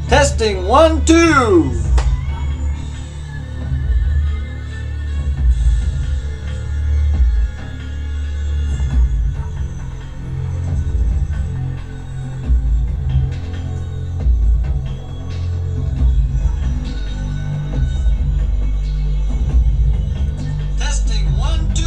Testing 1, 2. Testing 1, 2.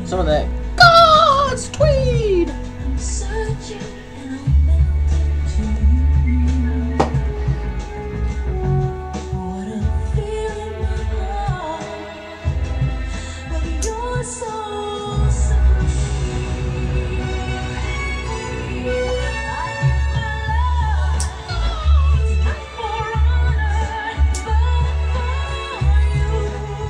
Some of that God's Tweed. I'm searching and I'm melting too. What a feel in my heart when you're so supreme. I give my love, not for honor, but for you.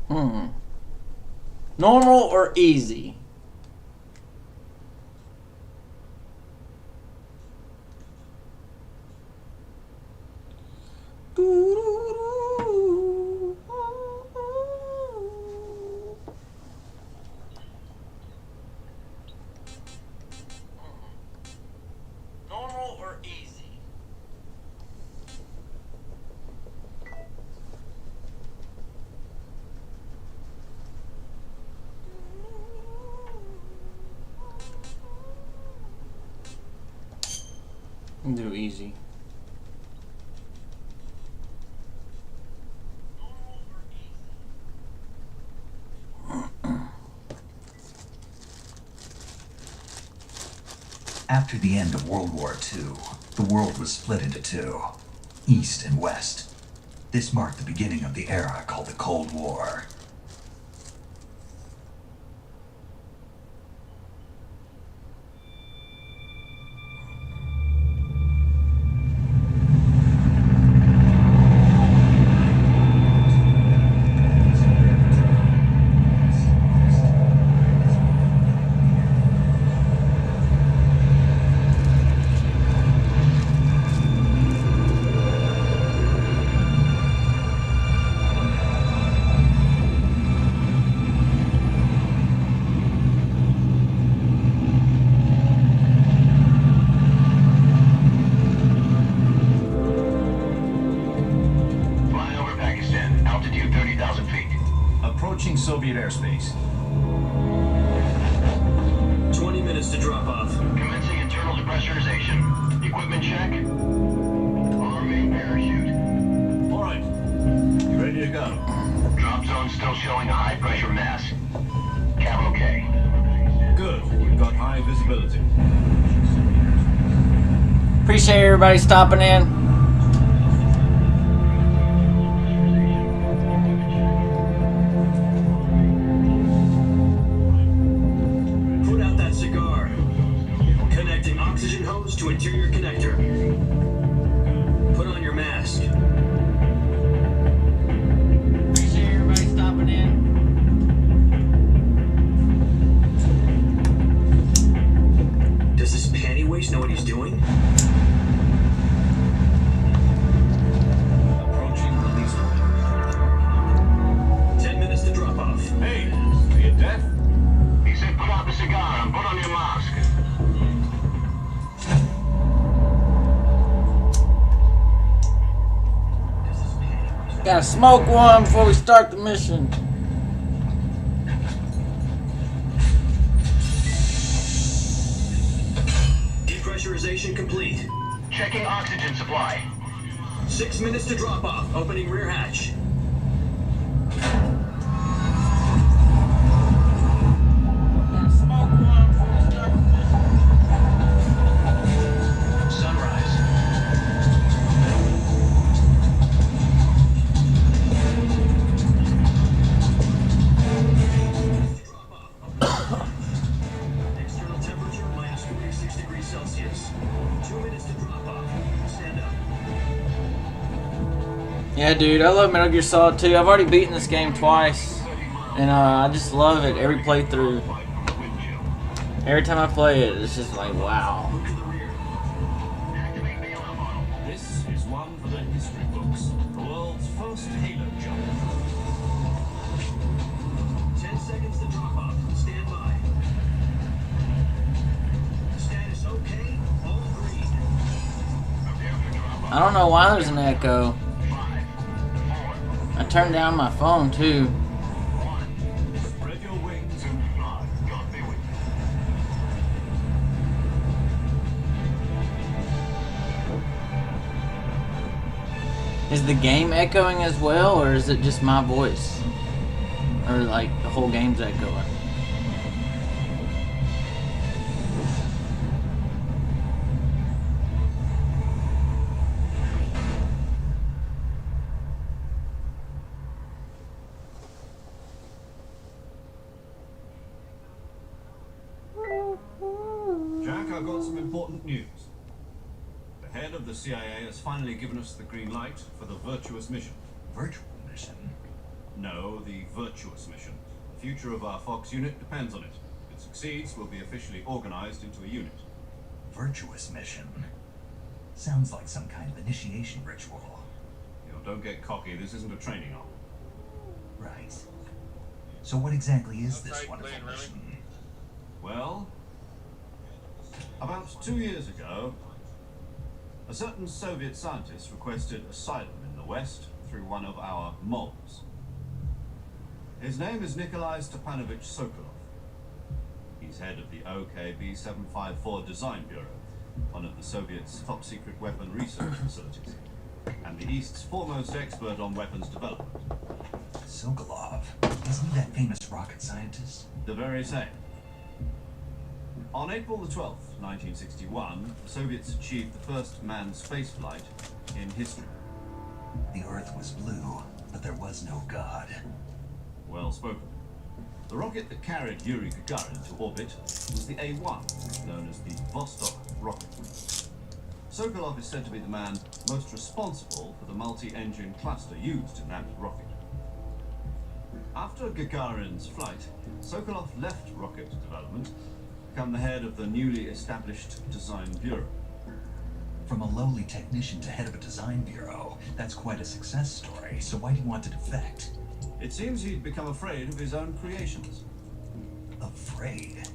Normal or easy? Normal or easy? Do easy. After the end of World War II, the world was split into two, East and West. This marked the beginning of the era called the Cold War. Approaching Soviet airspace. 20 minutes to drop off. Commencing internal depressurization. Equipment check. Arming parachute. All right. You ready to go? Drop zone still showing a high pressure mass. Cab okay. Good. We've got high visibility. Appreciate everybody stopping in. Put out that cigar. Connecting oxygen hose to interior connector. Put on your mask. Appreciate everybody stopping in. Does this panty waste know what he's doing? Approaching release point. 10 minutes to drop off. Hey, are you deaf? He said put out the cigar and put on your mask. Does this panty waste Gotta smoke one before we start the mission. Depressurization complete. Checking oxygen supply. 6 minutes to drop off. Opening rear hatch. Gotta smoke one before we start the mission. Sunrise. Drop off. External temperature minus 46 degrees Celsius. 2 minutes to drop off. Stand up. Yeah, dude, I love Metal Gear Solid 2. I've already beaten this game twice, and I just love it every playthrough. Every time I play it, it's just like, wow. Look to the rear. Activate the alarm model. This is one for the history books. The world's first Halo jump. 10 seconds to drop off. Stand by. Status okay. All green. Prepare for drop off. I don't know why there's an echo. 5, 4, I turned down my phone, too. 1. Spread your wings and Fly. God be with you. Is the game echoing as well, or is it just my voice? Or, like, the whole game's echoing? Jack, I've got some important news. The head of the CIA has finally given us the green light for the Virtuous mission. Virtual mission? No, the Virtuous mission. The future of our Fox unit depends on it. If it succeeds, we'll be officially organized into a unit. Virtuous mission. Sounds like some kind of initiation ritual. You know, don't get cocky. This isn't a training arm. Right. So what exactly is this wonderful mission? Well, about 2 years ago, a certain Soviet scientist requested asylum in the West through one of our moles. His name is Nikolai Stepanovich Sokolov. He's head of the OKB 754 Design Bureau, one of the Soviets' top-secret weapon research facilities, and the East's foremost expert on weapons development. Sokolov. Isn't he that famous rocket scientist? The very same. On April the 12th, 1961, the Soviets achieved the first manned spaceflight in history. The Earth was blue, but there was no God. Well spoken. The rocket that carried Yuri Gagarin to orbit was the A-1, known as the Vostok rocket. Sokolov is said to be the man most responsible for the multi-engine cluster used in that rocket. After Gagarin's flight, Sokolov left rocket development to become the head of the newly established Design Bureau. From a lowly technician to head of a design bureau, that's quite a success story. So why do you want to defect? It seems he'd become afraid of his own creations. Afraid?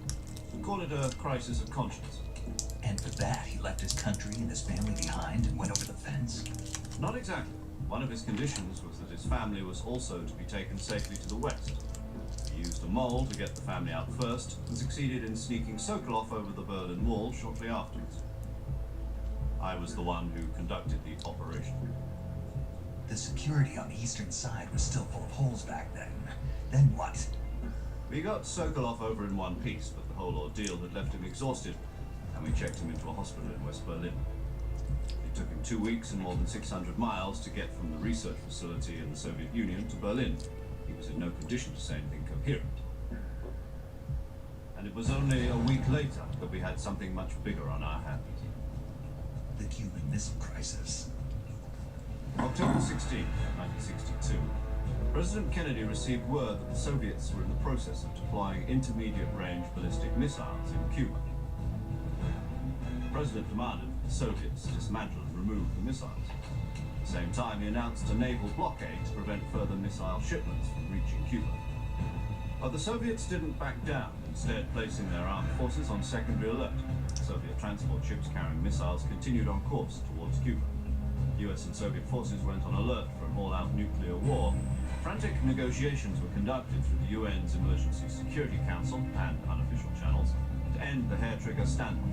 Call it a crisis of conscience. And for that, he left his country and his family behind and went over the fence? Not exactly. One of his conditions was that his family was also to be taken safely to the west. He used a mole to get the family out first and succeeded in sneaking Sokolov over the Berlin Wall shortly afterwards. I was the one who conducted the operation. The security on the eastern side was still full of holes back then. Then what? We got Sokolov over in one piece, but the whole ordeal had left him exhausted, and we checked him into a hospital in West Berlin. It took him 2 weeks and more than 600 miles to get from the research facility in the Soviet Union to Berlin. He was in no condition to say anything coherent. And it was only a week later that we had something much bigger on our hands. The Cuban Missile Crisis. October 16, 1962, President Kennedy received word that the Soviets were in the process of deploying intermediate-range ballistic missiles in Cuba. The President demanded that the Soviets dismantle and remove the missiles. At the same time, he announced a naval blockade to prevent further missile shipments from reaching Cuba. But the Soviets didn't back down, instead placing their armed forces on secondary alert. Soviet transport ships carrying missiles continued on course towards Cuba. US and Soviet forces went on alert for an all-out nuclear war. Frantic negotiations were conducted through the UN's Emergency Security Council and unofficial channels to end the hair-trigger standoff.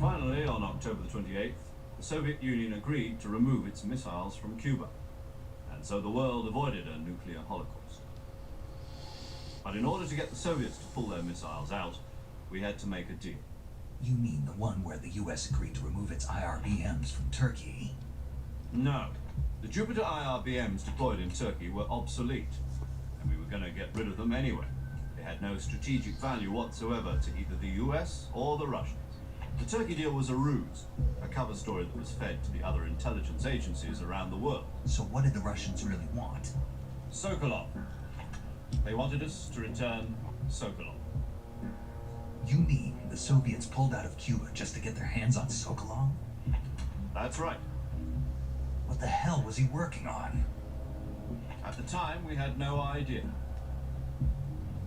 Finally, on October the 28th, the Soviet Union agreed to remove its missiles from Cuba, and so the world avoided a nuclear holocaust. But in order to get the Soviets to pull their missiles out, we had to make a deal. You mean the one where the US agreed to remove its IRBMs from Turkey? No. The Jupiter IRBMs deployed in Turkey were obsolete, and we were going to get rid of them anyway. They had no strategic value whatsoever to either the US or the Russians. The Turkey deal was a ruse, a cover story that was fed to the other intelligence agencies around the world. So what did the Russians really want? Sokolov. They wanted us to return Sokolov. You mean the Soviets pulled out of Cuba just to get their hands on Sokolov? That's right. What the hell was he working on? At the time, we had no idea.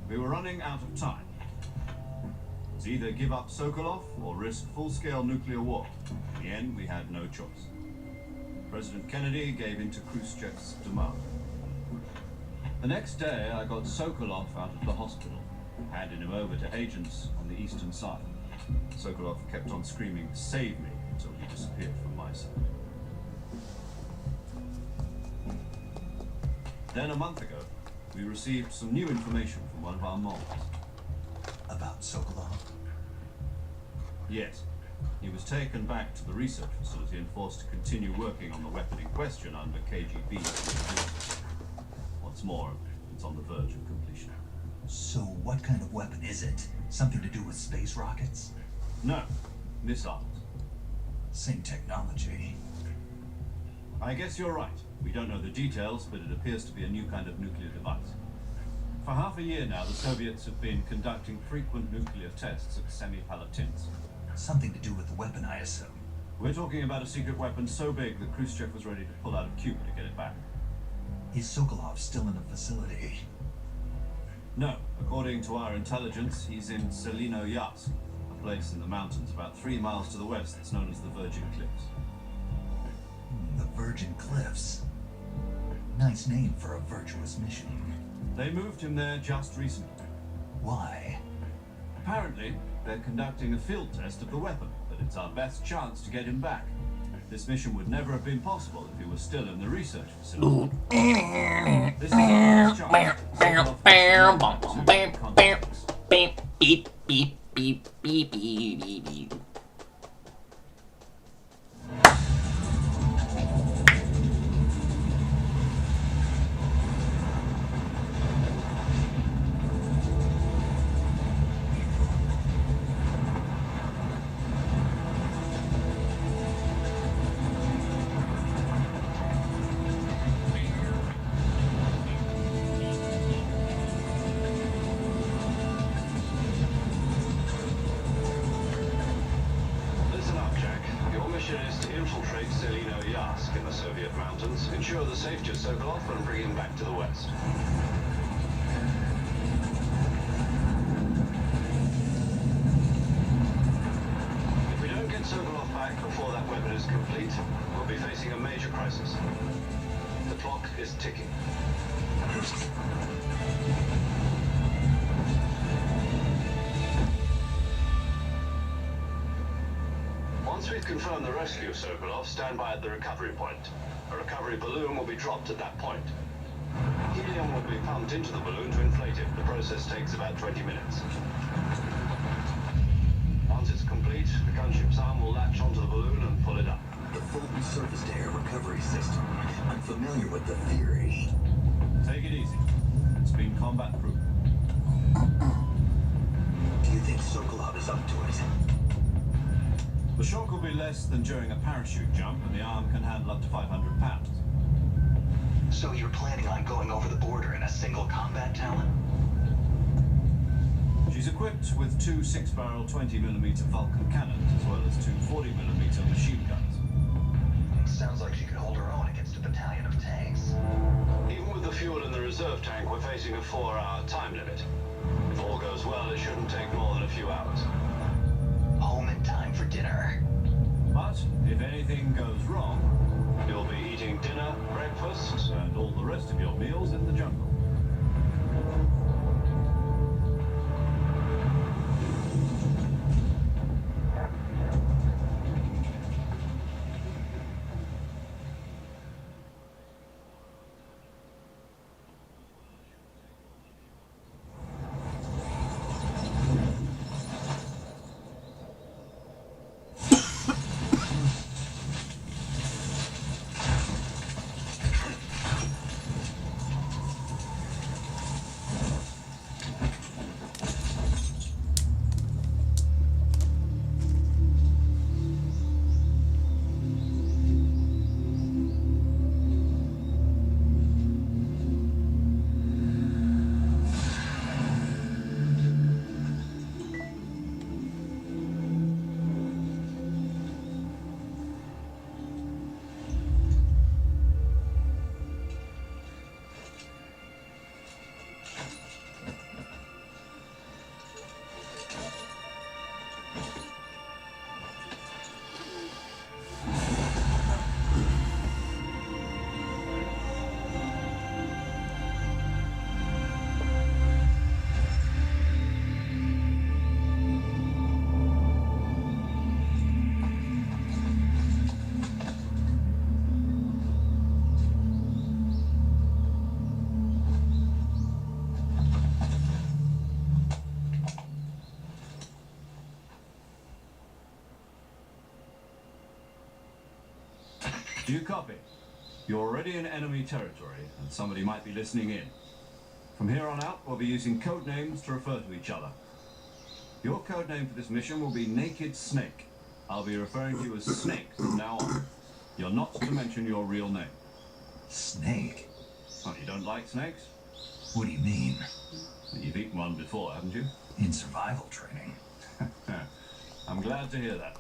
We were running out of time. It was either give up Sokolov or risk full-scale nuclear war. In the end, we had no choice. President Kennedy gave in to Khrushchev's demand. The next day, I got Sokolov out of the hospital, handed him over to agents on the eastern side. Sokolov kept on screaming, "Save me," until he disappeared from my sight. Then a month ago, we received some new information from one of our moles. About Sokolov? Yes. He was taken back to the research facility and forced to continue working on the weapon in question under KGB supervision. What's more, it's on the verge of completion. So what kind of weapon is it? Something to do with space rockets? No, missiles. Same technology. I guess you're right. We don't know the details, but it appears to be a new kind of nuclear device. For half a year now, the Soviets have been conducting frequent nuclear tests at Semipalatinsk. Something to do with the weapon, I assume. We're talking about a secret weapon so big that Khrushchev was ready to pull out of Cuba to get it back. Is Sokolov still in the facility? No, according to our intelligence, he's in Selino-Yatsk, a place in the mountains about 3 miles to the west that's known as the Virgin Cliffs. The Virgin Cliffs. Nice name for a virtuous mission. They moved him there just recently. Why? Apparently, they're conducting a field test of the weapon, but it's our best chance to get him back. This mission would never have been possible if he was still in the research facility. This is our best chance. Beep, beep, beep, beep, beep, beep, beep. Listen up, Jack. Your mission is to infiltrate Selino-Yatsk in the Soviet mountains, ensure the safety of Sokolov, and bring him back to the west. If we don't get Sokolov back before that weapon is complete, we'll be facing a major crisis. The clock is ticking. Once we've confirmed the rescue of Sokolov, stand by at the recovery point. A recovery balloon will be dropped at that point. Helium will be pumped into the balloon to inflate it. The process takes about 20 minutes. Once it's complete, the gunship's arm will latch onto the balloon and pull it up. The full surface-to-air recovery system. I'm familiar with the theory. Take it easy. It's been combat-proof. Do you think Sokolov is up to it? The shock will be less than during a parachute jump, and the arm can handle up to 500 pounds. So you're planning on going over the border in a single combat talon? She's equipped with 2 6-barrel 20mm Vulcan cannons, as well as 2 40mm machine guns. Sounds like she could hold her own against a battalion of tanks. Even with the fuel in the reserve tank, we're facing a 4-hour time limit. If all goes well, it shouldn't take more than a few hours. Home in time for dinner. But if anything goes wrong, You'll be eating dinner, breakfast, and all the rest of your meals in the jungle. Do you copy? You're already in enemy territory, and somebody might be listening in. From here on out, we'll be using code names to refer to each other. Your code name for this mission will be Naked Snake. I'll be referring to you as Snake from now on. You're not to mention your real name. Snake? What, you don't like snakes? What do you mean? You've eaten one before, haven't you? In survival training? I'm glad to hear that.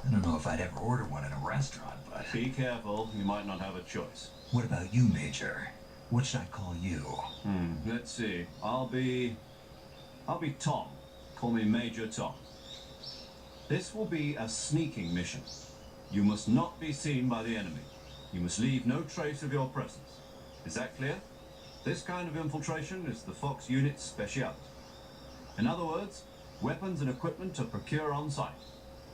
I don't know if I'd ever order one in a restaurant, but... Be careful, you might not have a choice. What about you, Major? What should I call you? Let's see. I'll be Tom. Call me Major Tom. This will be a sneaking mission. You must not be seen by the enemy. You must leave no trace of your presence. Is that clear? This kind of infiltration is the Fox unit's speciality. In other words, weapons and equipment to procure on site.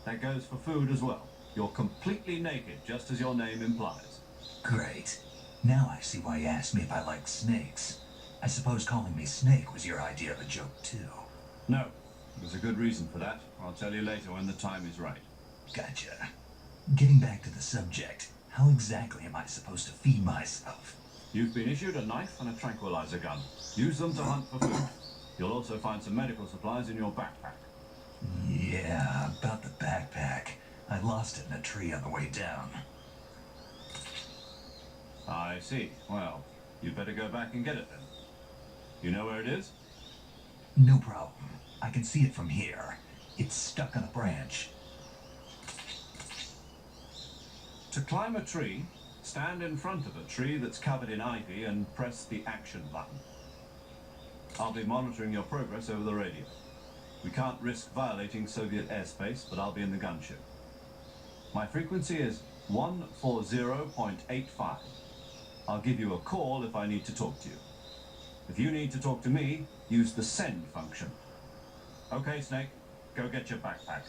That goes for food as well. You're completely naked, just as your name implies. Great. Now I see why you asked me if I like snakes. I suppose calling me Snake was your idea of a joke, too. No, there's a good reason for that. I'll tell you later when the time is right. Gotcha. Getting back to the subject, how exactly am I supposed to feed myself? You've been issued a knife and a tranquilizer gun. Use them to hunt for food. You'll also find some medical supplies in your backpack. Yeah, about the backpack. I lost it in a tree on the way down. I see. Well, you'd better go back and get it then. You know where it is? No problem. I can see it from here. It's stuck on a branch. To climb a tree, stand in front of a tree that's covered in ivy and press the action button. I'll be monitoring your progress over the radio. We can't risk violating Soviet airspace, but I'll be in the gunship. My frequency is 140.85. I'll give you a call if I need to talk to you. If you need to talk to me, use the send function. Okay, Snake, go get your backpack.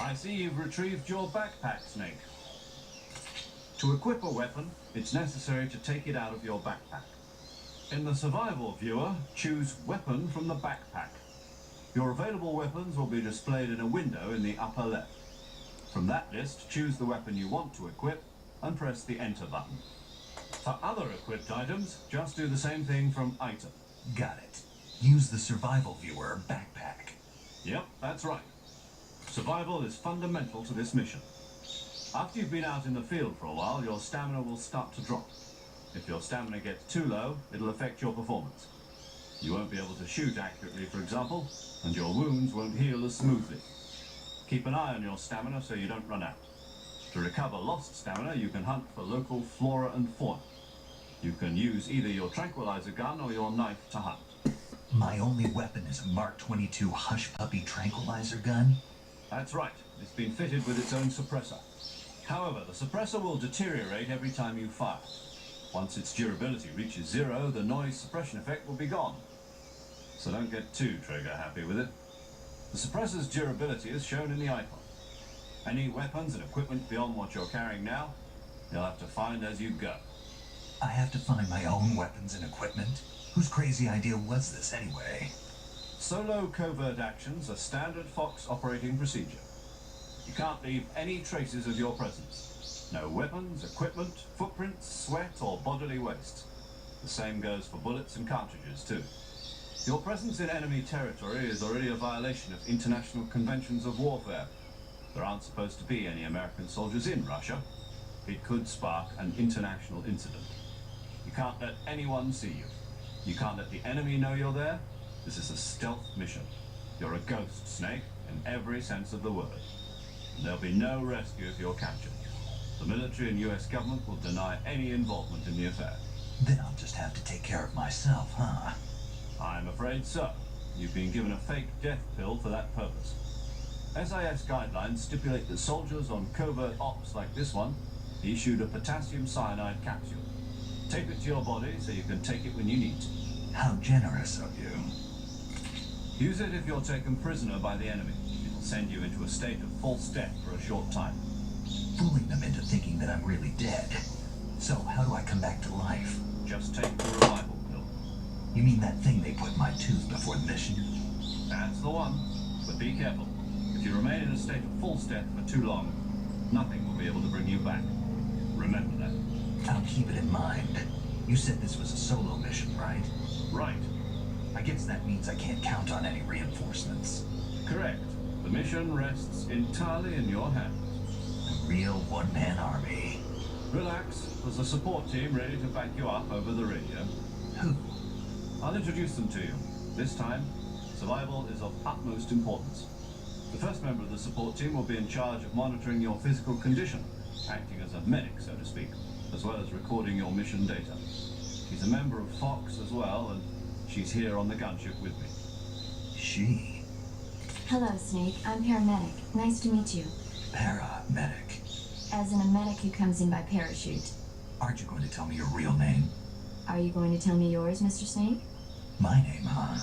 I see you've retrieved your backpack, Snake. To equip a weapon, it's necessary to take it out of your backpack. In the survival viewer, choose Weapon from the backpack. Your available weapons will be displayed in a window in the upper left. From that list, choose the weapon you want to equip and press the Enter button. For other equipped items, just do the same thing from Item. Got it. Use the survival viewer backpack. Yep, that's right. Survival is fundamental to this mission. After you've been out in the field for a while, your stamina will start to drop. If your stamina gets too low, it'll affect your performance. You won't be able to shoot accurately, for example, and your wounds won't heal as smoothly. Keep an eye on your stamina so you don't run out. To recover lost stamina, you can hunt for local flora and fauna. You can use either your tranquilizer gun or your knife to hunt. My only weapon is a Mark 22 Hush Puppy tranquilizer gun? That's right. It's been fitted with its own suppressor. However, the suppressor will deteriorate every time you fire. Once its durability reaches 0, the noise suppression effect will be gone. So don't get too trigger happy with it. The suppressor's durability is shown in the icon. Any weapons and equipment beyond what you're carrying now, you'll have to find as you go. I have to find my own weapons and equipment? Whose crazy idea was this anyway? Solo covert actions are standard Fox operating procedure. You can't leave any traces of your presence. No weapons, equipment, footprints, sweat, or bodily waste. The same goes for bullets and cartridges, too. Your presence in enemy territory is already a violation of international conventions of warfare. There aren't supposed to be any American soldiers in Russia. It could spark an international incident. You can't let anyone see you. You can't let the enemy know you're there. This is a stealth mission. You're a ghost, Snake, in every sense of the word. And there'll be no rescue if you're captured. The military and US government will deny any involvement in the affair. Then I'll just have to take care of myself, huh? I'm afraid so. You've been given a fake death pill for that purpose. SIS guidelines stipulate that soldiers on covert ops like this one He issued a potassium cyanide capsule. Tape it to your body so you can take it when you need to. How generous of you. Use it if you're taken prisoner by the enemy. It'll send you into a state of false death for a short time. Fooling them into thinking that I'm really dead. So, how do I come back to life? Just take the revival pill. You mean that thing they put in my tooth before the mission? That's the one. But be careful. If you remain in a state of false death for too long, nothing will be able to bring you back. Remember that. I'll keep it in mind. You said this was a solo mission, right? Right. I guess that means I can't count on any reinforcements. Correct. The mission rests entirely in your hands. A real one-man army. Relax. There's a support team ready to back you up over the radio. Who? I'll introduce them to you. This time, survival is of utmost importance. The first member of the support team will be in charge of monitoring your physical condition, acting as a medic, so to speak, as well as recording your mission data. She's a member of Fox as well, and she's here on the gunship with me. She? Hello, Snake. I'm paramedic. Nice to meet you. Paramedic. As in a medic who comes in by parachute. Aren't you going to tell me your real name? Are you going to tell me yours, Mr. Snake? My name, huh?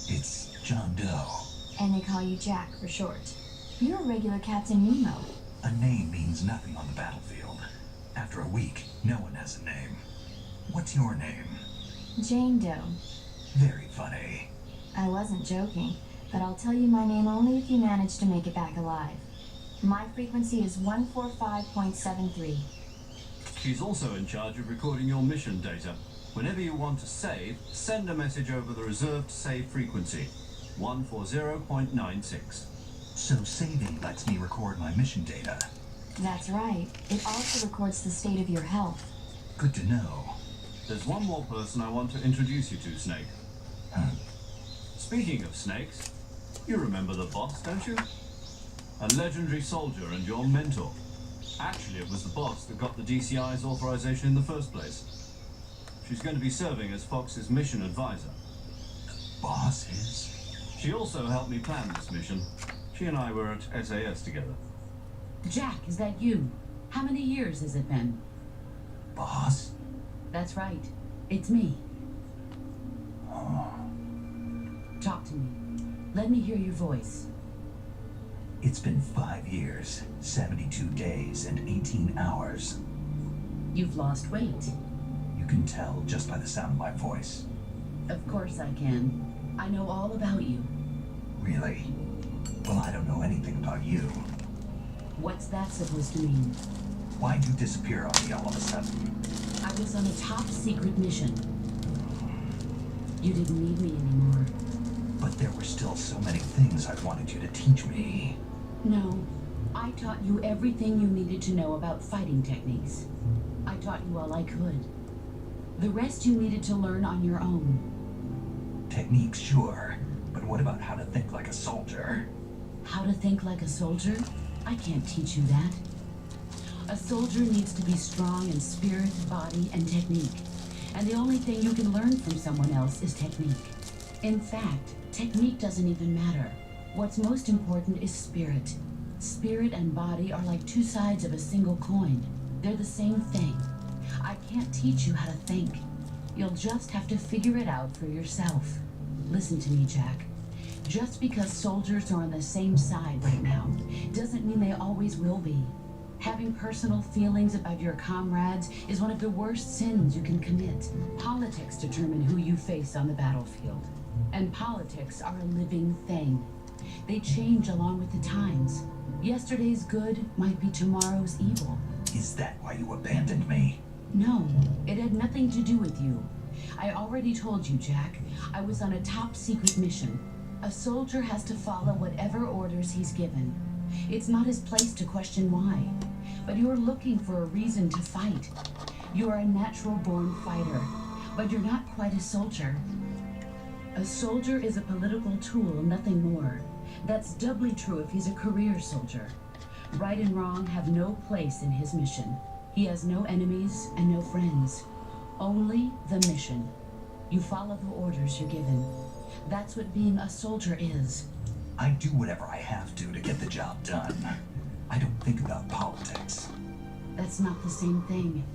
It's John Doe. And they call you Jack for short. You're a regular Captain Nemo. A name means nothing on the battlefield. After a week, no one has a name. What's your name? Jane Doe. Very funny. I wasn't joking, but I'll tell you my name only if you manage to make it back alive. My frequency is 145.73. She's also in charge of recording your mission data. Whenever you want to save, send a message over the reserved save frequency, 140.96. So saving lets me record my mission data. That's right. It also records the state of your health. Good to know. There's one more person I want to introduce you to, Snake. Huh. Speaking of snakes, you remember the boss, don't you? A legendary soldier and your mentor. Actually, it was the boss that got the DCI's authorization in the first place. She's going to be serving as Fox's mission advisor. Boss is? She also helped me plan this mission. She and I were at SAS together. Jack, is that you? How many years has it been? Boss? That's right. It's me. Oh. Talk to me. Let me hear your voice. It's been 5 years, 72 days, and 18 hours. You've lost weight. You can tell just by the sound of my voice. Of course I can. I know all about you. Really? Well, I don't know anything about you. What's that supposed to mean? Why'd you disappear on me all of a sudden? I was on a top secret mission. You didn't need me anymore. But there were still so many things I wanted you to teach me. No, I taught you everything you needed to know about fighting techniques. I taught you all I could. The rest you needed to learn on your own. Techniques, sure. But what about how to think like a soldier? How to think like a soldier? I can't teach you that. A soldier needs to be strong in spirit, body, and technique. And the only thing you can learn from someone else is technique. In fact, technique doesn't even matter. What's most important is spirit. Spirit and body are like two sides of a single coin. They're the same thing. I can't teach you how to think. You'll just have to figure it out for yourself. Listen to me, Jack. Just because soldiers are on the same side right now doesn't mean they always will be. Having personal feelings about your comrades is one of the worst sins you can commit. Politics determine who you face on the battlefield. And politics are a living thing. They change along with the times. Yesterday's good might be tomorrow's evil. Is that why you abandoned me? No, it had nothing to do with you. I already told you, Jack. I was on a top secret mission. A soldier has to follow whatever orders he's given. It's not his place to question why. But you're looking for a reason to fight. You are a natural-born fighter, but you're not quite a soldier. A soldier is a political tool, nothing more. That's doubly true if he's a career soldier. Right and wrong have no place in his mission. He has no enemies and no friends. Only the mission. You follow the orders you're given. That's what being a soldier is. I do whatever I have to get the job done. I don't think about politics. That's not the same thing.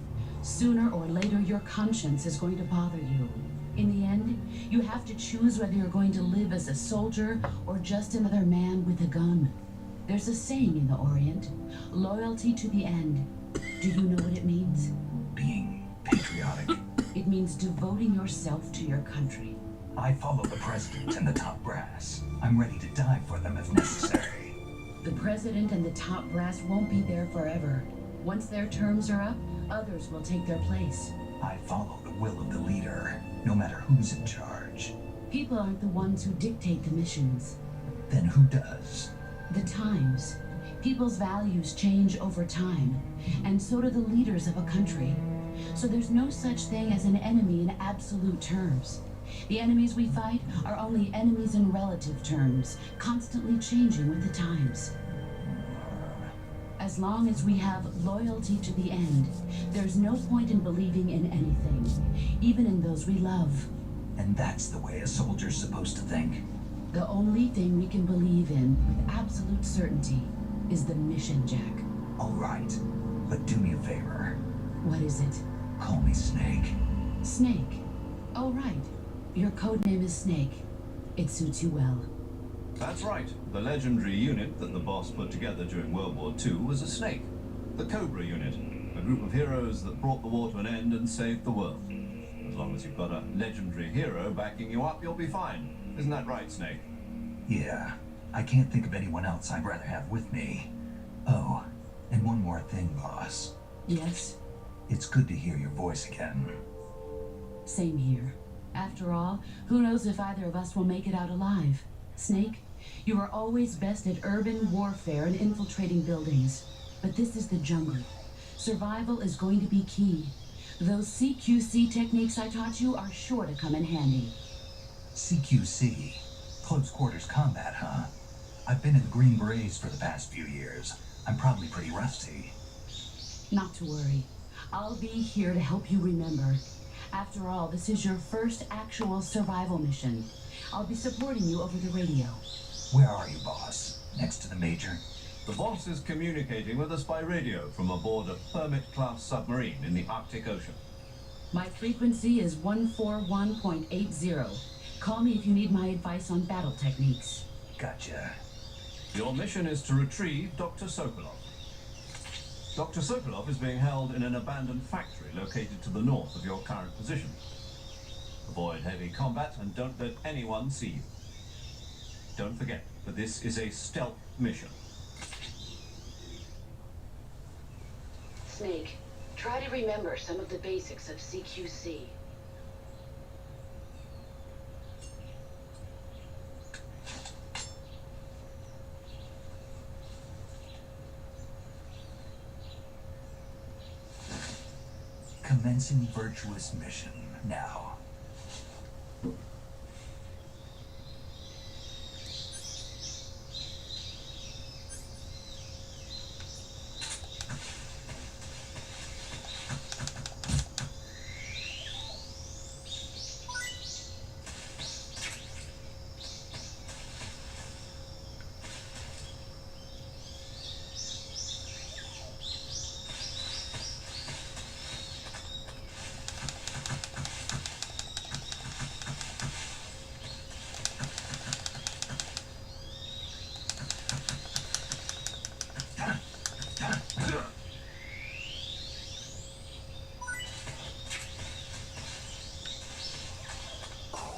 Sooner or later, your conscience is going to bother you. In the end, you have to choose whether you're going to live as a soldier or just another man with a gun. There's a saying in the Orient, loyalty to the end. Do you know what it means? Being patriotic. It means devoting yourself to your country. I follow the president and the top brass. I'm ready to die for them if necessary. The president and the top brass won't be there forever. Once their terms are up, others will take their place. I follow the will of the leader, no matter who's in charge. People aren't the ones who dictate the missions. Then who does? The times. People's values change over time, and so do the leaders of a country. So there's no such thing as an enemy in absolute terms. The enemies we fight are only enemies in relative terms, constantly changing with the times. As long as we have loyalty to the end, there's no point in believing in anything, even in those we love. And that's the way a soldier's supposed to think. The only thing we can believe in with absolute certainty is the mission, Jack. All right, but do me a favor. What is it? Call me Snake. Snake. Oh, right. Your code name is Snake. It suits you well. That's right. The legendary unit that the boss put together during World War II was a snake. The Cobra unit. A group of heroes that brought the war to an end and saved the world. As long as you've got a legendary hero backing you up, you'll be fine. Isn't that right, Snake? Yeah, I can't think of anyone else I'd rather have with me. Oh, and one more thing, boss. Yes? It's good to hear your voice again. Same here. After all, who knows if either of us will make it out alive? Snake, you are always best at urban warfare and infiltrating buildings. But this is the jungle. Survival is going to be key. Those CQC techniques I taught you are sure to come in handy. CQC? Close quarters combat, huh? I've been in the Green Berets for the past few years. I'm probably pretty rusty. Not to worry. I'll be here to help you remember. After all, this is your first actual survival mission. I'll be supporting you over the radio. Where are you, boss? Next to the major? The boss is communicating with us by radio from aboard a Permit-class submarine in the Arctic Ocean. My frequency is 141.80. Call me if you need my advice on battle techniques. Gotcha. Your mission is to retrieve Dr. Sokolov. Dr. Sokolov is being held in an abandoned factory located to the north of your current position. Avoid heavy combat and don't let anyone see you. Don't forget that this is a stealth mission. Snake, try to remember some of the basics of CQC. Commencing virtuous mission now.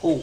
Cool.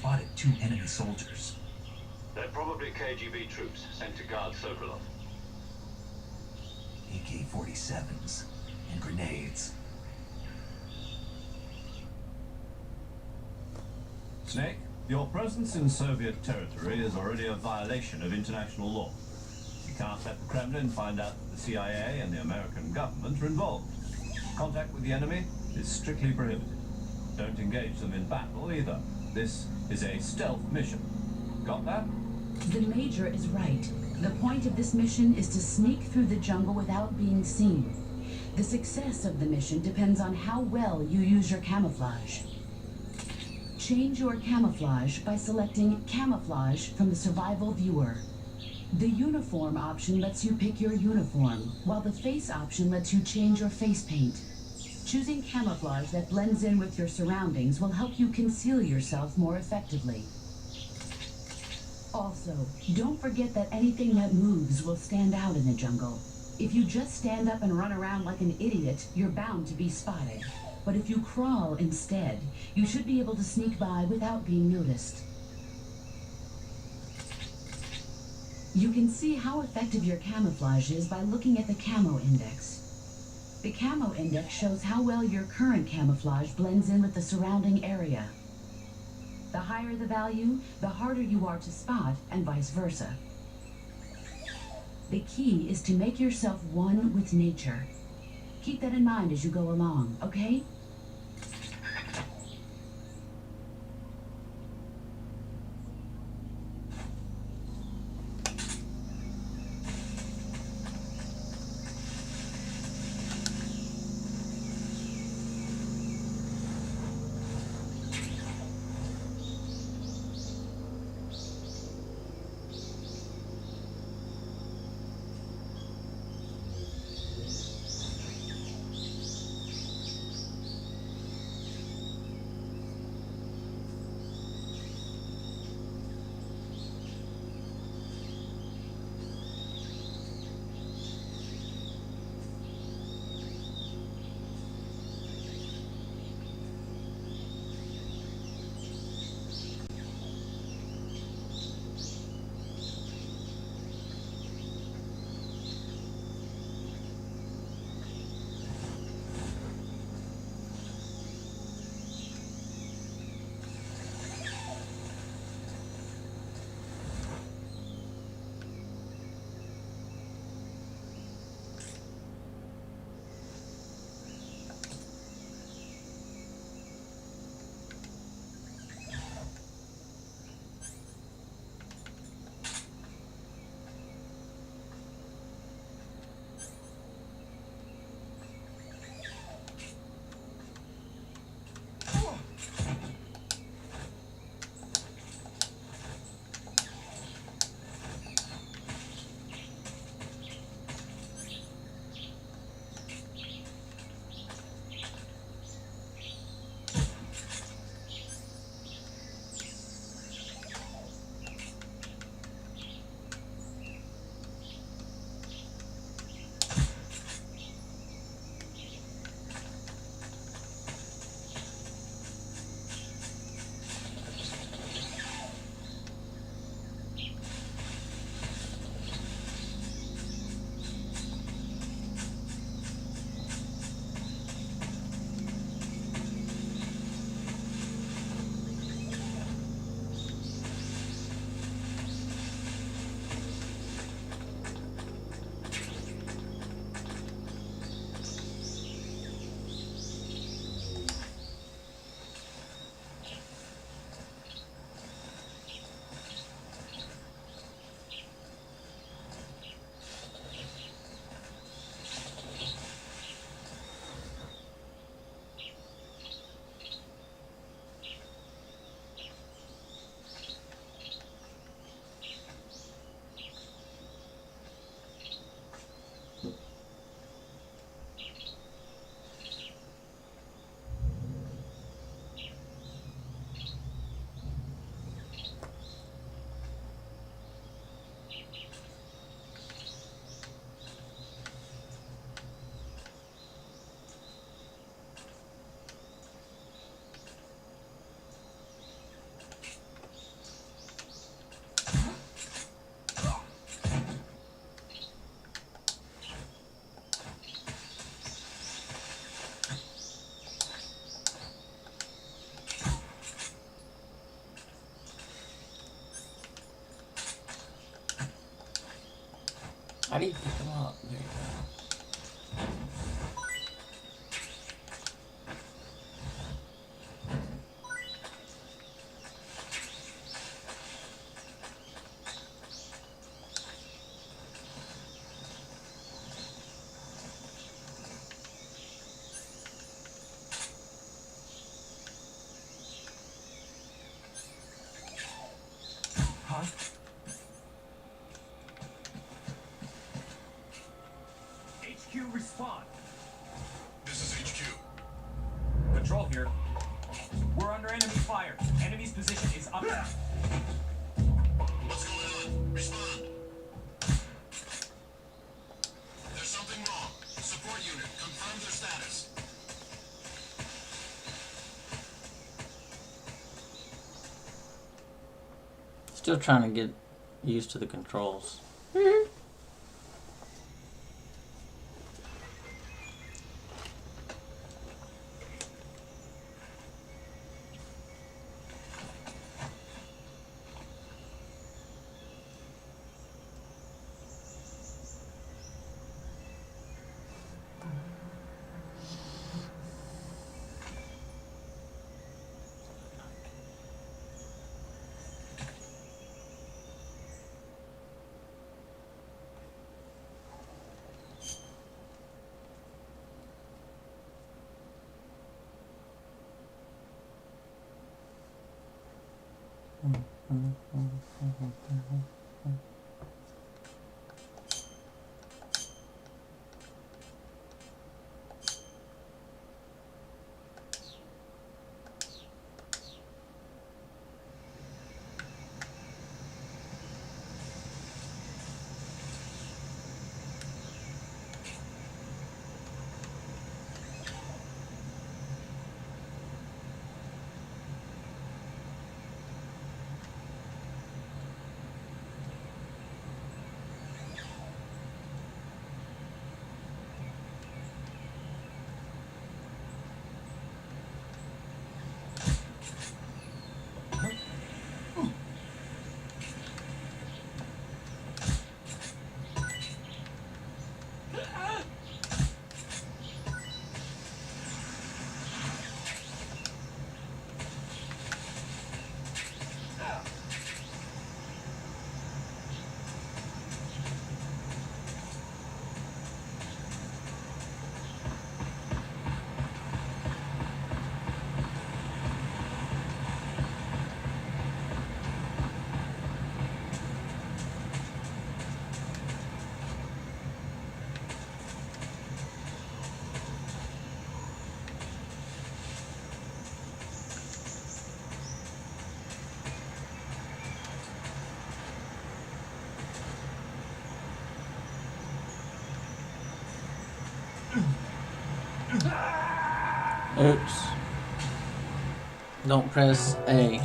spotted 2 enemy soldiers. They're probably KGB troops sent to guard Sokolov. AK-47s and grenades. Snake, your presence in Soviet territory is already a violation of international law. You can't let the Kremlin find out that the CIA and the American government are involved. Contact with the enemy is strictly prohibited. Don't engage them in battle either. This is a stealth mission. Got that? The Major is right. The point of this mission is to sneak through the jungle without being seen. The success of the mission depends on how well you use your camouflage. Change your camouflage by selecting Camouflage from the Survival Viewer. The Uniform option lets you pick your uniform, while the Face option lets you change your face paint. Choosing camouflage that blends in with your surroundings will help you conceal yourself more effectively. Also, don't forget that anything that moves will stand out in the jungle. If you just stand up and run around like an idiot, you're bound to be spotted. But if you crawl instead, you should be able to sneak by without being noticed. You can see how effective your camouflage is by looking at the Camo Index. The Camo Index shows how well your current camouflage blends in with the surrounding area. The higher the value, the harder you are to spot, and vice versa. The key is to make yourself one with nature. Keep that in mind as you go along, okay? How do you pick them up? There you go. HQ respond. This is HQ. Control here. We're under enemy fire. Enemy's position is up. What's going on? Respond. There's something wrong. Support unit, confirm their status. Still trying to get used to the controls. Oops. Don't press A.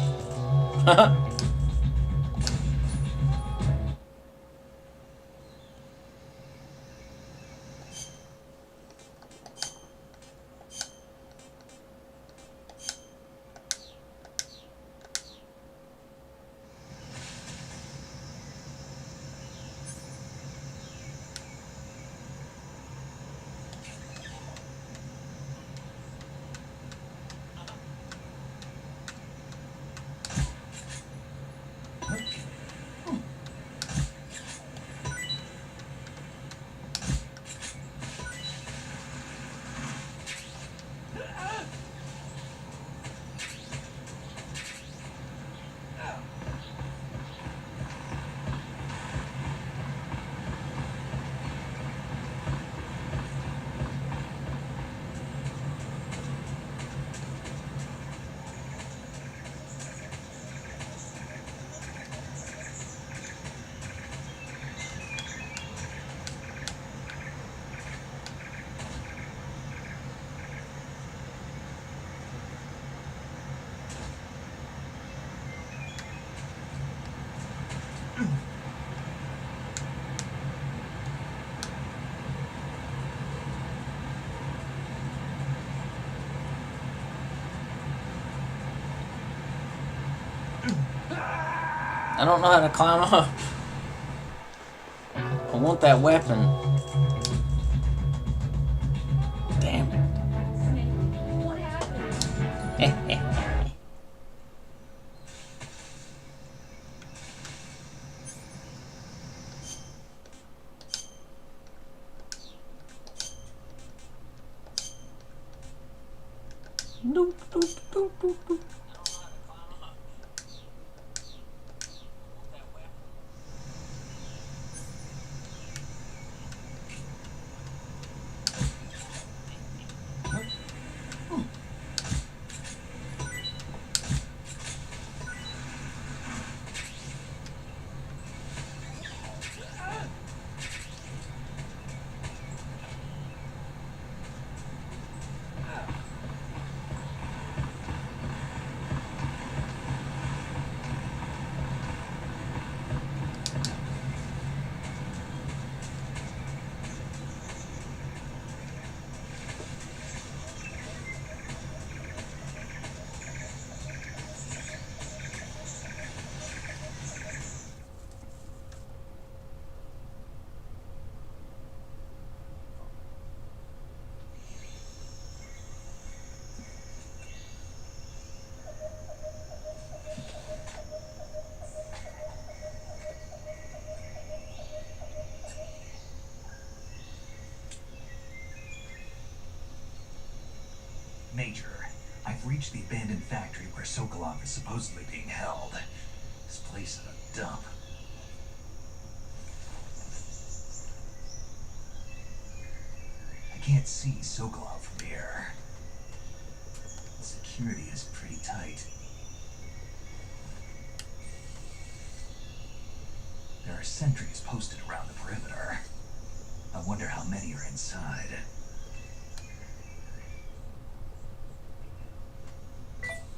I don't know how to climb up. I want that weapon. Damn it. What happened? Doop, doop, doop, doop, doop. Major, I've reached the abandoned factory where Sokolov is supposedly being held. This place is a dump. I can't see Sokolov from here. The security is pretty tight. There are sentries posted around the perimeter. I wonder how many are inside.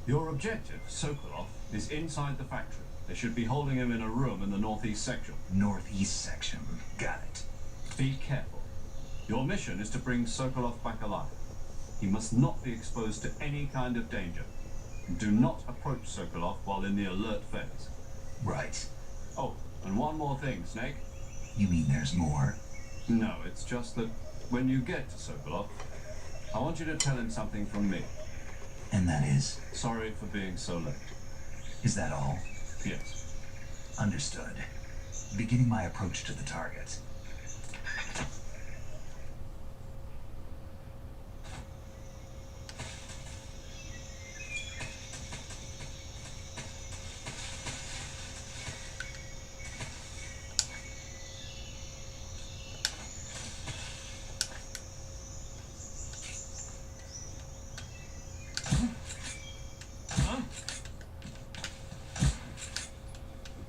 Your objective, Sokolov, is inside the factory. They should be holding him in a room in the northeast section. Northeast section. Got it. Be careful. Your mission is to bring Sokolov back alive. He must not be exposed to any kind of danger. Do not approach Sokolov while in the alert phase. Right. Oh, and one more thing, Snake. You mean there's more? No, it's just that when you get to Sokolov, I want you to tell him something from me. And that is? Sorry for being so late. Is that all? Yes. Understood. Beginning my approach to the target.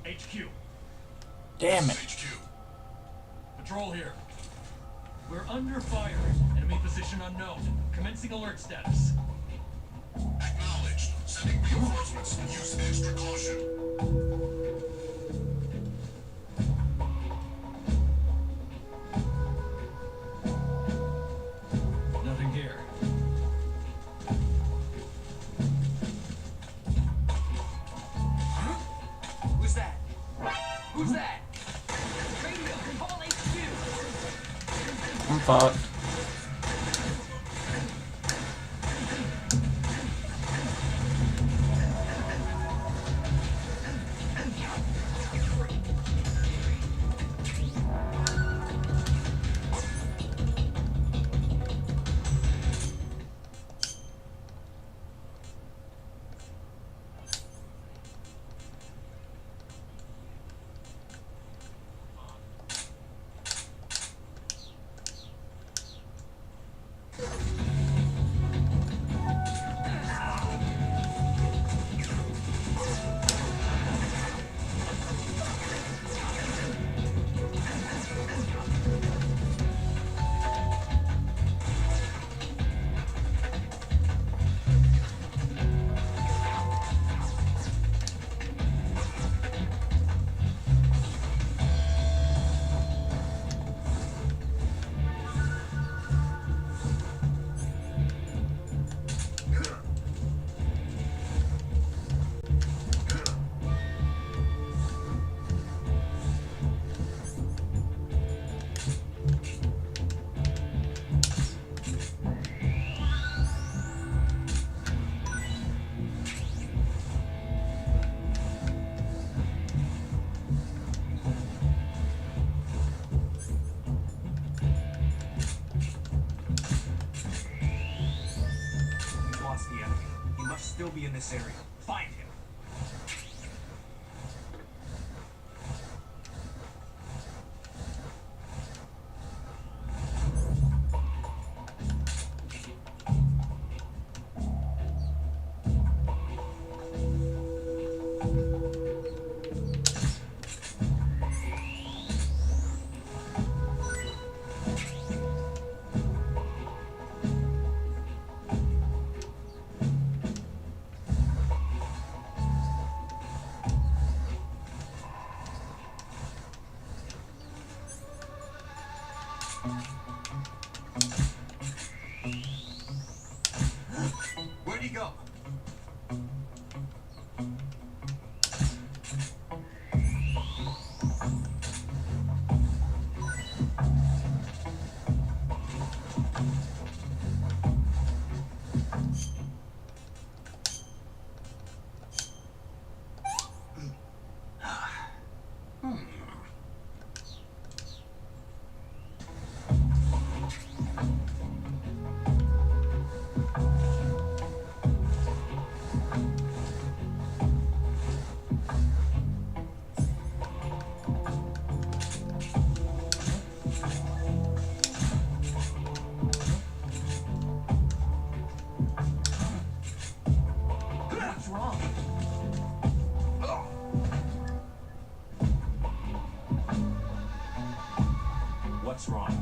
HQ. Damn it. HQ. Patrol here. We're under fire. Enemy position unknown. Commencing alert status. Acknowledged. Sending reinforcements. Use extra caution. Nothing here. Who's that? Who's that? Radio, call HQ. I'm fucked. this area. Find him. Where'd he go? What's wrong? What's wrong?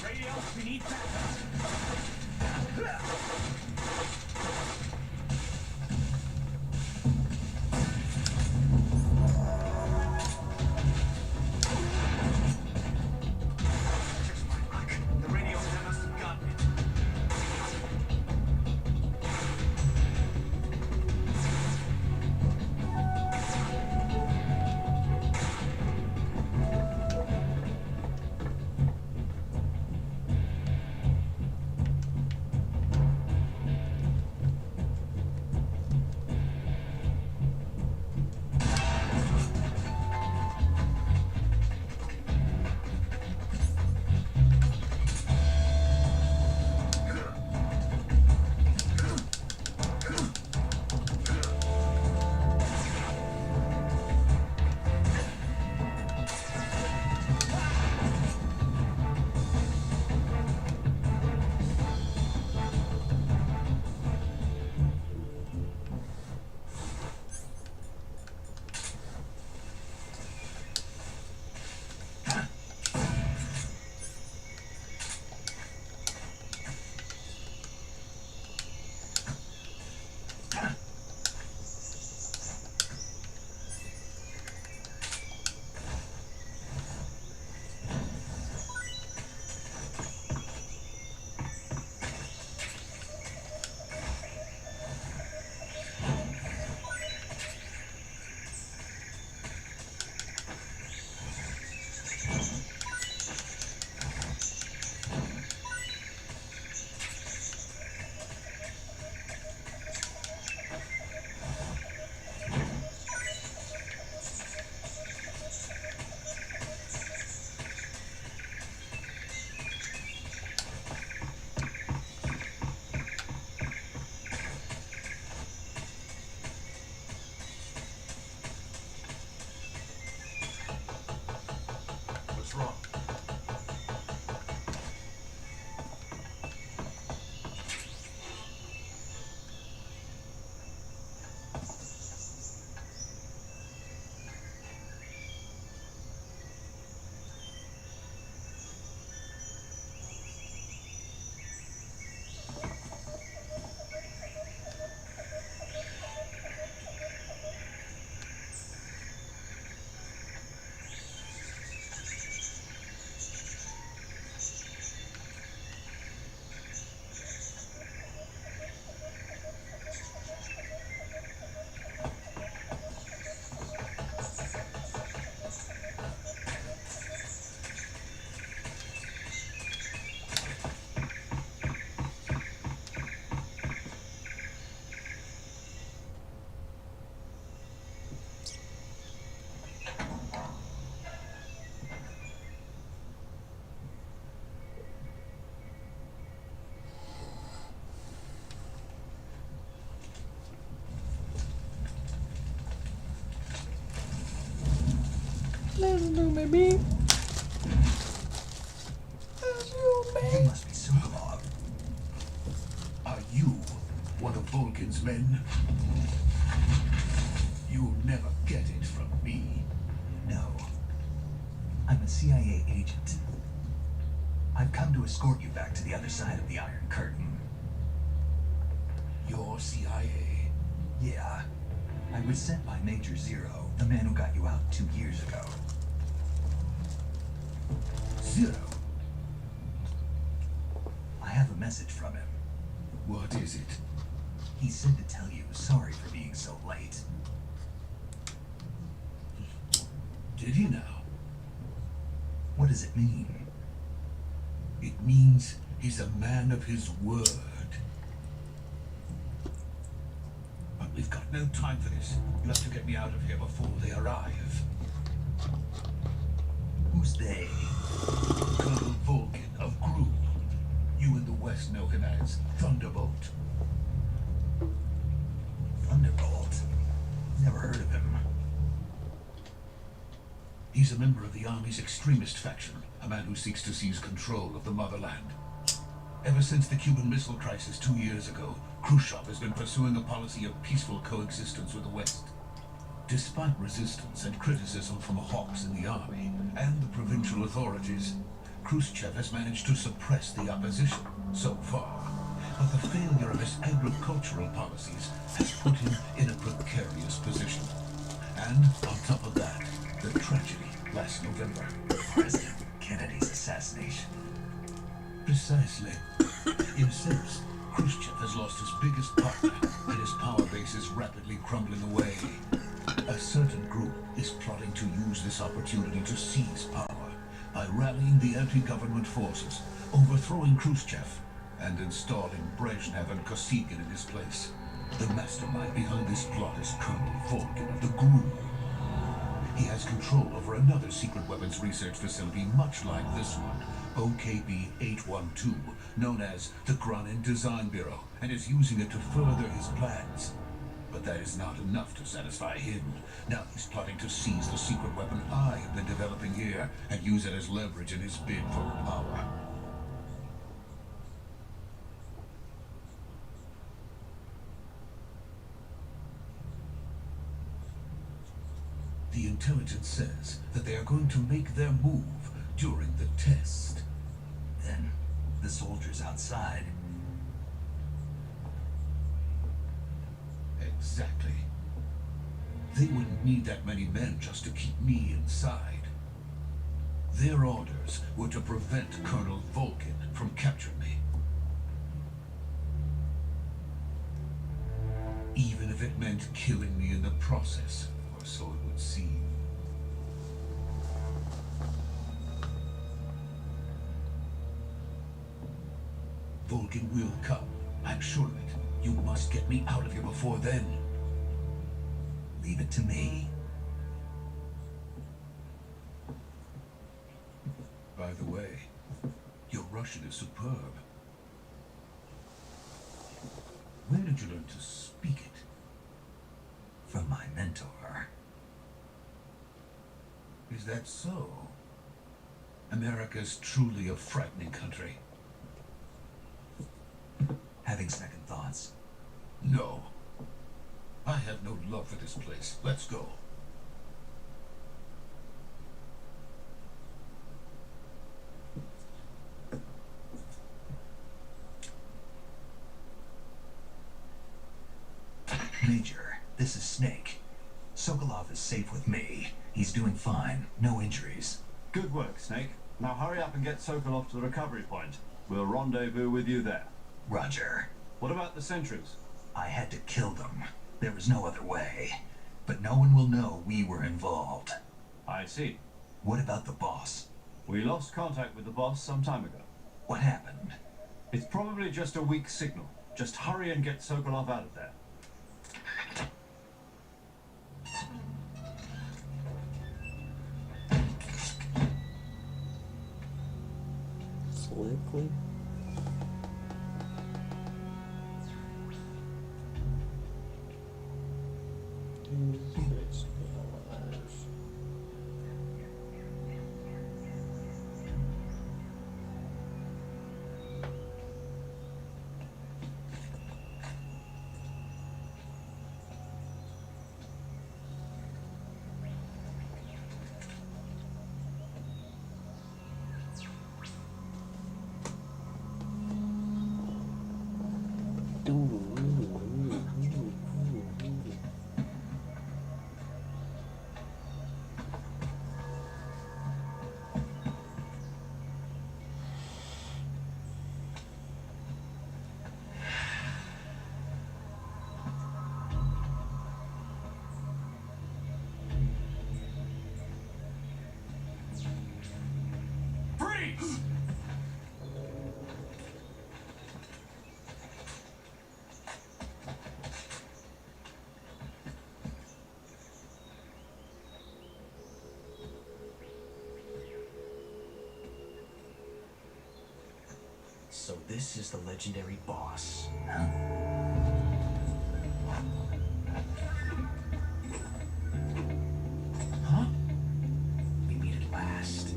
Radio, we need backup. Just my luck. The radio man must have gotten it. baby. You must be Sokolov. Are you one of Vulcan's men? You'll never get it from me. No. I'm a CIA agent. I've come to escort you back to the other side of the Iron Curtain. You're CIA? Yeah. I was sent by Major Zero, the man who got you out 2 years ago. Zero? I have a message from him. What is it? He said to tell you sorry for being so late. Did he now? What does it mean? It means he's a man of his word. But we've got no time for this. You have to get me out of here before they arrive. Who's they? Colonel Vulcan of Gru. You in the West know him as Thunderbolt. Thunderbolt? Never heard of him. He's a member of the Army's extremist faction, a man who seeks to seize control of the motherland. Ever since the Cuban Missile Crisis 2 years ago, Khrushchev has been pursuing a policy of peaceful coexistence with the West. Despite resistance and criticism from hawks in the army and the provincial authorities, Khrushchev has managed to suppress the opposition so far. But the failure of his agricultural policies has put him in a precarious position. And on top of that, the tragedy last November. President Kennedy's assassination. Precisely. In a sense, Khrushchev has lost his biggest partner, and his power base is rapidly crumbling away. A certain group is plotting to use this opportunity to seize power by rallying the anti-government forces, overthrowing Khrushchev, and installing Brezhnev and Kosygin in his place. The mastermind behind this plot is Colonel Vulcan of the Gru. He has control over another secret weapons research facility much like this one, OKB-812, known as the Granin Design Bureau, and is using it to further his plans. But that is not enough to satisfy him. Now he's plotting to seize the secret weapon I have been developing here and use it as leverage in his bid for power. The intelligence says that they are going to make their move during the test. Then, the soldiers outside. Exactly. They wouldn't need that many men just to keep me inside. Their orders were to prevent Colonel Vulcan from capturing me. Even if it meant killing me in the process, or so it would seem. Vulcan will come. I'm sure of it. You must get me out of here before then. Leave it to me. By the way, your Russian is superb. Where did you learn to speak it? From my mentor. Is that so? America's truly a frightening country. Having second thoughts? No. I have no love for this place. Let's go. Major, this is Snake. Sokolov is safe with me. He's doing fine. No injuries. Good work, Snake. Now hurry up and get Sokolov to the recovery point. We'll rendezvous with you there. Roger. What about the sentries? I had to kill them. There was no other way. But no one will know we were involved. I see. What about the boss? We lost contact with the boss some time ago. What happened? It's probably just a weak signal. Just hurry and get Sokolov out of there. Slickly. So this is the legendary boss. Huh? We meet at last.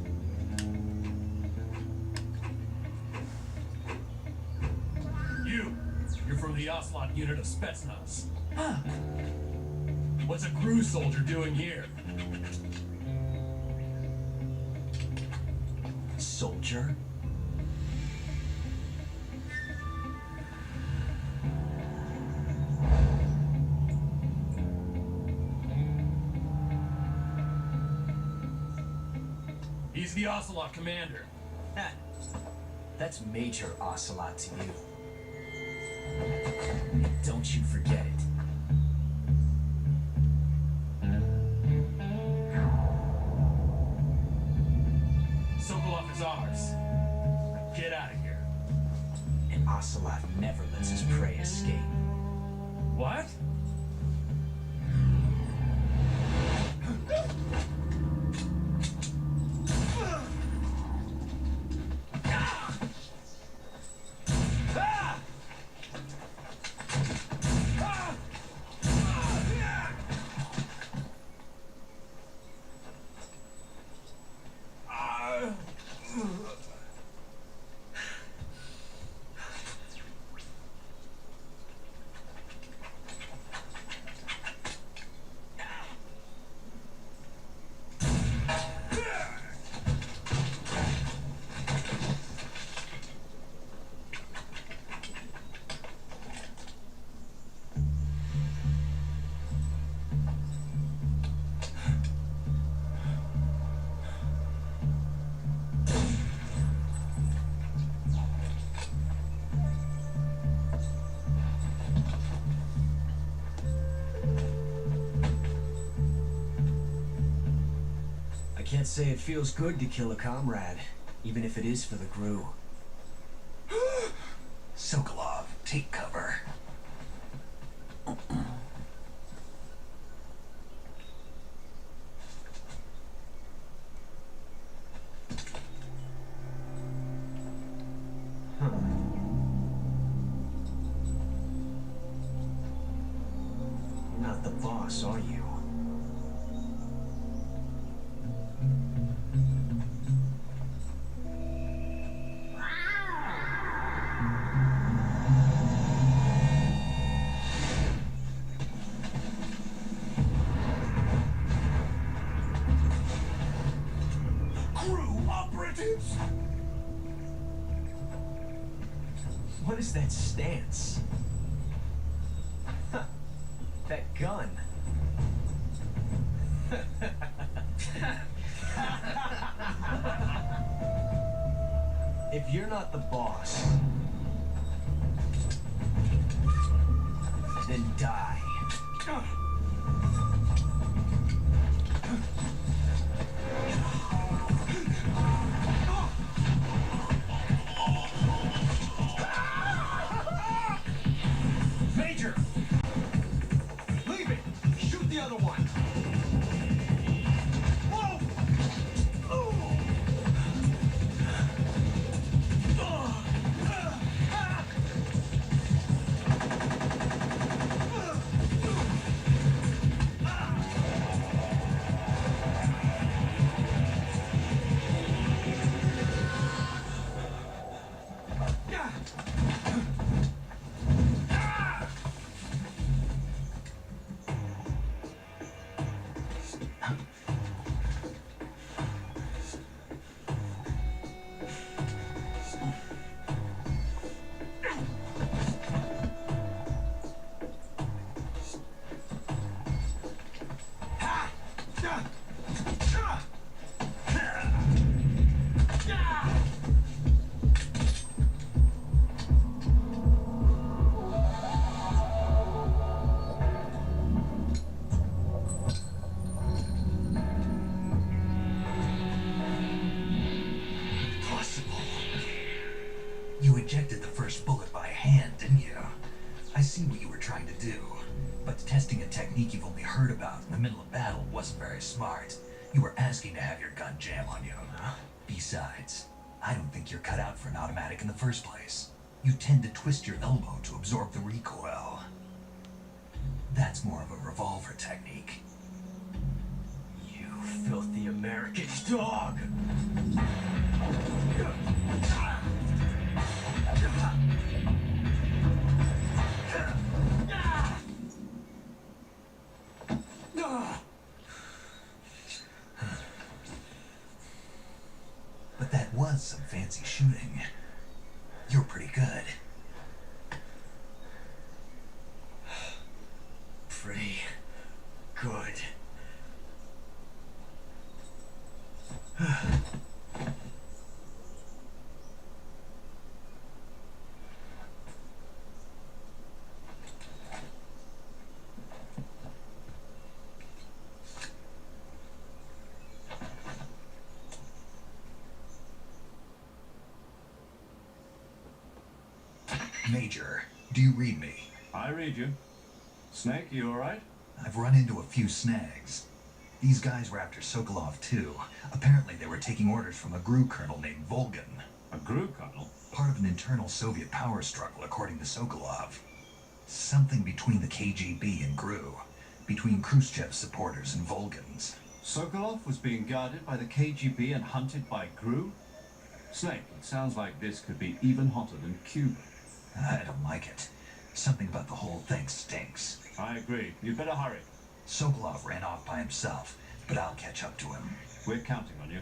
You're from the Ocelot unit of Spetsnaz. What's a crew soldier doing here? Soldier? He's the Ocelot commander. That's Major Ocelot to you. Don't you forget it. Sokolov is ours. Get out of here. And Ocelot never lets his prey escape. What? I can't say it feels good to kill a comrade, even if it is for the GRU. Sokolov, take cover. You're not the boss, are you? What is that stance? Huh. That gun. If you're not the boss, then die. Major! Leave it! Shoot the other one! Whoa! You ejected the first bullet by hand, didn't you? I see what you were trying to do, but testing a technique you've only heard about in the middle of battle wasn't very smart. You were asking to have your gun jam on you. Besides, I don't think you're cut out for an automatic in the first place. You tend to twist your elbow to absorb the recoil. That's more of a revolver technique. You filthy American dog! But that was some fancy shooting. You're pretty good. Pretty good. Major, do you read me? I read you. Snake, you alright? I've run into a few snags. These guys were after Sokolov too. Apparently they were taking orders from a GRU colonel named Volgan. A GRU colonel? Part of an internal Soviet power struggle, according to Sokolov. Something between the KGB and GRU. Between Khrushchev's supporters and Volgan's. Sokolov was being guarded by the KGB and hunted by GRU? Snake, it sounds like this could be even hotter than Cuba. I don't like it. Something about the whole thing stinks. I agree. You better hurry. Sokolov ran off by himself, but I'll catch up to him. We're counting on you.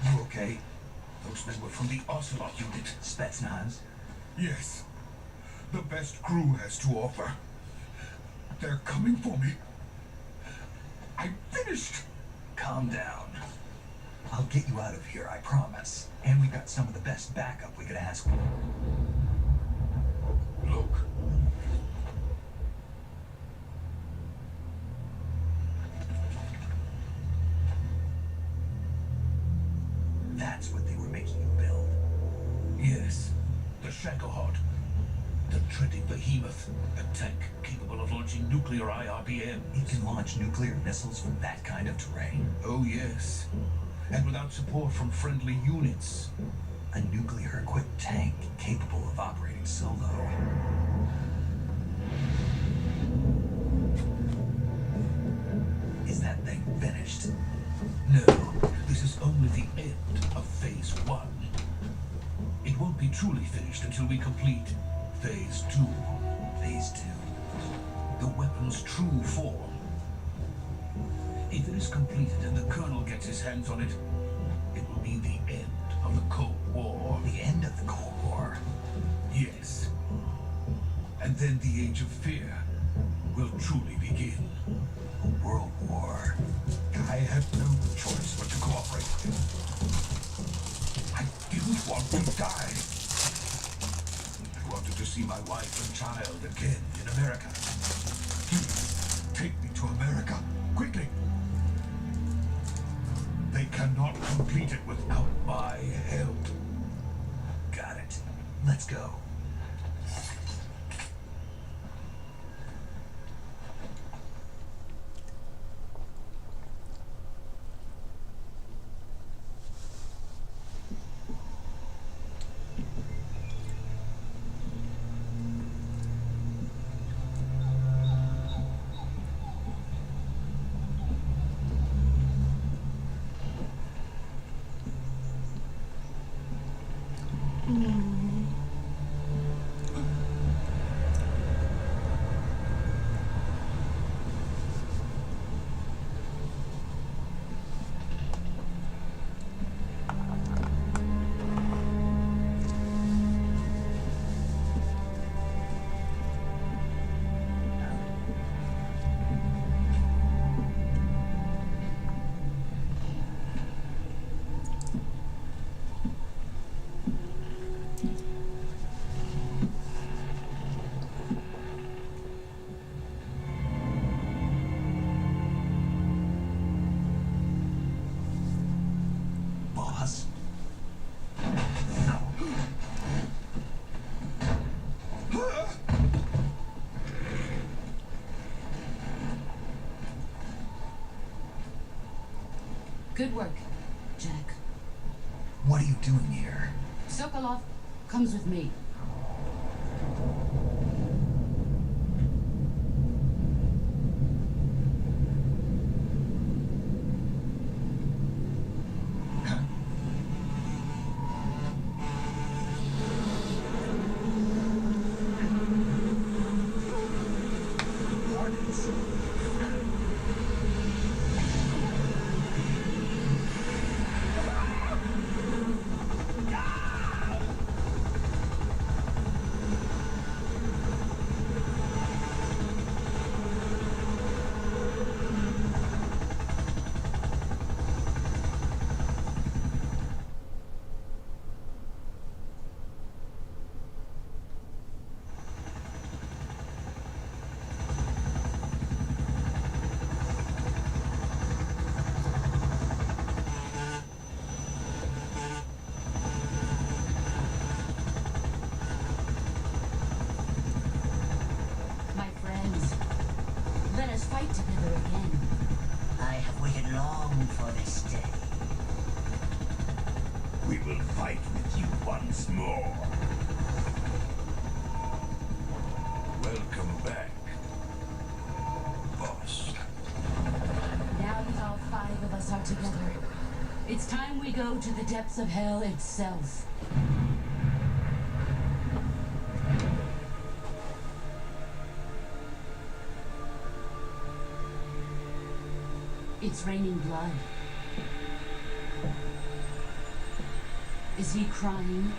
You okay? Those men were from the Ocelot unit. Spetsnaz? Yes. The best crew has to offer. They're coming for me. I'm finished. Calm down. I'll get you out of here, I promise. And we've got some of the best backup we could ask for. Look. That's what they were making you build. Yes. The Shagohod. The treading behemoth. A tank capable of launching nuclear IRBMs. It can launch nuclear missiles from that kind of terrain. Oh, yes. And without support from friendly units. A nuclear-equipped tank capable of operating solo. Is that thing finished? No, this is only the end of Phase 1. It won't be truly finished until we complete Phase 2. Phase 2. The weapon's true form. If it is completed and the Colonel gets his hands on it, it will mean the end of the Cold War. The end of the Cold War? Yes. And then the Age of Fear will truly begin. A world war. I had no choice but to cooperate. I didn't want to die. I wanted to see my wife and child again in America. Please, take me to America, quickly. They cannot complete it without my help. Got it. Let's go. Good work, Jack. What are you doing here? Sokolov comes with me. My friends, let us fight together again. I have waited long for this day. We will fight with you once more. Welcome back, boss. Now that all 5 of us are together, it's time we go to the depths of hell itself. It's raining blood. Is he crying?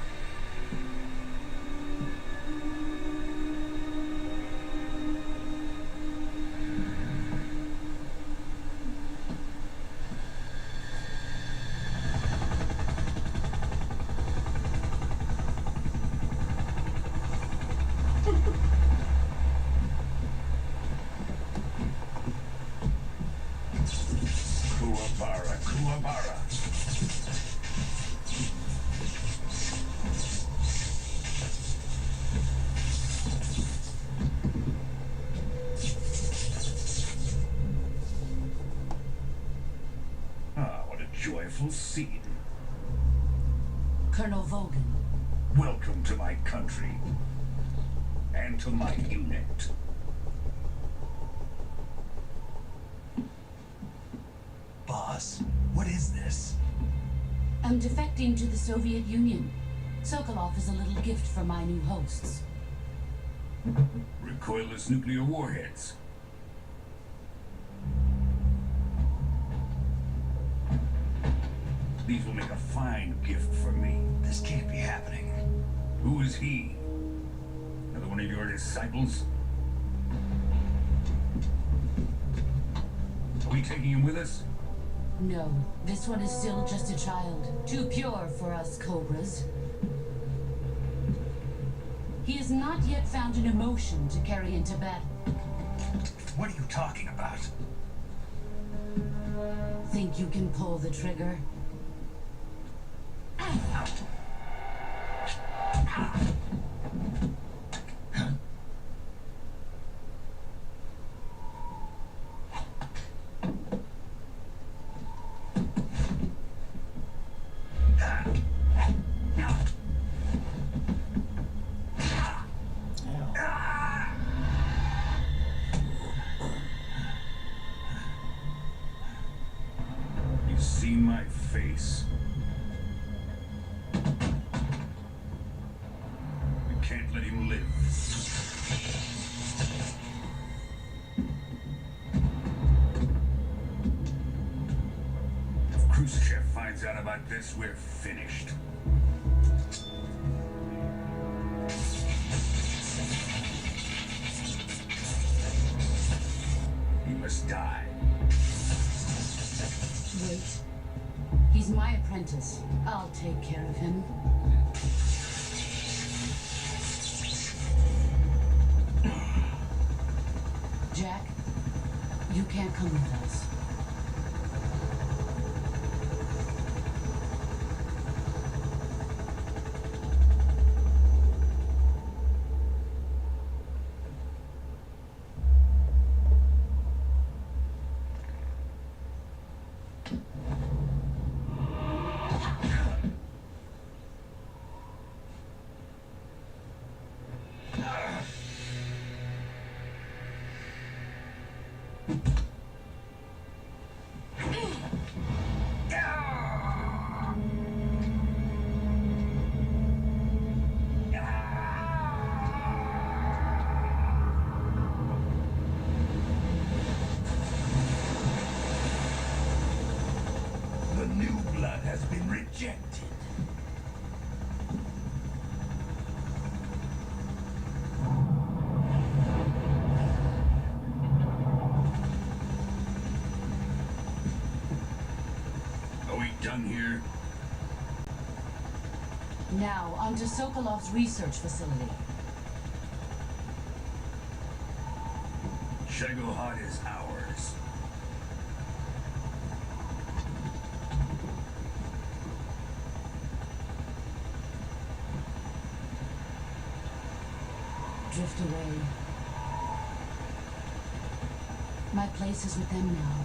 Kuwabara, Kuwabara. Ah, what a joyful scene. Colonel Vogan. Welcome to my country. And to my unit. Boss, what is this? I'm defecting to the Soviet Union. Sokolov is a little gift for my new hosts. Recoilless nuclear warheads. These will make a fine gift for me. This can't be happening. Who is he? Another one of your disciples? Are we taking him with us? No, this one is still just a child. Too pure for us Cobras. He has not yet found an emotion to carry into battle. What are you talking about? Think you can pull the trigger? You've seen my face. We can't let him live. If Khrushchev finds out about this, we're finished. He must die. Wait. He's my apprentice. I'll take care of him. Jack, you can't come with us. blood has been rejected. Are we done here? Now, on to Sokolov's research facility. Shagohod is ours. Drift away. My place is with them now.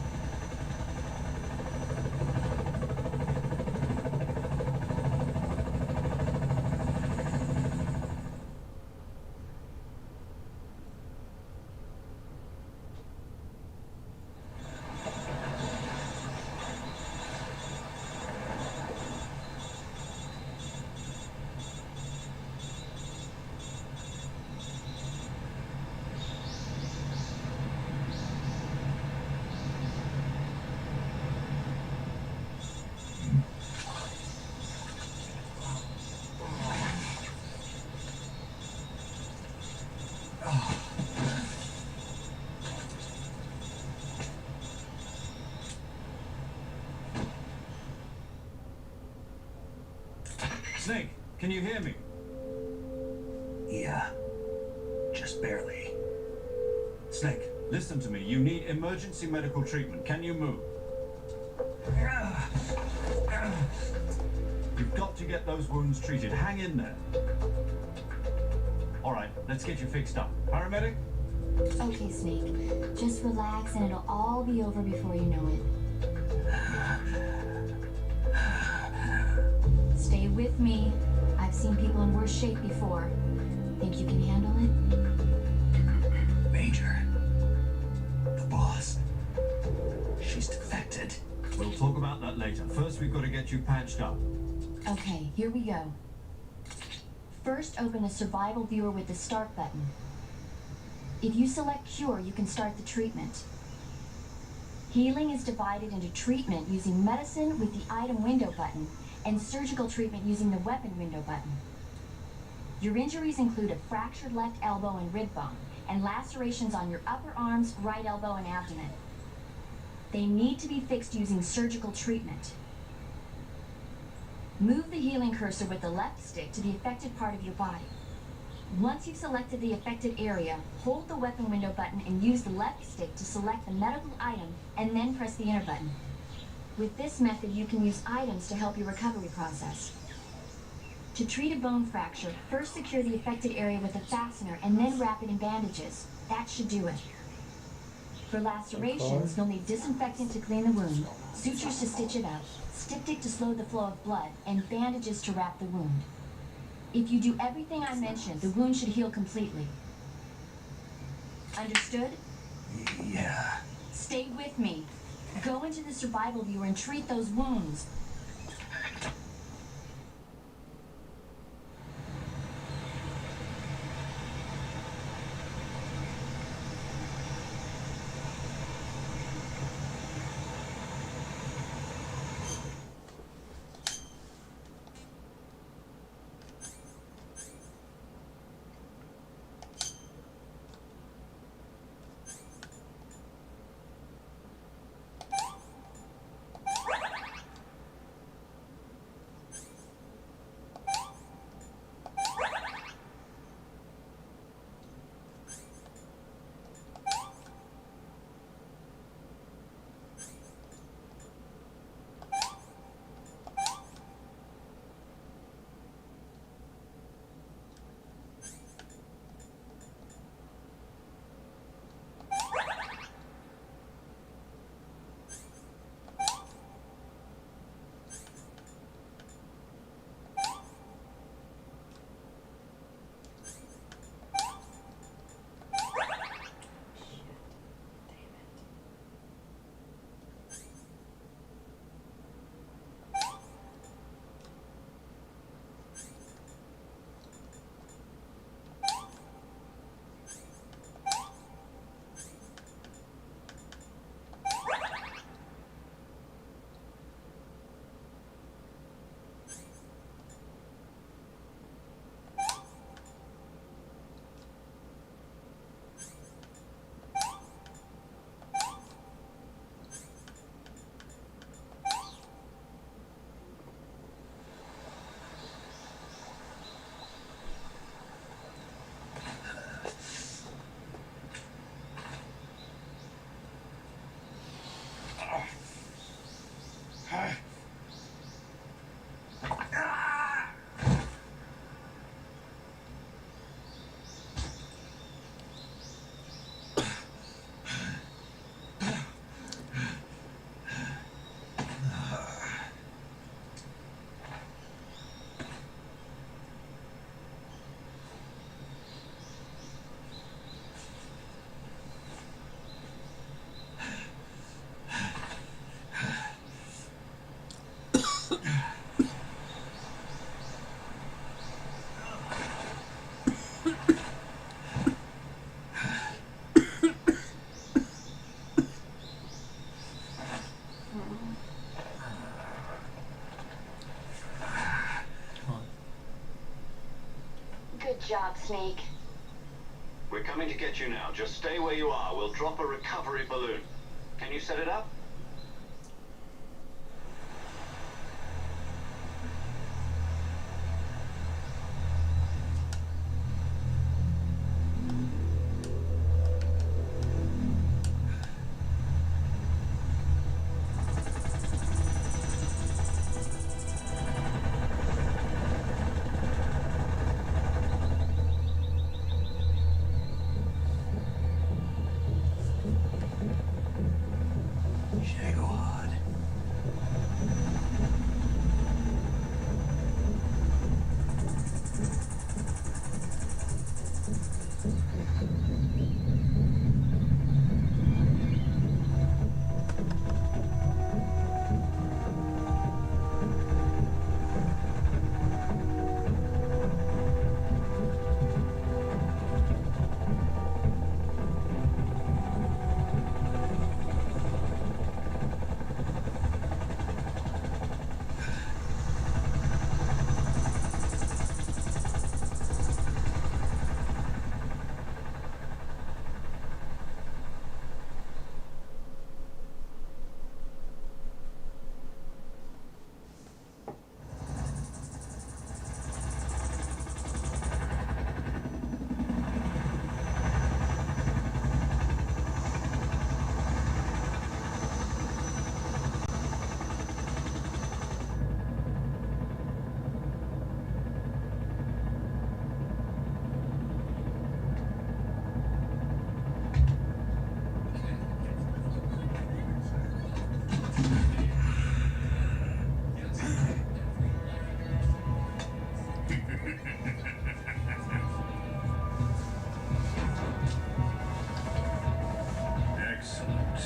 Snake, can you hear me? Yeah. Just barely. Snake, listen to me. You need emergency medical treatment. Can you move? You've got to get those wounds treated. Hang in there. All right, let's get you fixed up. Paramedic? Okay, Snake. Just relax and it'll all be over before you know it. Stay with me. I've seen people in worse shape before. Think you can handle it? Major. The boss. She's defected. We'll talk about that later. First, we've got to get you patched up. Okay, here we go. First, open the survival viewer with the start button. If you select cure, you can start the treatment. Healing is divided into treatment using medicine with the item window button and surgical treatment using the weapon window button. Your injuries include a fractured left elbow and rib bone, and lacerations on your upper arms, right elbow, and abdomen. They need to be fixed using surgical treatment. Move the healing cursor with the left stick to the affected part of your body. Once you've selected the affected area, hold the weapon window button and use the left stick to select the medical item, and then press the enter button. With this method, you can use items to help your recovery process. To treat a bone fracture, first secure the affected area with a fastener and then wrap it in bandages. That should do it. For lacerations, you'll need disinfectant to clean the wound, sutures to stitch it up, styptic to slow the flow of blood, and bandages to wrap the wound. If you do everything I mentioned, the wound should heal completely. Understood? Yeah. Stay with me. Go into the survival viewer and treat those wounds. Good job, Snake. We're coming to get you now. Just stay where you are. We'll drop a recovery balloon. Can you set it up? Shagohod. Excellent.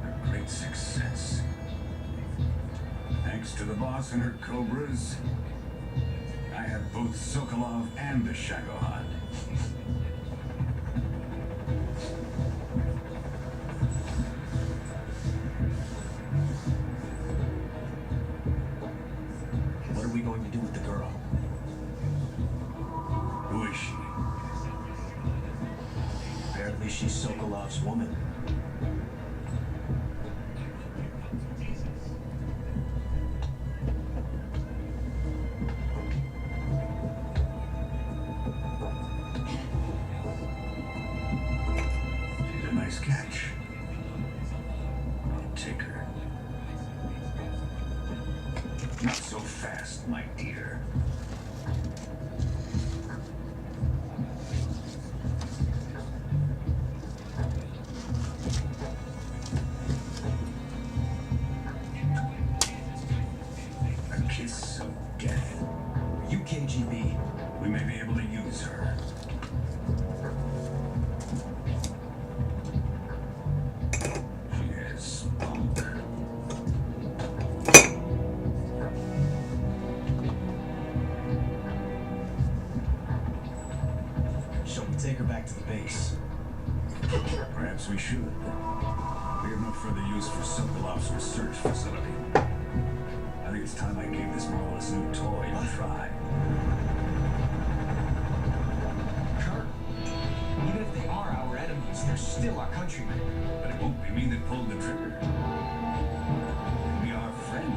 A great success. Thanks to the boss and her cobras, I have both Sokolov and the Shagohod. What are we going to do with the girl? Who is she? Apparently she's Sokolov's woman. She's a nice catch. I'll take her. Not so fast, my dear. A kiss of death. You KGB. We may be able to use her. She has spunk. Shall we take her back to the base? Perhaps we should. We have no further use for Sokolov's research facility. I think it's time I gave this marvelous new toy a try. Kurt, even if they are our enemies, they're still our countrymen. But it won't be me that pulled the trigger. It'll be our friend,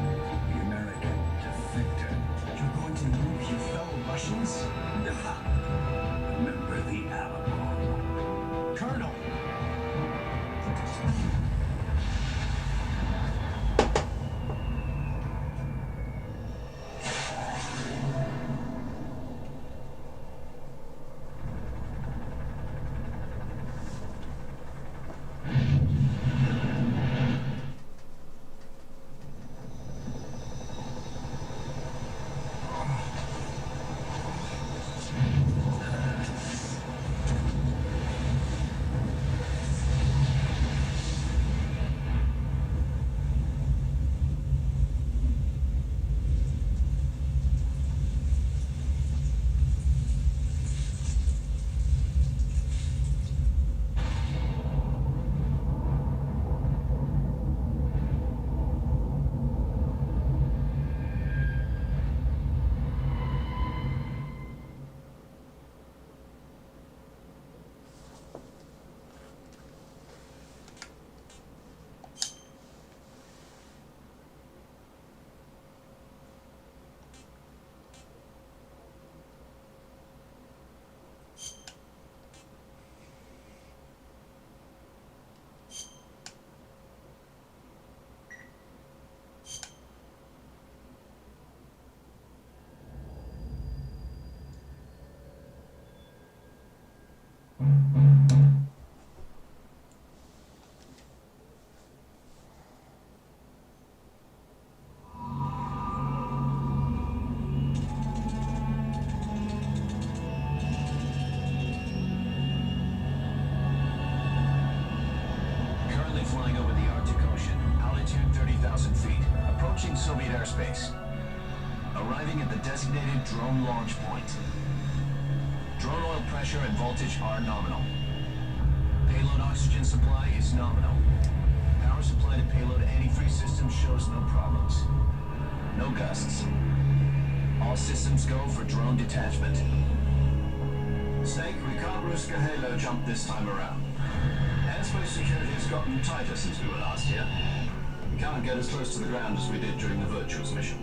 the American defector. You're going to move your fellow Russians? Remember the Alamo. Colonel! Fox. Arriving at the designated drone launch point. Drone oil pressure and voltage are nominal. Payload oxygen supply is nominal. Power supply to payload anti-free system shows no problems. No gusts. All systems go for drone detachment. Snake, we can't risk a halo jump this time around. Airspace security has gotten tighter since we were last here. We can't get as close to the ground as we did during the Virtuous mission.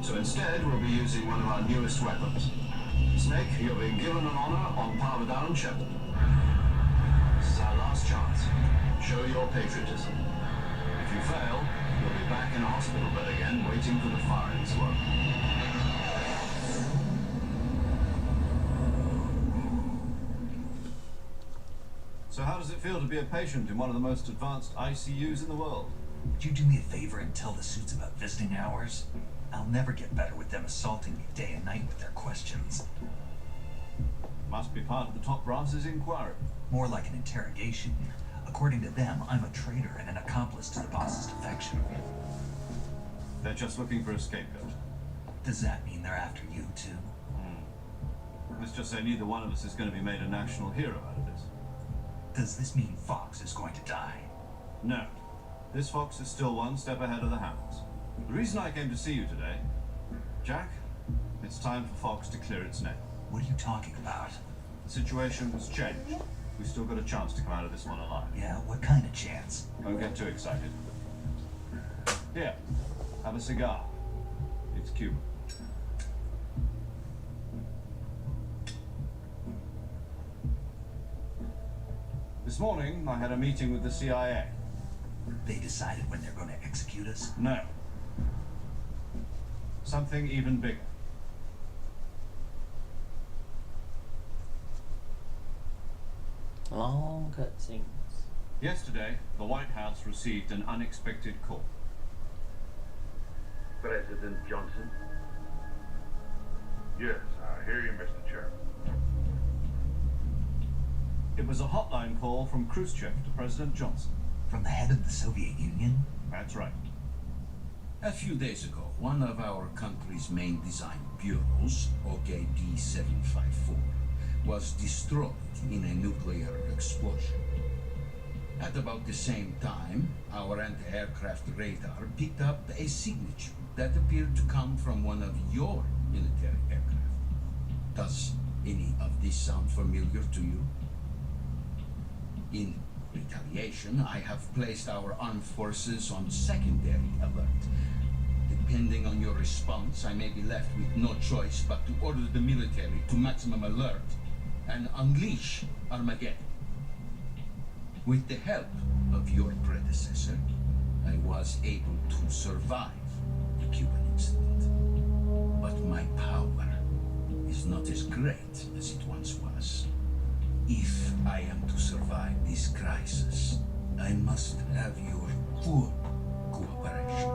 So instead, we'll be using one of our newest weapons. Snake, you're being given an honor on power down Shepard. This is our last chance. Show your patriotism. If you fail, you'll be back in a hospital bed again, waiting for the firing squad. So how does it feel to be a patient in one of the most advanced ICUs in the world? Would you do me a favor and tell the suits about visiting hours? I'll never get better with them assaulting me day and night with their questions. Must be part of the top brass's inquiry. More like an interrogation. According to them, I'm a traitor and an accomplice to the boss's defection. They're just looking for a scapegoat. Does that mean they're after you too? Let's just say neither one of us is going to be made a national hero out of this. Does this mean Fox is going to die? No. This Fox is still one step ahead of the Hounds. The reason I came to see you today, Jack, it's time for Fox to clear its name. What are you talking about? The situation has changed. We've still got a chance to come out of this one alive. Yeah, what kind of chance? Don't get too excited. Here, have a cigar. It's Cuban. This morning, I had a meeting with the CIA. They decided when they're going to execute us? No. Something even bigger. Long cutscenes. Yesterday, the White House received an unexpected call. President Johnson? Yes, I hear you, Mr. Chairman. It was a hotline call from Khrushchev to President Johnson. From the head of the Soviet Union? That's right. A few days ago, one of our country's main design bureaus, OKD 754, was destroyed in a nuclear explosion. At about the same time, our anti-aircraft radar picked up a signature that appeared to come from one of your military aircraft. Does any of this sound familiar to you? In retaliation, I have placed our armed forces on secondary alert. Depending on your response, I may be left with no choice but to order the military to maximum alert and unleash Armageddon. With the help of your predecessor, I was able to survive the Cuban incident. But my power is not as great as it once was. If I am to survive this crisis, I must have your full cooperation.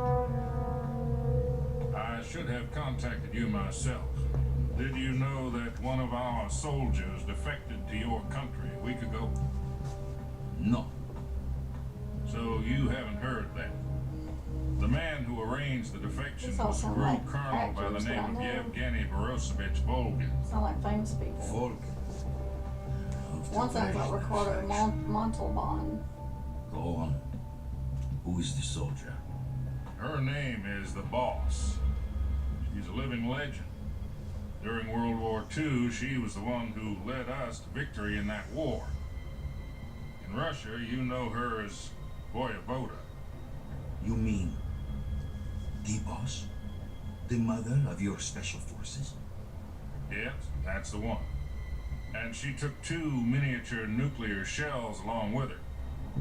I should have contacted you myself. Did you know that one of our soldiers defected to your country a week ago? No. So you haven't heard that. The man who arranged the defection was a rogue colonel by the name of Yevgeny Borosovich Volgin. Sound like famous people. Volgin. One sounds like Ricardo Montalban. Go on. Who is the soldier? Her name is the Boss. She's a living legend. During World War II, she was the one who led us to victory in that war. In Russia, you know her as Voyevoda. You mean the Boss? The mother of your special forces? Yes, that's the one. And she took 2 miniature nuclear shells along with her.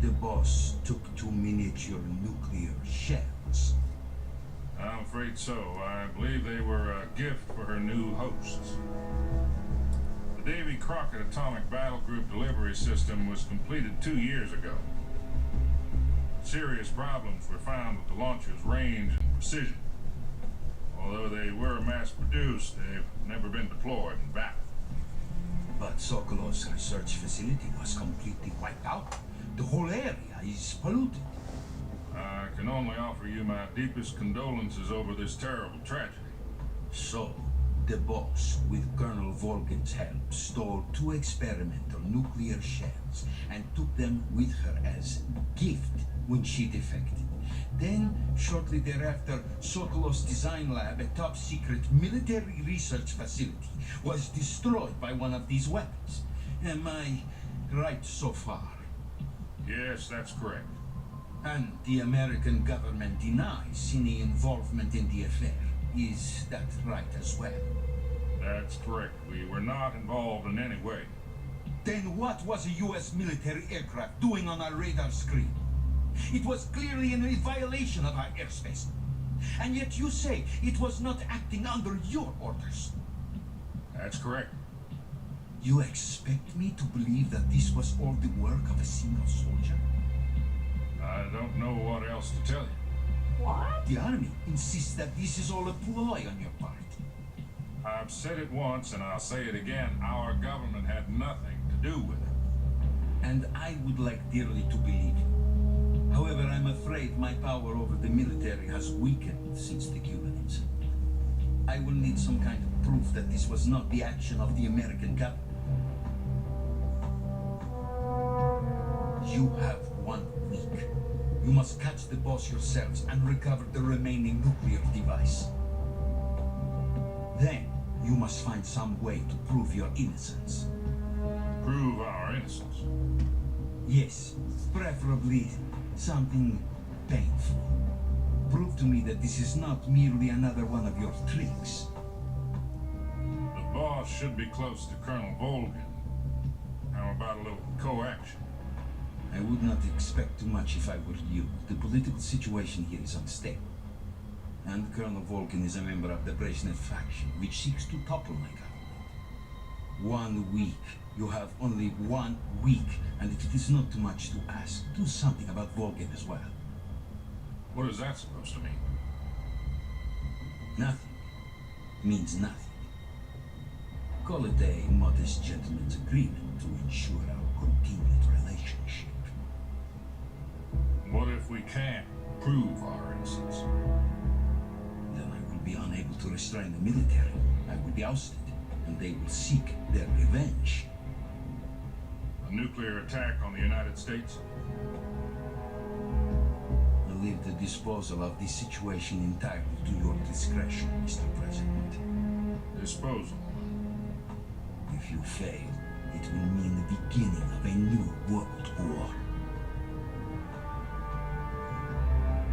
The Boss took 2 miniature nuclear shells? I'm afraid so. I believe they were a gift for her new hosts. The Davy Crockett Atomic Battle Group delivery system was completed 2 years ago. Serious problems were found with the launcher's range and precision. Although they were mass-produced, they've never been deployed in battle. But Sokolov's research facility was completely wiped out. The whole area is polluted. I can only offer you my deepest condolences over this terrible tragedy. So, the boss, with Colonel Volgin's help, stole 2 experimental nuclear shells and took them with her as gift when she defected. Then, shortly thereafter, Sokolov's design lab, a top-secret military research facility, was destroyed by one of these weapons. Am I right so far? Yes, that's correct. And the American government denies any involvement in the affair. Is that right as well? That's correct. We were not involved in any way. Then what was a U.S. military aircraft doing on our radar screen? It was clearly in a violation of our airspace. And yet you say it was not acting under your orders. That's correct. You expect me to believe that this was all the work of a single soldier? I don't know what else to tell you. What? The army insists that this is all a ploy on your part. I've said it once and I'll say it again. Our government had nothing to do with it. And I would like dearly to believe you. However, I'm afraid my power over the military has weakened since the Cuban incident. I will need some kind of proof that this was not the action of the American government. You have 1 week. You must catch the boss yourselves and recover the remaining nuclear device. Then, you must find some way to prove your innocence. Prove our innocence? Yes, preferably something painful. Prove to me that this is not merely another one of your tricks. The boss should be close to Colonel Volgin. How about a little co-action? I would not expect too much if I were you. The political situation here is unstable. And Colonel Volgin is a member of the Brezhnev faction, which seeks to topple my government. 1 week. You have only 1 week, and if it is not too much to ask, do something about Volgin as well. What is that supposed to mean? Nothing. Means nothing. Call it a modest gentleman's agreement to ensure our continued relationship. What if we can't prove our innocence? Then I will be unable to restrain the military. I will be ousted, and they will seek their revenge. A nuclear attack on the United States? I leave the disposal of this situation entirely to your discretion, Mr. President. Disposal? If you fail, it will mean the beginning of a new world war.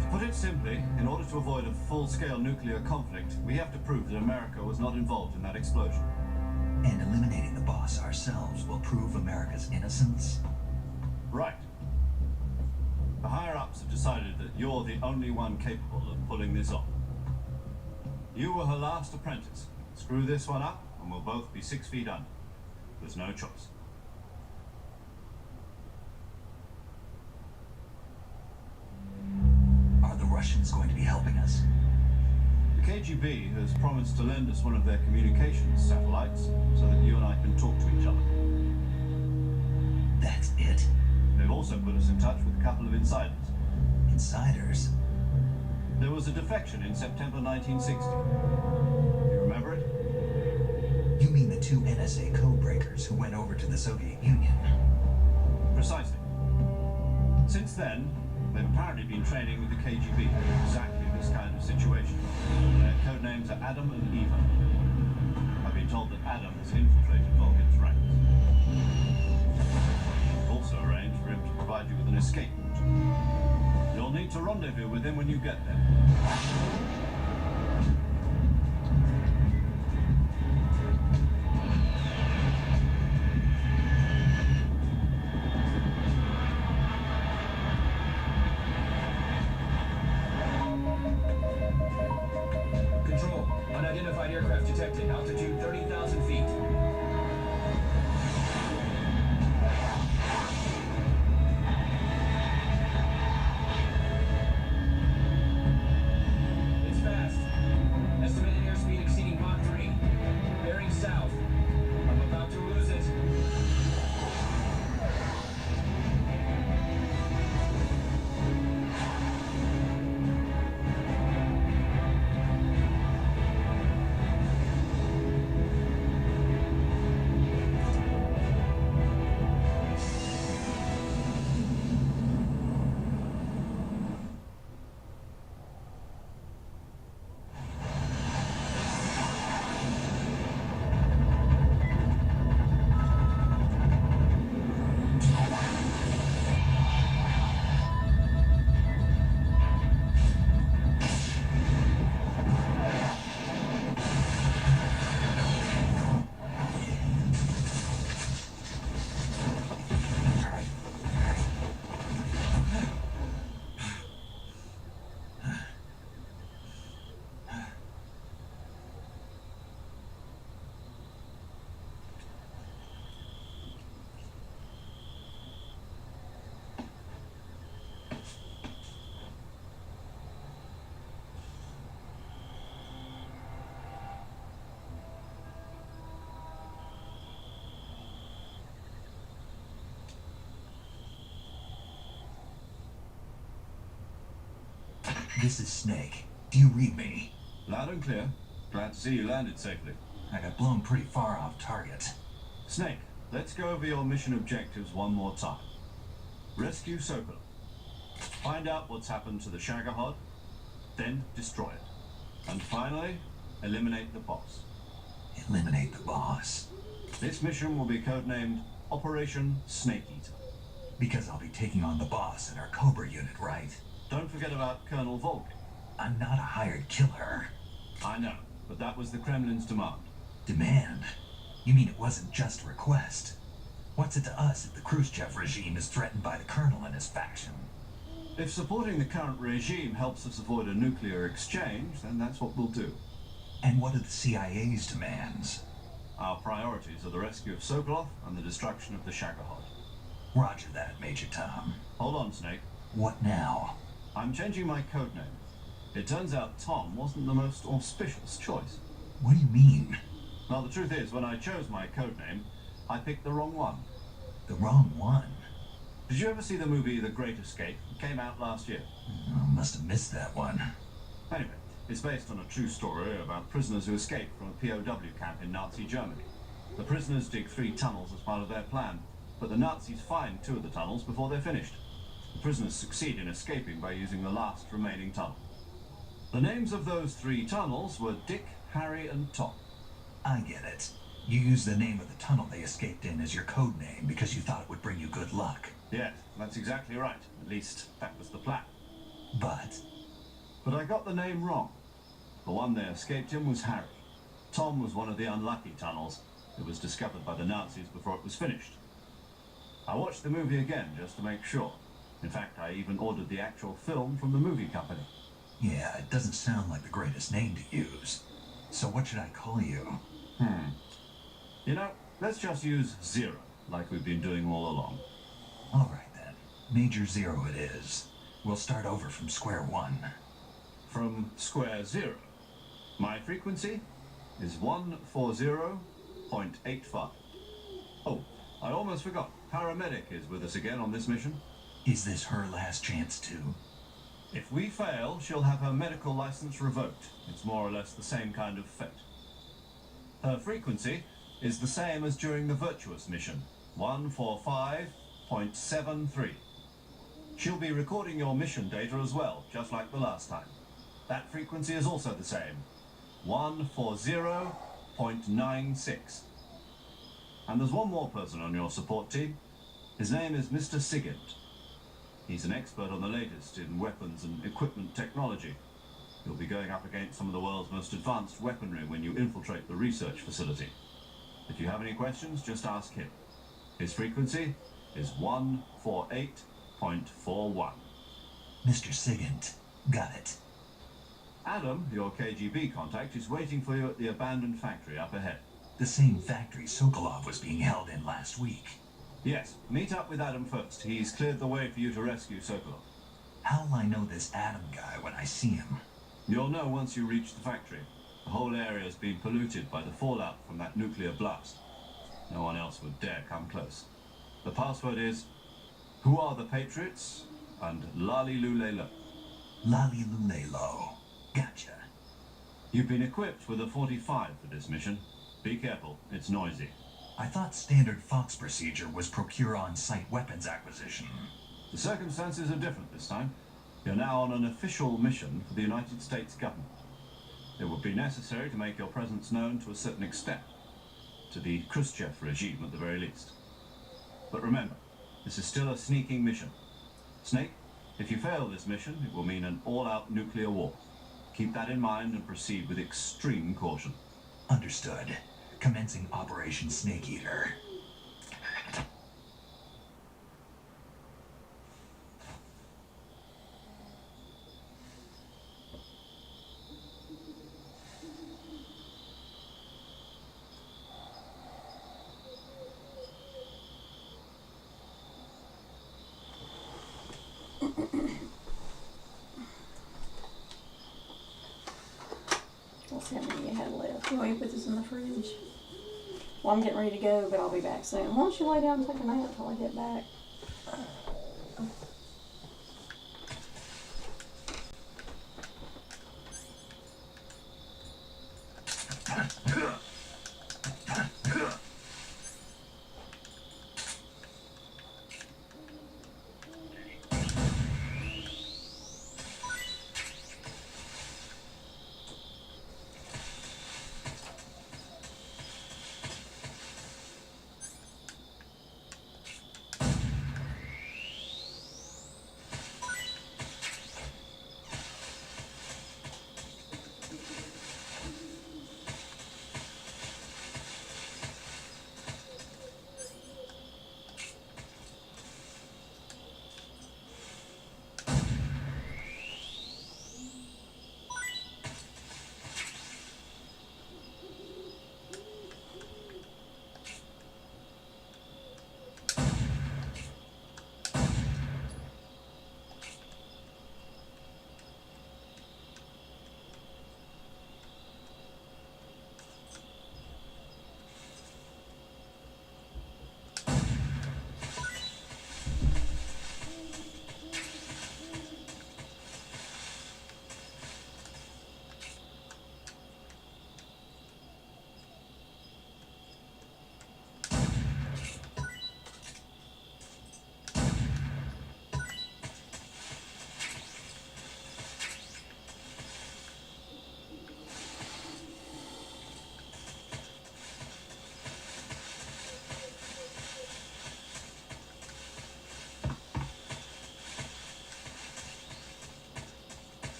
To put it simply, in order to avoid a full-scale nuclear conflict, we have to prove that America was not involved in that explosion. And eliminating the boss ourselves will prove America's innocence? Right. The higher-ups have decided that you're the only one capable of pulling this off. You were her last apprentice. Screw this one up, and we'll both be 6 feet under. There's no choice. Are the Russians going to be helping us? The KGB has promised to lend us one of their communications satellites so that you and I can talk to each other. That's it? They've also put us in touch with a couple of insiders. Insiders? There was a defection in September 1960. You remember it? You mean the 2 NSA codebreakers who went over to the Soviet Union? Precisely. Since then, they've apparently been training with the KGB for exactly this kind of situation. Their code names are Adam and Eva. I've been told that Adam has infiltrated Volgin's ranks. Also arranged for him to provide you with an escape route. You'll need to rendezvous with him when you get there. Control, unidentified aircraft detected. Altitude 30,000 feet. It's fast. Estimated airspeed exceeding Mach 3. Bearing south. I'm about to lose it. This is Snake. Do you read me? Loud and clear. Glad to see you landed safely. I got blown pretty far off target. Snake, let's go over your mission objectives one more time. Rescue Sokolov. Find out what's happened to the Shagohod, then destroy it. And finally, eliminate the boss. Eliminate the boss? This mission will be codenamed Operation Snake Eater. Because I'll be taking on the boss in our Cobra unit, right? Don't forget about Colonel Volkin. I'm not a hired killer. I know, but that was the Kremlin's demand. Demand? You mean it wasn't just a request? What's it to us if the Khrushchev regime is threatened by the Colonel and his faction? If supporting the current regime helps us avoid a nuclear exchange, then that's what we'll do. And what are the CIA's demands? Our priorities are the rescue of Sokolov and the destruction of the Shagohod. Roger that, Major Tom. Hold on, Snake. What now? I'm changing my codename. It turns out Tom wasn't the most auspicious choice. What do you mean? Well, the truth is, when I chose my codename, I picked the wrong one. The wrong one? Did you ever see the movie The Great Escape? It came out last year. Oh, must have missed that one. Anyway, it's based on a true story about prisoners who escaped from a POW camp in Nazi Germany. The prisoners dig 3 tunnels as part of their plan, but the Nazis find 2 of the tunnels before they're finished. The prisoners succeed in escaping by using the last remaining tunnel. The names of those 3 tunnels were Dick, Harry, and Tom. I get it. You used the name of the tunnel they escaped in as your code name because you thought it would bring you good luck. Yes, that's exactly right. At least, that was the plan. But I got the name wrong. The one they escaped in was Harry. Tom was one of the unlucky tunnels. It was discovered by the Nazis before it was finished. I watched the movie again just to make sure. In fact, I even ordered the actual film from the movie company. Yeah, it doesn't sound like the greatest name to use. So what should I call you? You know, let's just use Zero, like we've been doing all along. All right then. Major Zero it is. We'll start over from square one. From square 0. My frequency is 140.85. Oh, I almost forgot. Paramedic is with us again on this mission. Is this her last chance too? If we fail, she'll have her medical license revoked. It's more or less the same kind of fate. Her frequency is the same as during the Virtuous mission, 145.73. She'll be recording your mission data as well, just like the last time. That frequency is also the same, 140.96. And there's one more person on your support team. His name is Mr. Sigint. He's an expert on the latest in weapons and equipment technology. You'll be going up against some of the world's most advanced weaponry when you infiltrate the research facility. If you have any questions, just ask him. His frequency is 148.41. Mr. Sigint. Got it. Adam, your KGB contact, is waiting for you at the abandoned factory up ahead. The same factory Sokolov was being held in last week. Yes, meet up with Adam first. He's cleared the way for you to rescue Sokolov. How'll I know this Adam guy when I see him? You'll know once you reach the factory. The whole area's been polluted by the fallout from that nuclear blast. No one else would dare come close. The password is, "Who are the Patriots?" and Lali Lulelo. Lali Lulelo. Gotcha. You've been equipped with a 45 for this mission. Be careful, it's noisy. I thought standard Fox procedure was procure on-site weapons acquisition. The circumstances are different this time. You're now on an official mission for the United States government. It would be necessary to make your presence known to a certain extent. To the Khrushchev regime at the very least. But remember, this is still a sneaking mission. Snake, if you fail this mission, it will mean an all-out nuclear war. Keep that in mind and proceed with extreme caution. Understood. Commencing Operation Snake Eater. Let's see how many you had left. You want me to put this in the fridge? Well, I'm getting ready to go, but I'll be back soon. Why don't you lay down and take a nap until I get back?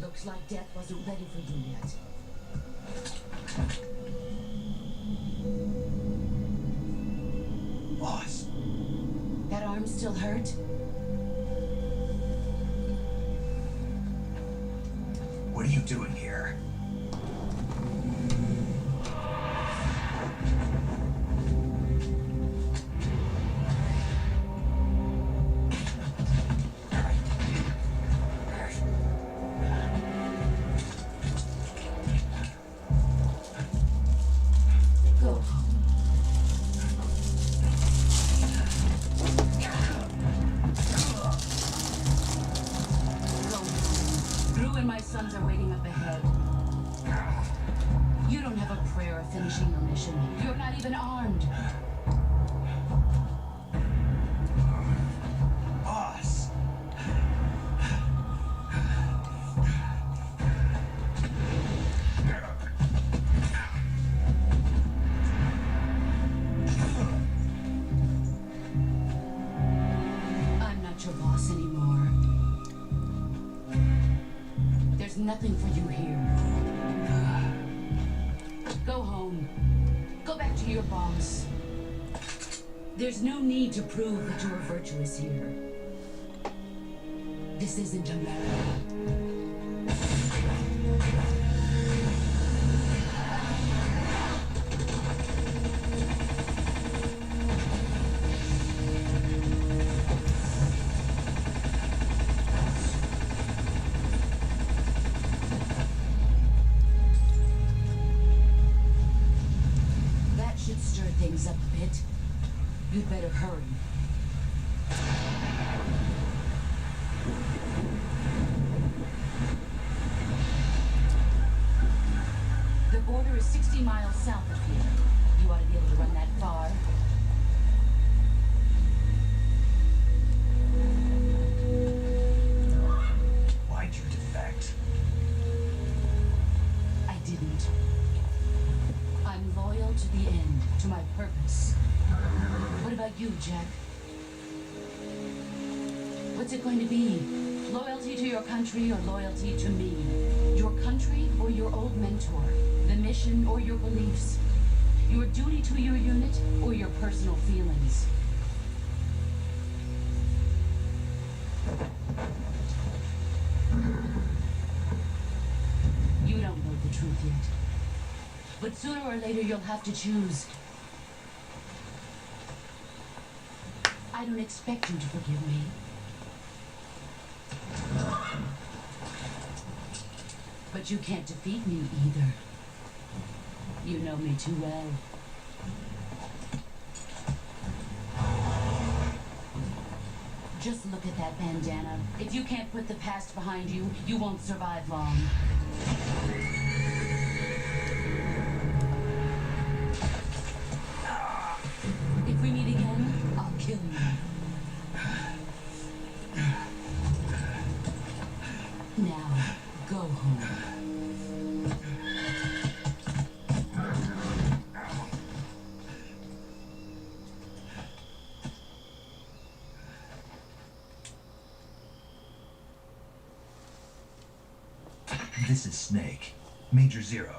Looks like death wasn't ready for you yet. Boss. That arm still hurt? What are you doing here? Go. Drew and my sons are waiting up ahead. You don't have a prayer of finishing your mission. You're not even armed. Boss. I'm not your boss anymore. There's nothing for you here. Go home. Go back to your boss. There's no need to prove that you're virtuous here. This isn't America. That should stir things up a bit. You'd better hurry. border is 60 miles south of here. You ought to be able to run that far. Why'd you defect? I didn't. I'm loyal to the end, to my purpose. What about you, Jack? What's it going to be? Loyalty to your country or loyalty to me? Your country or your old mentor? The mission or your beliefs? Your duty to your unit or your personal feelings? You don't know the truth yet. But sooner or later you'll have to choose. I don't expect you to forgive me. But you can't defeat me either. You know me too well. Just look at that bandana. If you can't put the past behind you, you won't survive long. If we meet again, I'll kill you. Now, go home. This is Snake. Major Zero.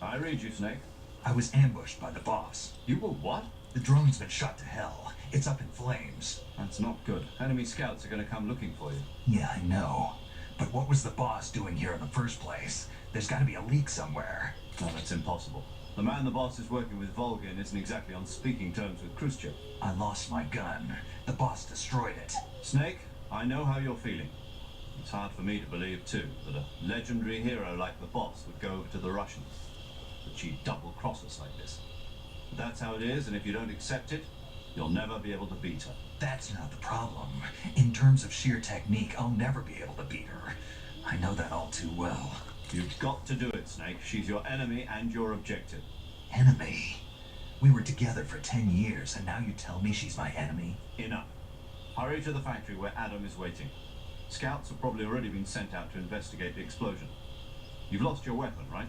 I read you, Snake. I was ambushed by the boss. You were what? The drone's been shot to hell. It's up in flames. That's not good. Enemy scouts are going to come looking for you. Yeah, I know. But what was the boss doing here in the first place? There's got to be a leak somewhere. No, that's impossible. The man the boss is working with, Volgin, isn't exactly on speaking terms with Khrushchev. I lost my gun. The boss destroyed it. Snake, I know how you're feeling. It's hard for me to believe, too, that a legendary hero like the boss would go over to the Russians. That she'd double-cross us like this. But that's how it is, and if you don't accept it, you'll never be able to beat her. That's not the problem. In terms of sheer technique, I'll never be able to beat her. I know that all too well. You've got to do it, Snake. She's your enemy and your objective. Enemy? We were together for 10 years, and now you tell me she's my enemy? Enough. Hurry to the factory where Adam is waiting. Scouts have probably already been sent out to investigate the explosion. You've lost your weapon, right?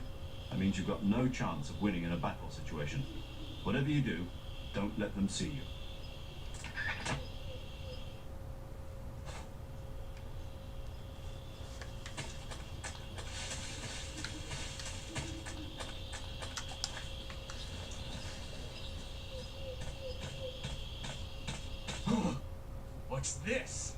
That means you've got no chance of winning in a battle situation. Whatever you do, don't let them see you. What's this?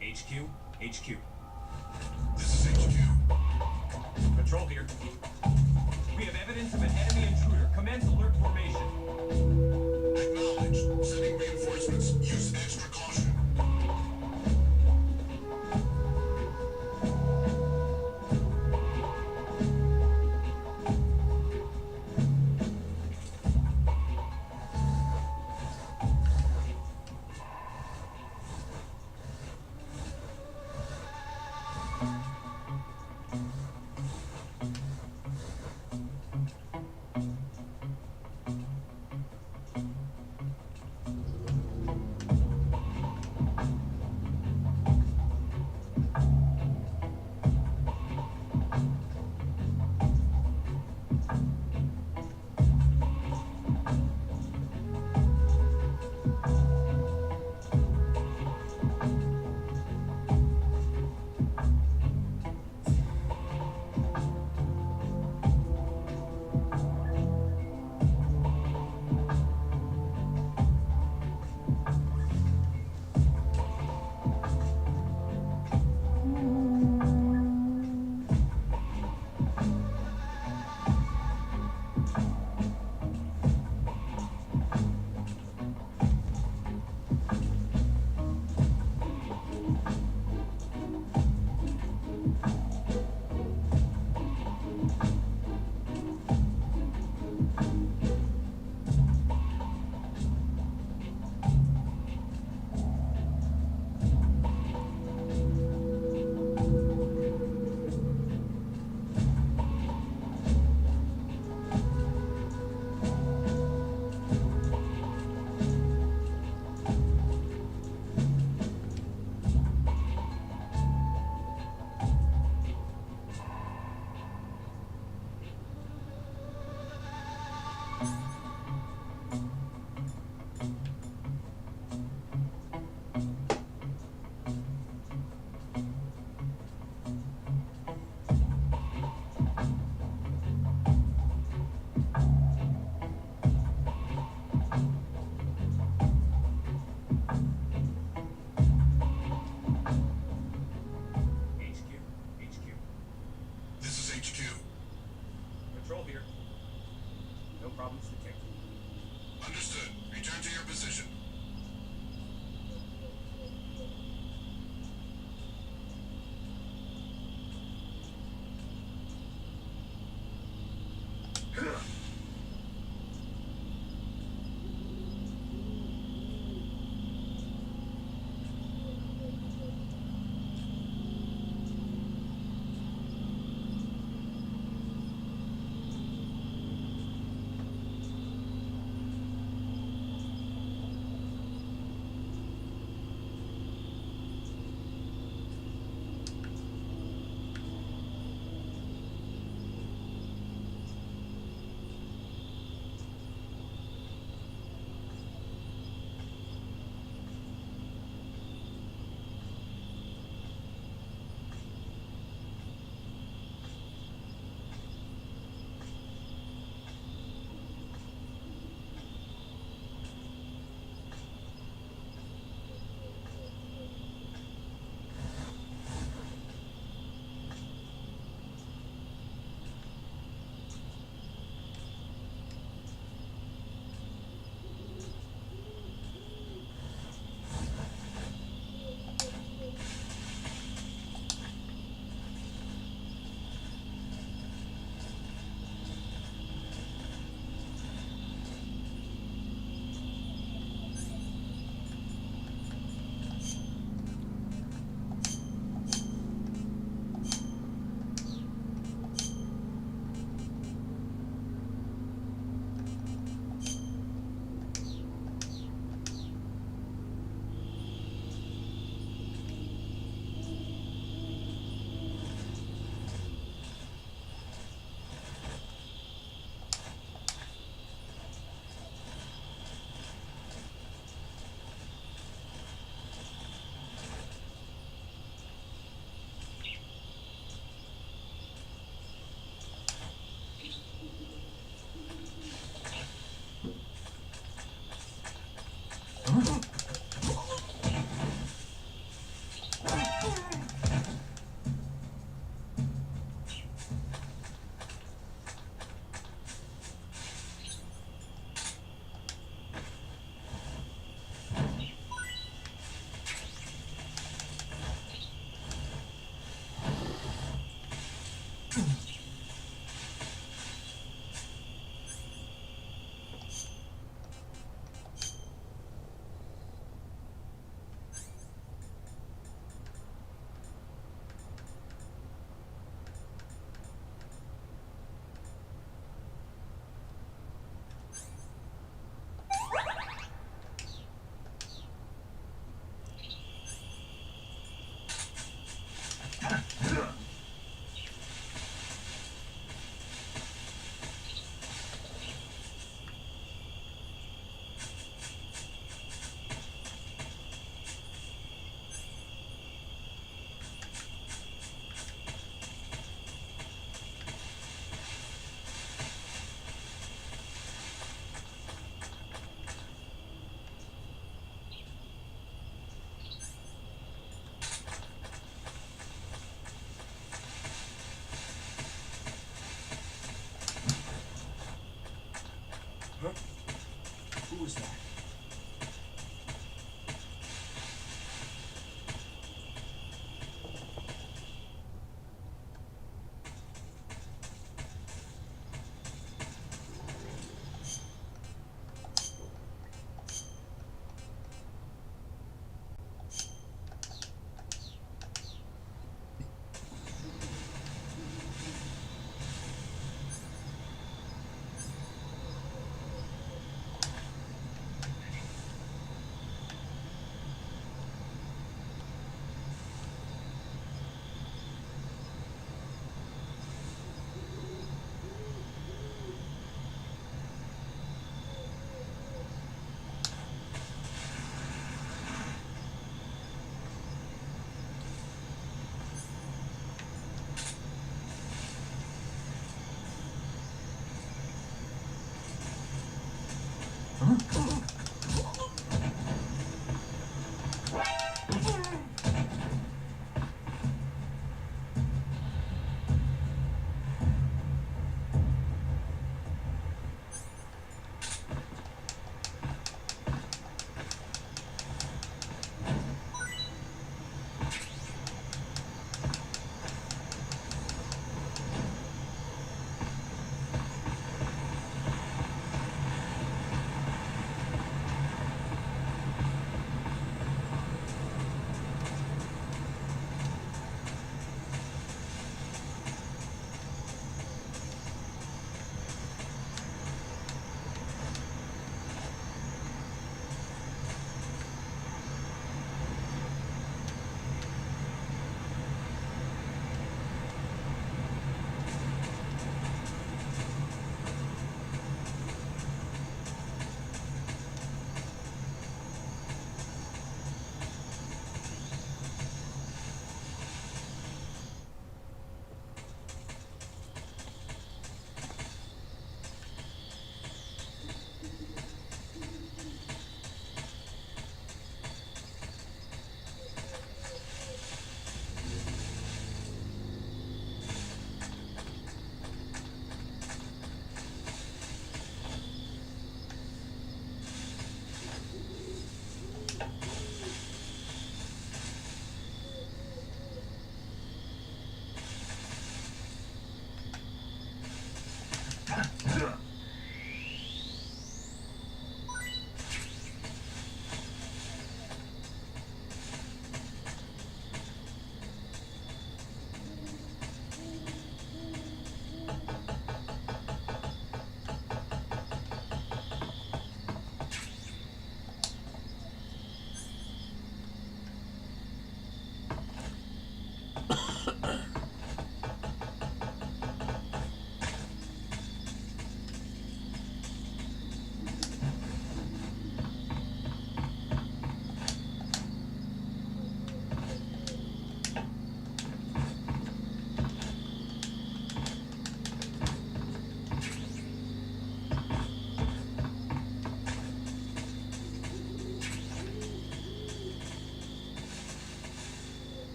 HQ? HQ. This is HQ. Patrol here. We have evidence of an enemy intruder. Commence alert formation. Acknowledged. Sending reinforcements. Use extra caution. here. No problems detected. Understood. Return to your position. Who was that?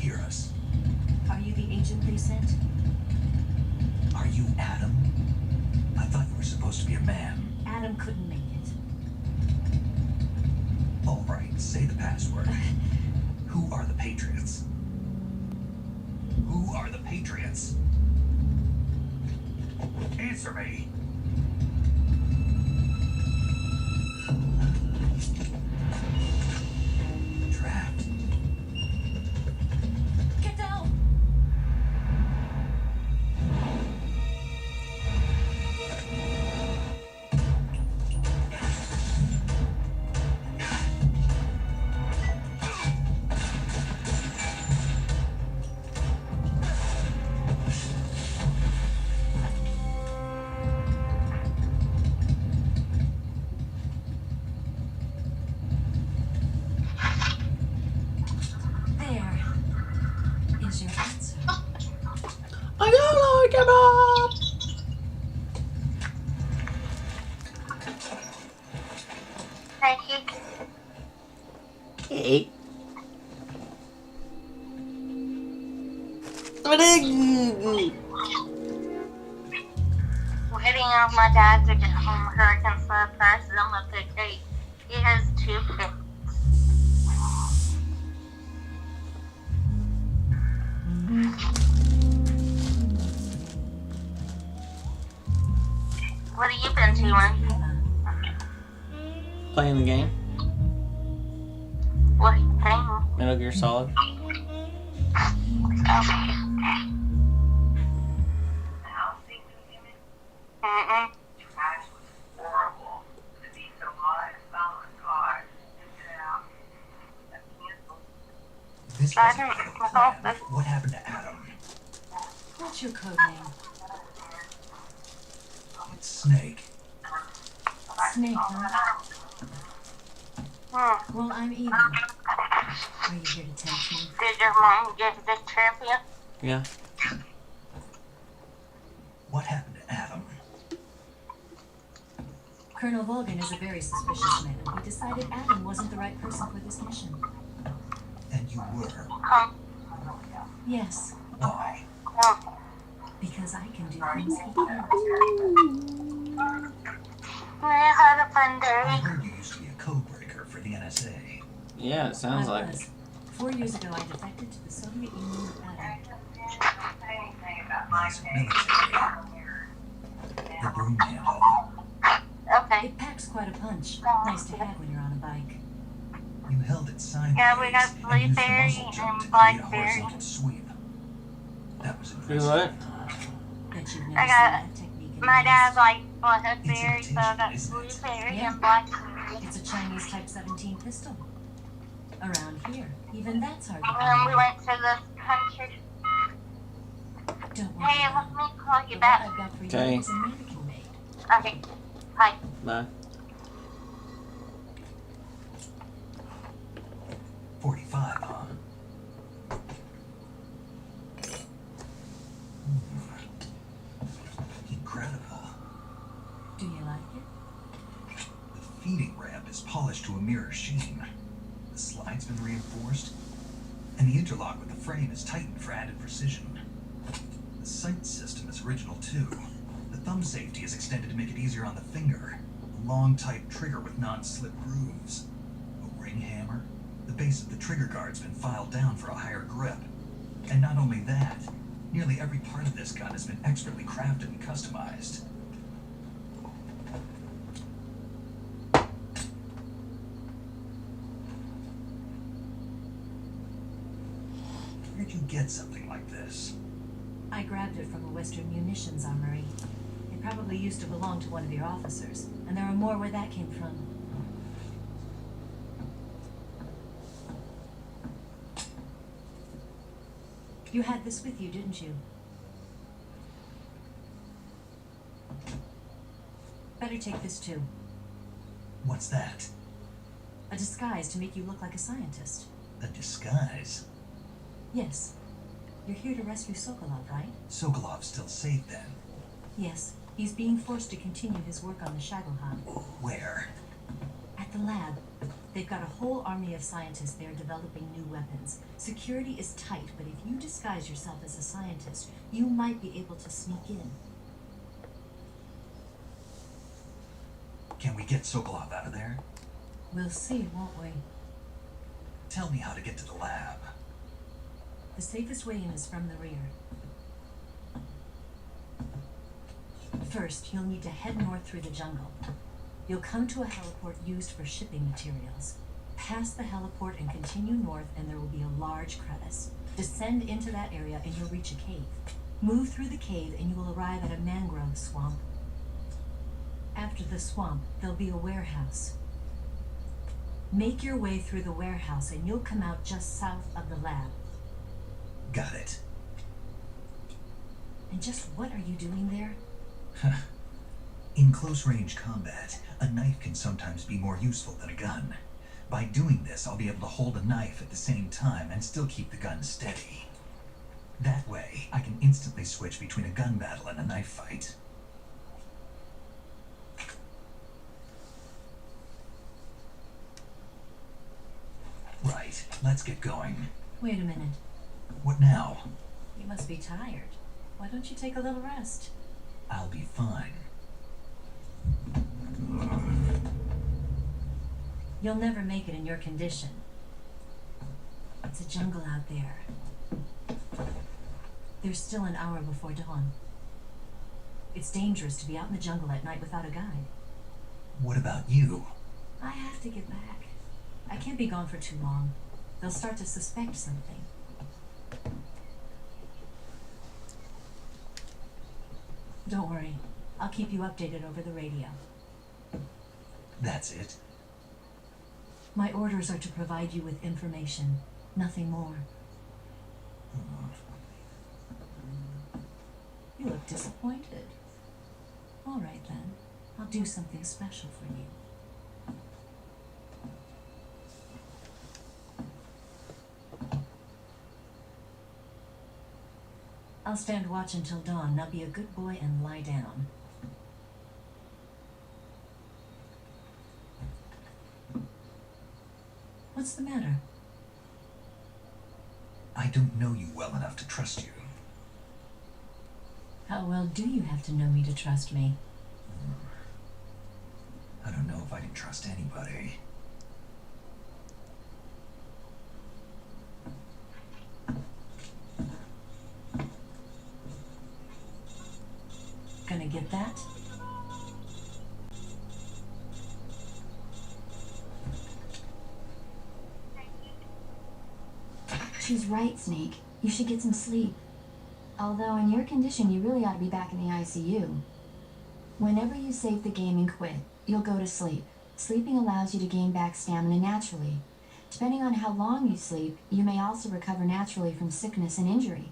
hear us. Are you the agent they sent? Are you Adam? I thought you were supposed to be a man. Adam couldn't make it. All right, say the password. Who are the Patriots? Who are the Patriots? Answer me. Trapped. Get down! There is your answer. I don't like it all. Hey. We're heading off my dad to get home Hurricane Flood prices. I'm gonna pick 8. He has 2 picks. What have you been doing? Playing the game. What thing? Metal Gear Solid. This wasn't part of the plan. What happened to Adam? What's your code name? It's Snake. Snake, huh? Well, I'm even. Are you here to tempt me? Did your mom give this trivia? Yeah. What happened to Adam? Colonel Volgan is a very suspicious man. He decided Adam wasn't the right person for this mission. And you were? Yes. Why? Because I can do things he can't. I had a fun I day. heard you used to be a code breaker for the NSA. Yeah, it sounds like was. it. 4 years ago, I defected to the Soviet Union with Adam. Nice military. The broom handle. Okay. It packs quite a punch. Nice to have when you're on a bike. You held it sideways. Yeah, we got and Blueberry used the muzzle jump and to create a Blackberry. horizontal sweep. That was Do impressive. what? Bet you've never I seen got that technique in my years. dad's like Blackberry, so I got It's imitation, Blueberry Yeah. and Blackberry. It's a Chinese Type 17 pistol. Around here, even that's hard to And then find. we went to this country. Don't worry Hey, about let me call you The back. one I've got for you Okay. is a mannequin made. Okay. Bye. Bye. 45, huh? Incredible. Do you like it? The feeding ramp is polished to a mirror sheen. The slide's been reinforced, and the interlock with the frame is tightened for added precision. The sight system is original too. The thumb safety is extended to make it easier on the finger. A long tight trigger with non-slip grooves. A ring hammer. The base of the trigger guard's been filed down for a higher grip. And not only that, nearly every part of this gun has been expertly crafted and customized. Where'd you get something like this? I grabbed it from a Western munitions armory. It probably used to belong to one of your officers, and there are more where that came from. You had this with you, didn't you? Better take this too. What's that? A disguise to make you look like a scientist. A disguise? Yes. You're here to rescue Sokolov, right? Sokolov's still safe then. Yes. He's being forced to continue his work on the Shagohod. Where? At the lab. They've got a whole army of scientists there developing new weapons. Security is tight, but if you disguise yourself as a scientist, you might be able to sneak in. Can we get Sokolov out of there? We'll see, won't we? Tell me how to get to the lab. The safest way in is from the rear. First, you'll need to head north through the jungle. You'll come to a heliport used for shipping materials. Pass the heliport and continue north, and there will be a large crevice. Descend into that area and you'll reach a cave. Move through the cave and you will arrive at a mangrove swamp. After the swamp, there'll be a warehouse. Make your way through the warehouse and you'll come out just south of the lab. Got it. And just what are you doing there? In close-range combat, a knife can sometimes be more useful than a gun. By doing this, I'll be able to hold a knife at the same time and still keep the gun steady. That way, I can instantly switch between a gun battle and a knife fight. Right, let's get going. Wait a minute. What now? You must be tired. Why don't you take a little rest? I'll be fine. You'll never make it in your condition. It's a jungle out there. There's still an hour before dawn. It's dangerous to be out in the jungle at night without a guide. What about you? I have to get back. I can't be gone for too long. They'll start to suspect something. Don't worry. I'll keep you updated over the radio. That's it? My orders are to provide you with information, nothing more. You look disappointed. All right then. I'll do something special for you. I'll stand watch until dawn. Now be a good boy and lie down. What's the matter? I don't know you well enough to trust you. How well do you have to know me to trust me? I don't know if I can trust anybody. Gonna get that? She's right, Snake. You should get some sleep. Although in your condition, you really ought to be back in the ICU. Whenever you save the game and quit, you'll go to sleep. Sleeping allows you to gain back stamina naturally. Depending on how long you sleep, you may also recover naturally from sickness and injury.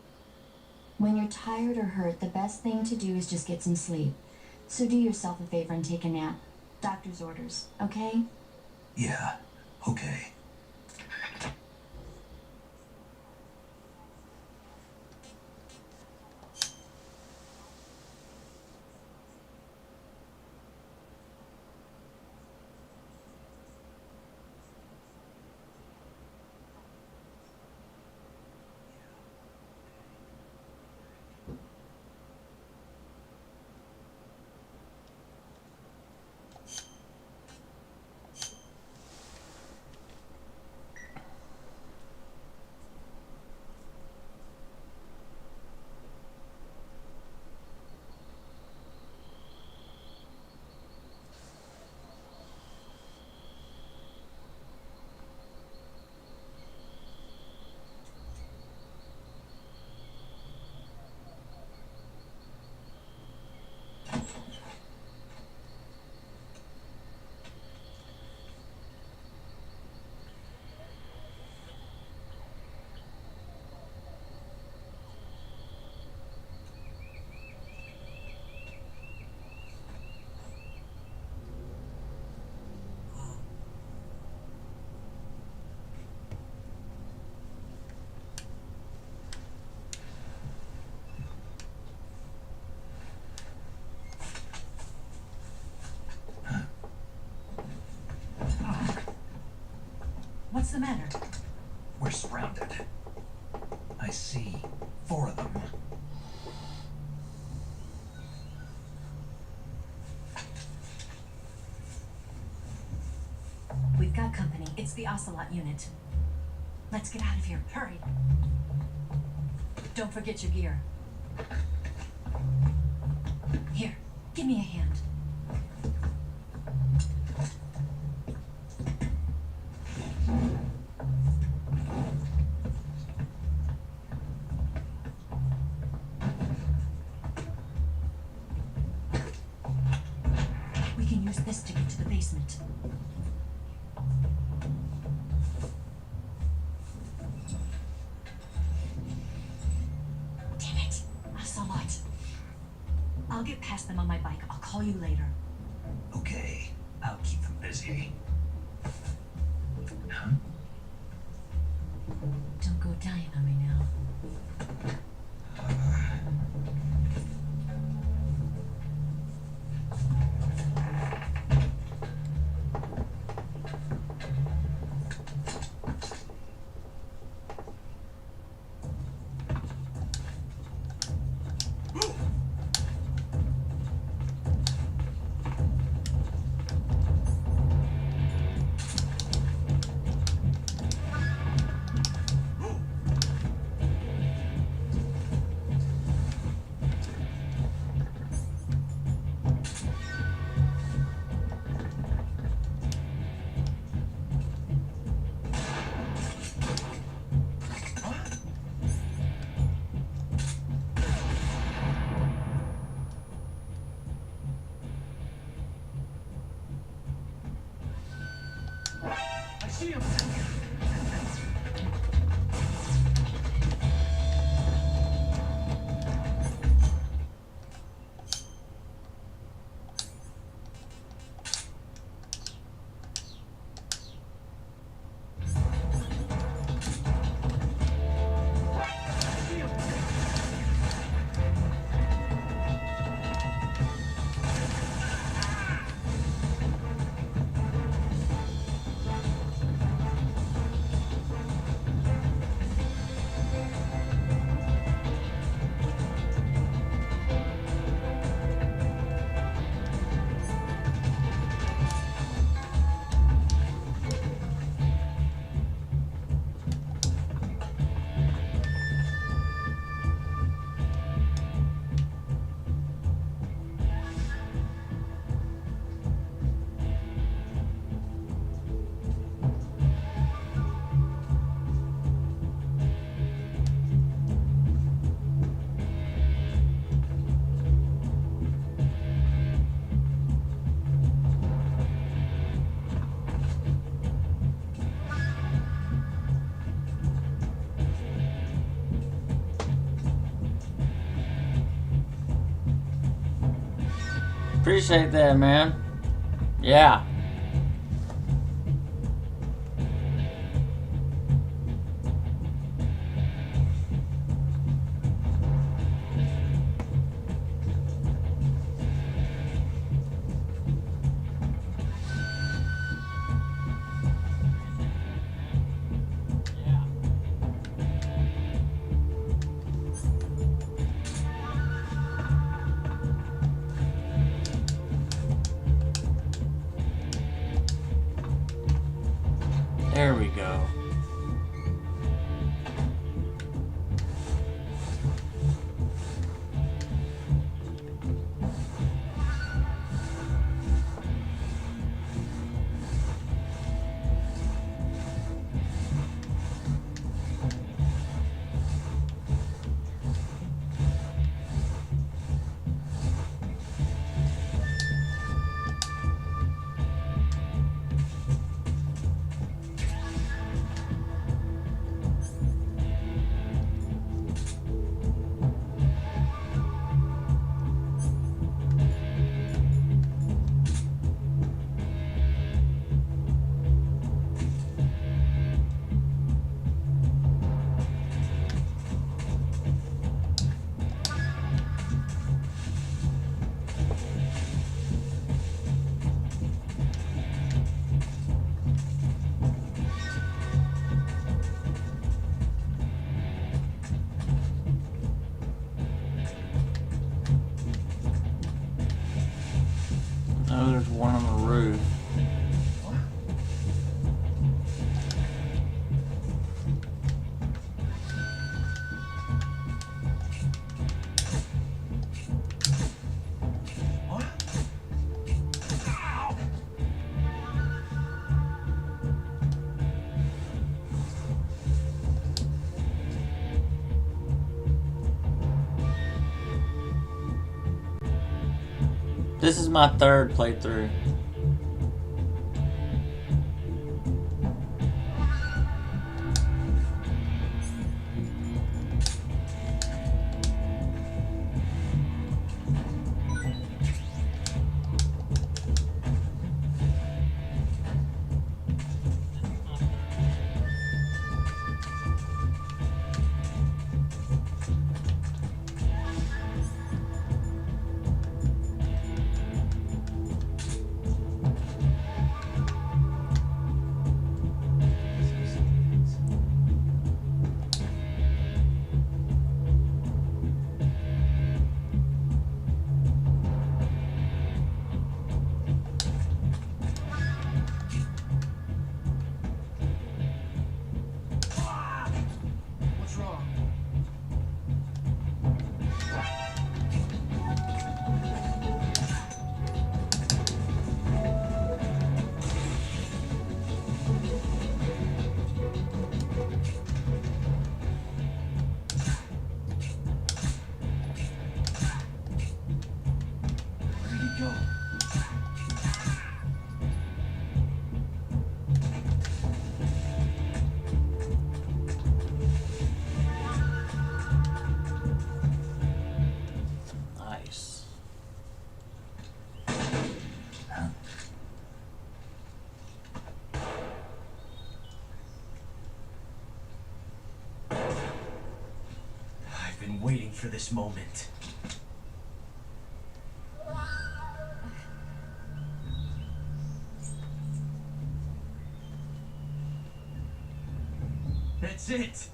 When you're tired or hurt, the best thing to do is just get some sleep. So do yourself a favor and take a nap. Doctor's orders, okay? Yeah, okay. the matter? We're surrounded. I see 4 of them. We've got company. It's the Ocelot unit. Let's get out of here. Hurry. Don't forget your gear. Here, give me a hand. We can use this to get to the basement. Damn it, Ocelot. I'll get past them on my bike. I'll call you later. Okay, I'll keep them busy. Huh? Don't go dying on me now. I see him. Appreciate that, man. Yeah. There we go. Oh, there's one on the roof. This is my third playthrough. What's wrong? Where did he go? Nice. I've been waiting for this moment. That's it.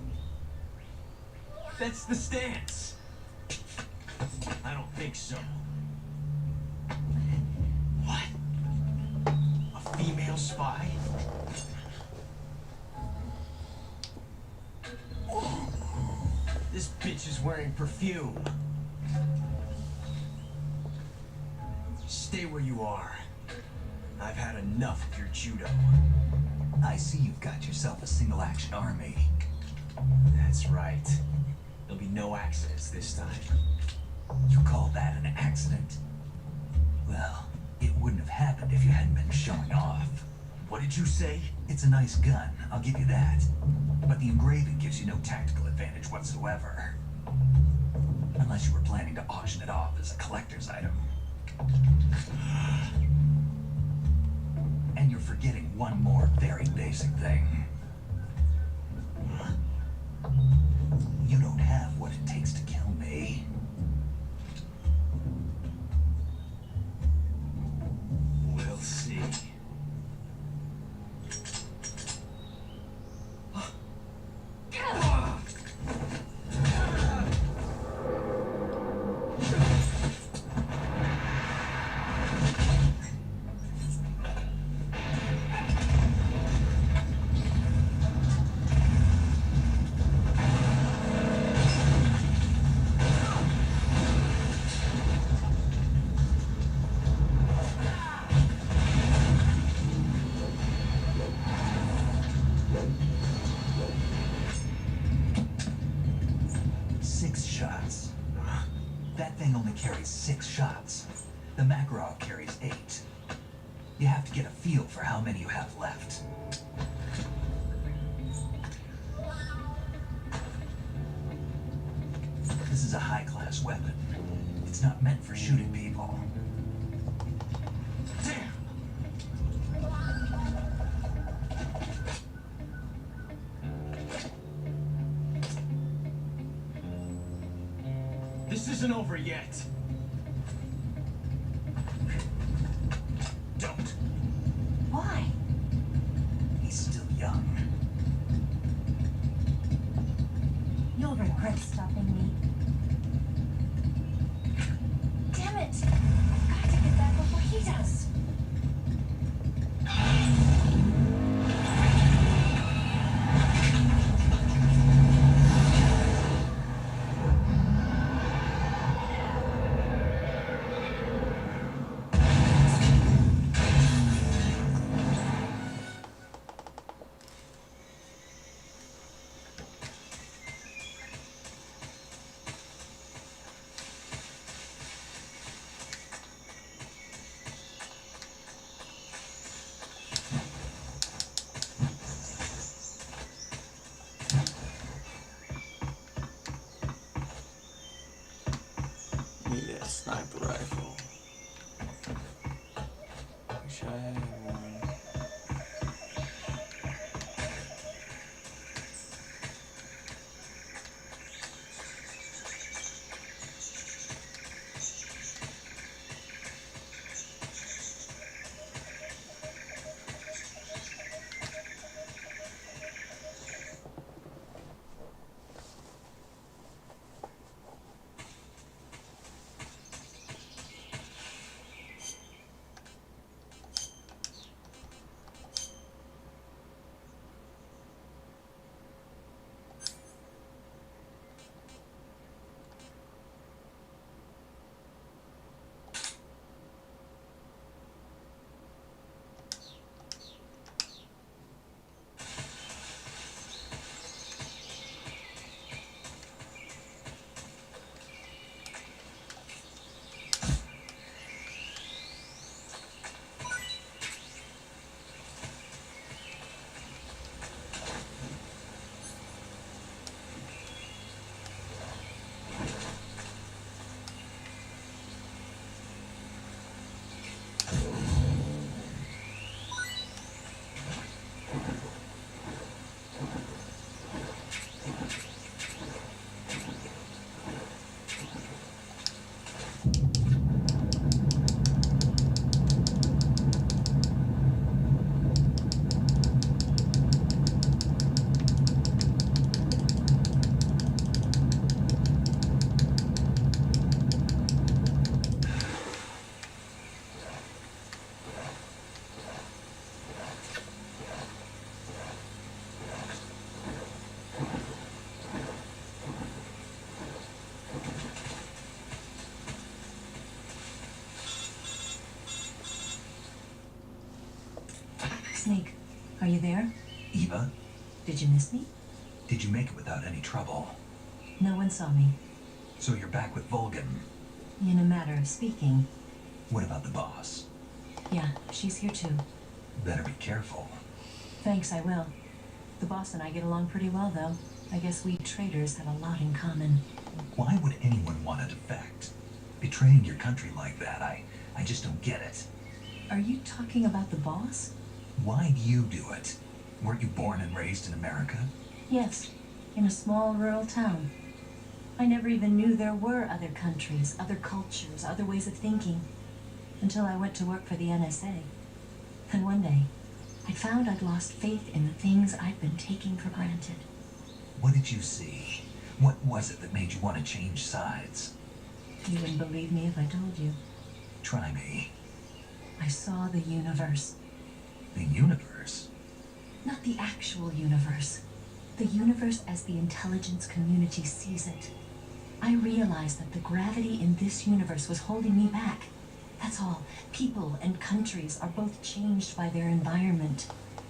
That's the stance. I don't think so. What? A female spy? This bitch is wearing perfume. Stay where you are. I've had enough of your judo. I see you've got yourself a single-action army. That's right. There'll be no accidents this time. You call that an accident? Well, it wouldn't have happened if you hadn't been showing off. What did you say? It's a nice gun, I'll give you that. But the engraving gives you no tactical advantage whatsoever. Unless you were planning to auction it off as a collector's item. And you're forgetting one more very basic thing. You don't have what it takes to kill me. We'll see. That thing only carries 6 shots. The Makarov carries 8. You have to get a feel for how many you have left. This is a high-class weapon. It's not meant for shooting people. Damn! This isn't over yet. Don't. Why? He's still young. You'll regret stopping me. Damn it! I've got to get back before he does. rifle. Wish I had one. Snake, are you there? Eva, Did you miss me? did you make it without any trouble? No one saw me. So you're back with Vulcan. In a matter of speaking. What about the boss? Yeah, she's here too. Better be careful. Thanks, I will. The boss and I get along pretty well, though. I guess we traders have a lot in common. Why would anyone want to defect? Betraying your country like that, I just don't get it. Are you talking about the boss? Why do you do it? Weren't you born and raised in America? Yes, in a small rural town. I never even knew there were other countries, other cultures, other ways of thinking, until I went to work for the NSA. And one day, I found I'd lost faith in the things I'd been taking for granted. What did you see? What was it that made you want to change sides? You wouldn't believe me if I told you. Try me. I saw the universe. The universe? Not the actual universe. The universe as the intelligence community sees it. I realized that the gravity in this universe was holding me back. That's all. People and countries are both changed by their environment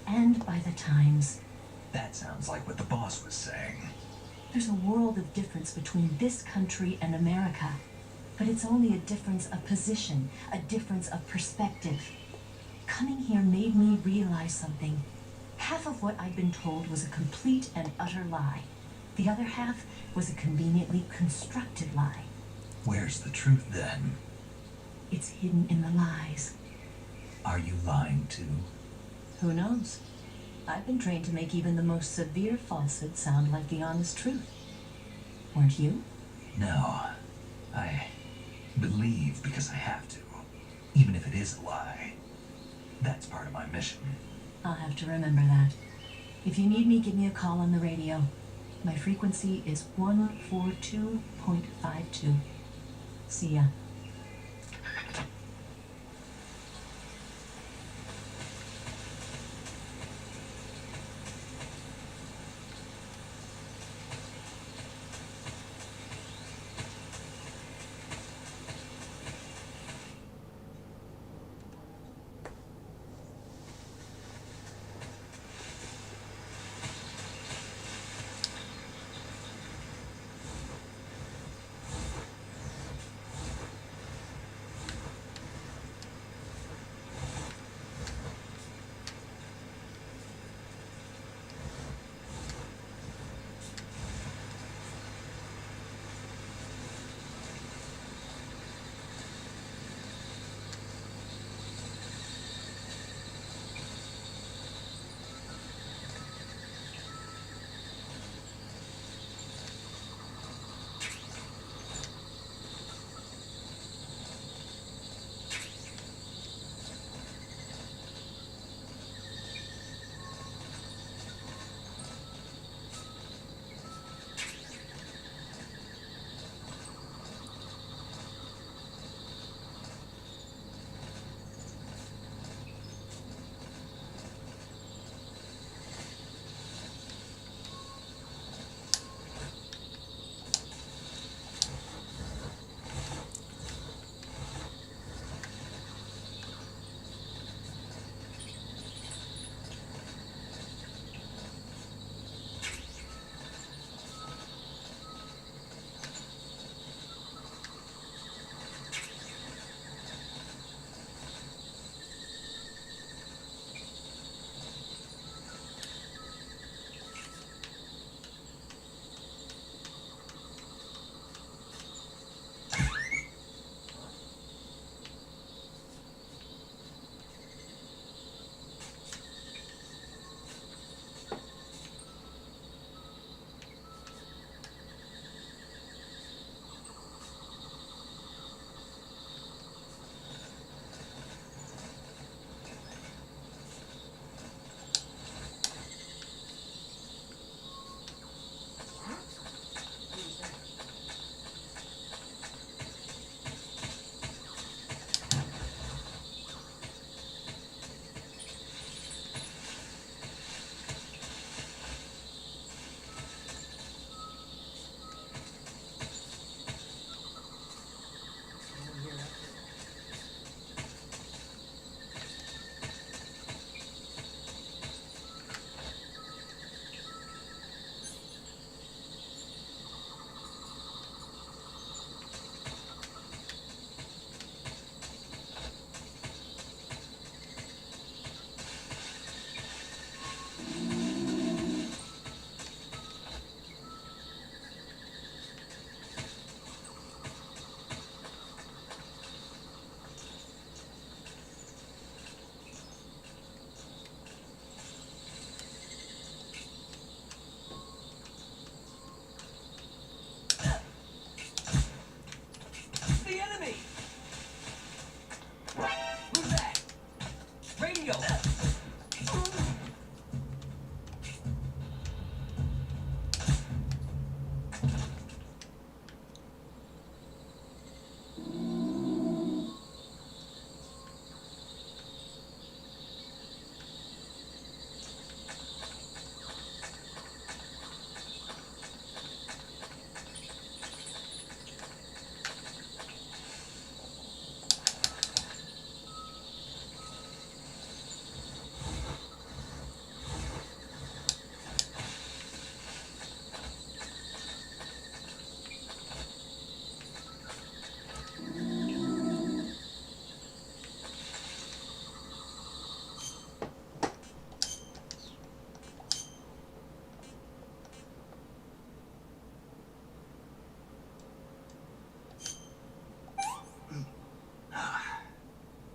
and by the times. That sounds like what the boss was saying. There's a world of difference between this country and America, but it's only a difference of position, a difference of perspective. Coming here made me realize something. Half of what I'd been told was a complete and utter lie. The other half was a conveniently constructed lie. Where's the truth then? It's hidden in the lies. Are you lying too? Who knows? I've been trained to make even the most severe falsehood sound like the honest truth. Weren't you? No. I believe because I have to, even if it is a lie. That's part of my mission. I'll have to remember that. If you need me, give me a call on the radio. My frequency is 142.52. See ya.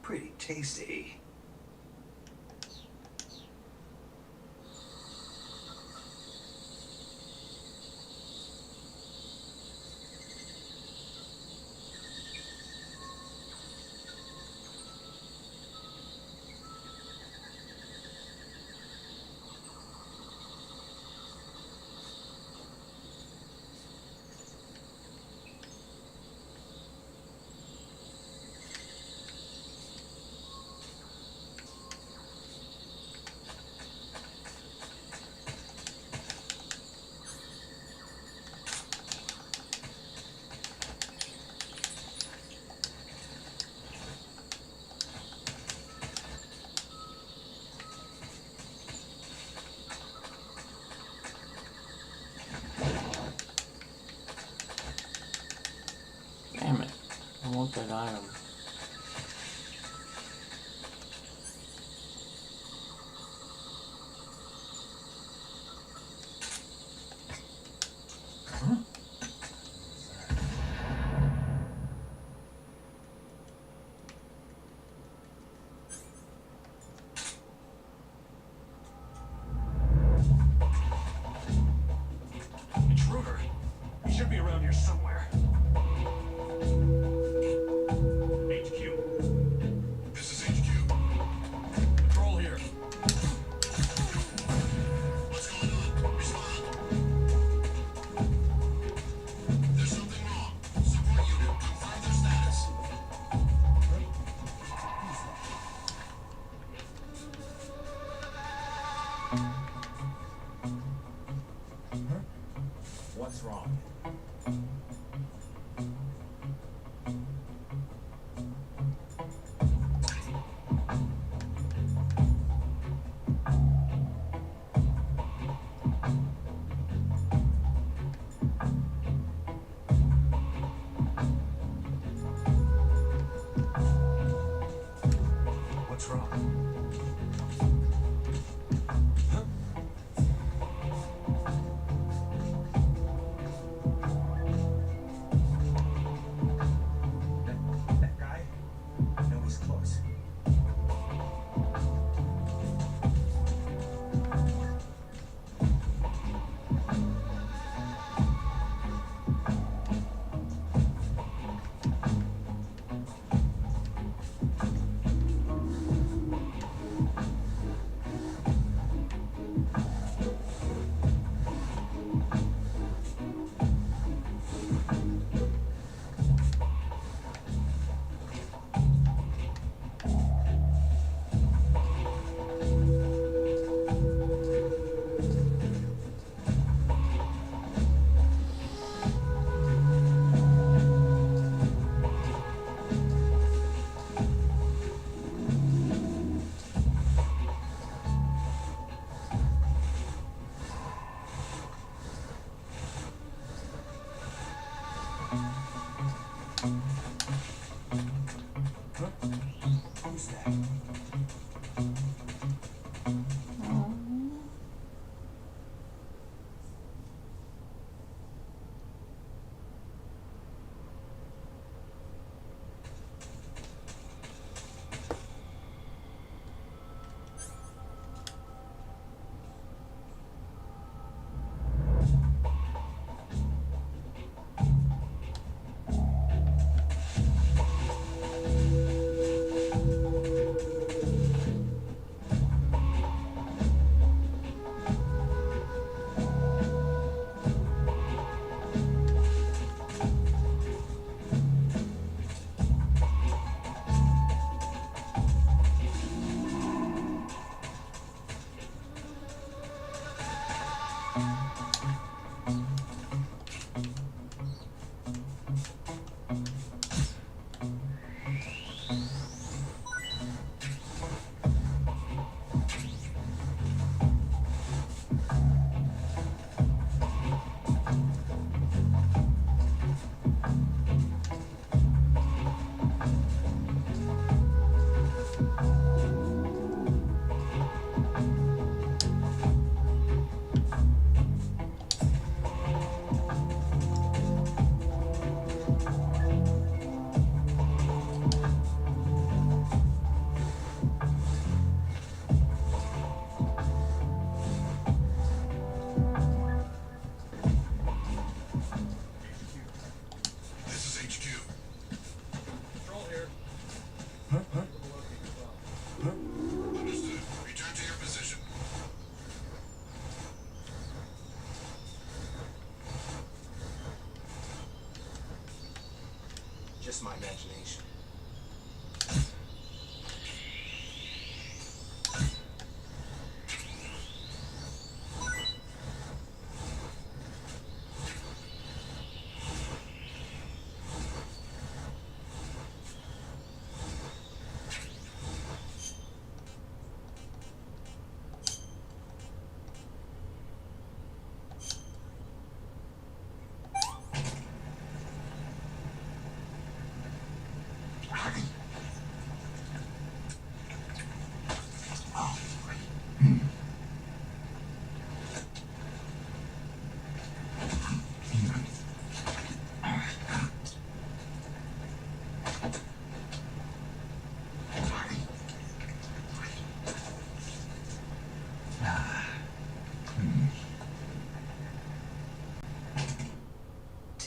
pretty tasty. Damn it. I want that item. Intruder? He should be around here somewhere. HQ. This is HQ. Patrol here. What's going on? Respond. There's something wrong. Support unit, confirm their status. What's wrong? What's wrong? That guy? No, he's close.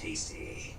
tasty.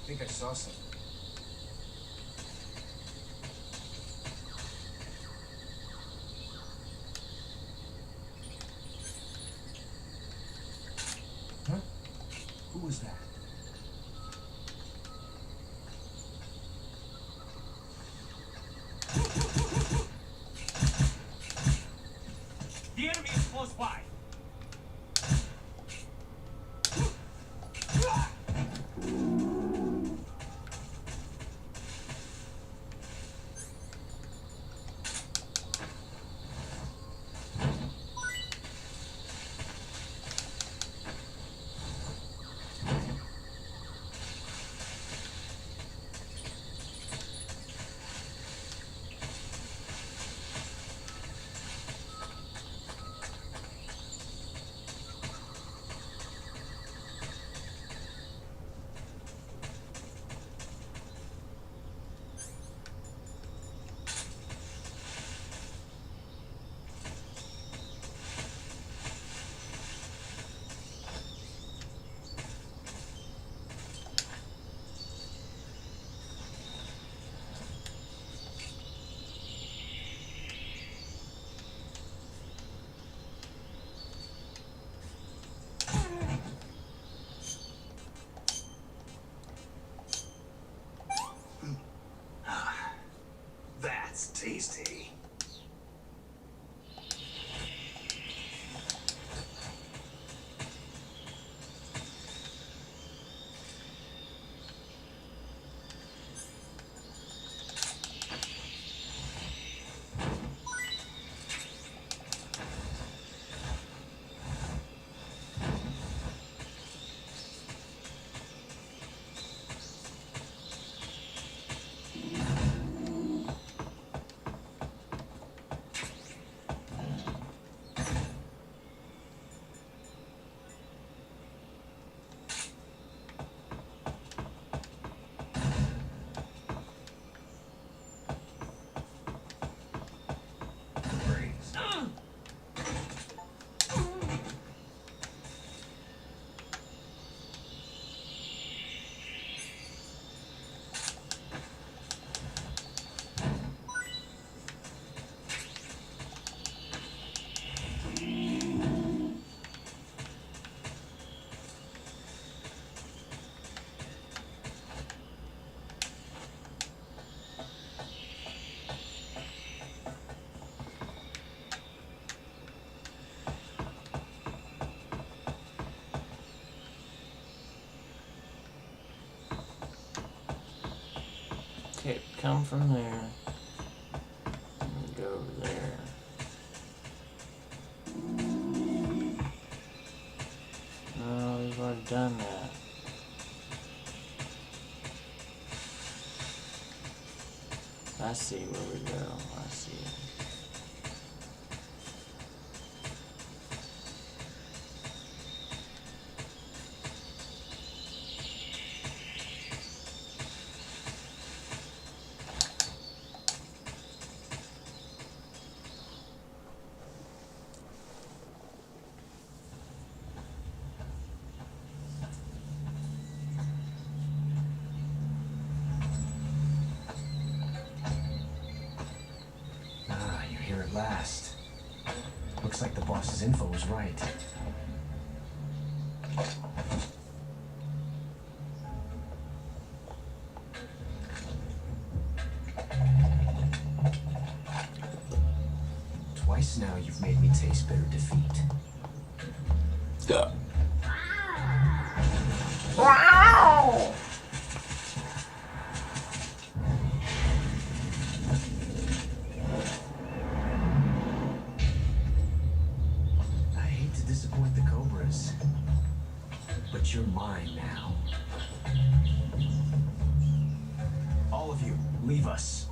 I think I saw something. Huh? Who was that? The enemy is close by. That's tasty. come from there. And go over there. No, we've already done that. I see where we go. I see it. Last. Looks like the boss's info was right. Twice now you've made me taste bitter defeat. Yeah. Wow! Disappoint the Cobras, but you're mine now. All of you, leave us.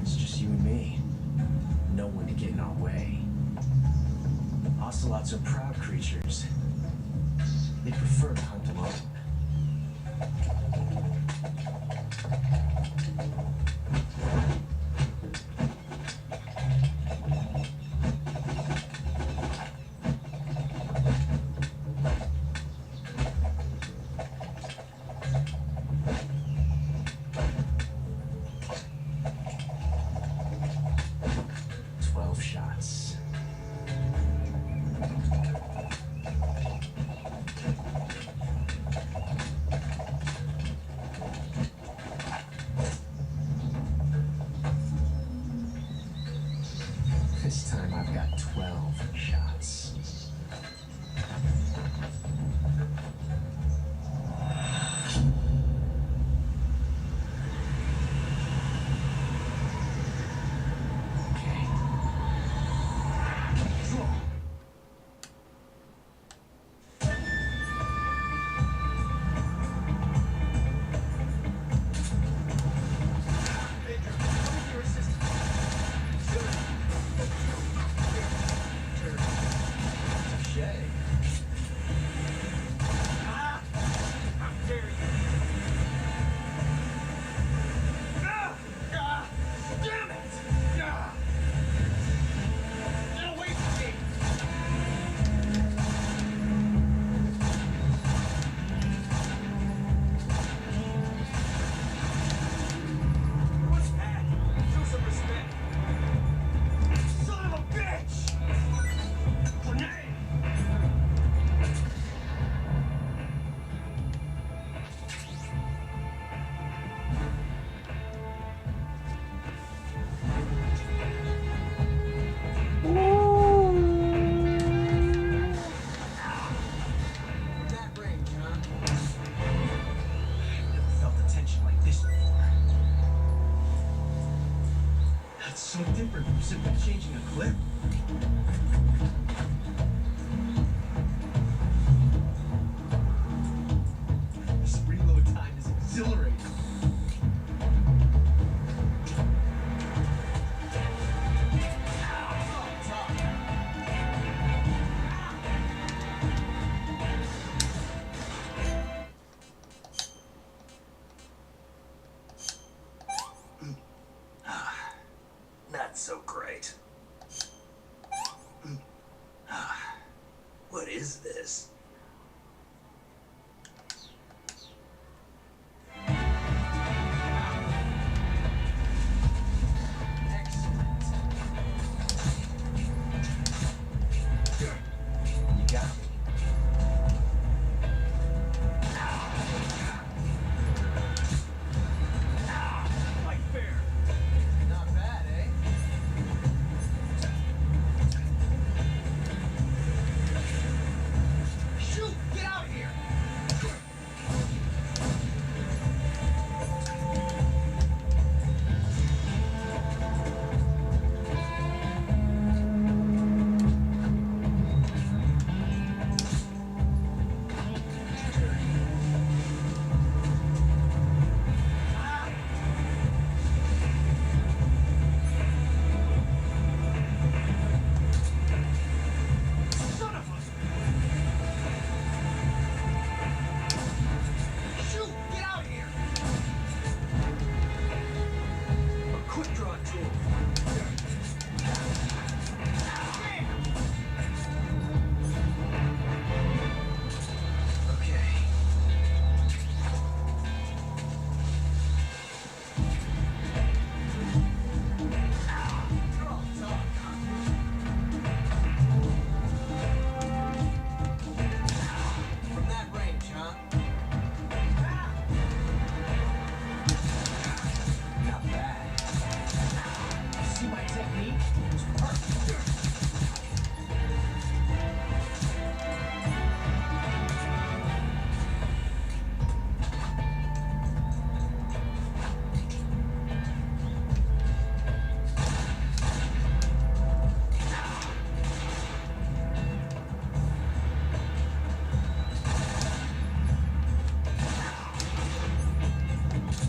It's just you and me. No one to get in our way. Ocelots are proud creatures. They prefer to hunt alone. This time I've got 12 shots. Okay. So different from simply changing a clip. This reload time is exhilarating. Not so great. What is this? Excellent. You got me. Like fair. Not bad, eh?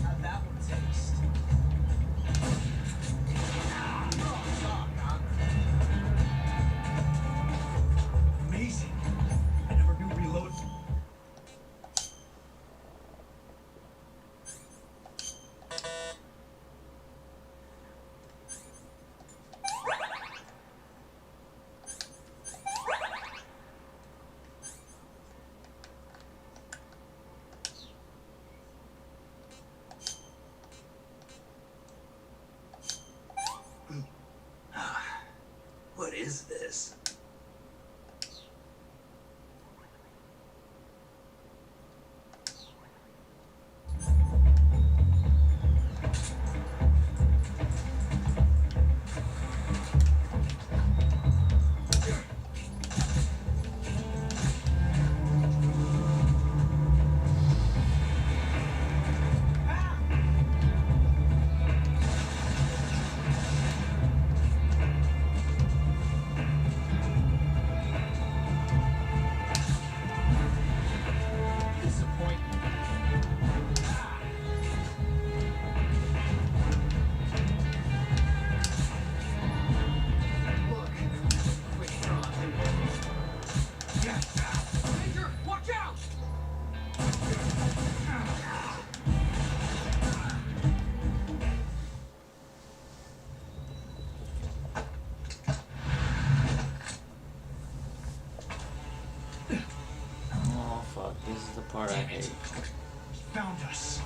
How'd that one taste? Amazing. I never knew reload. What is this? Ranger, watch out! Oh fuck, this is the part I hate. Found us.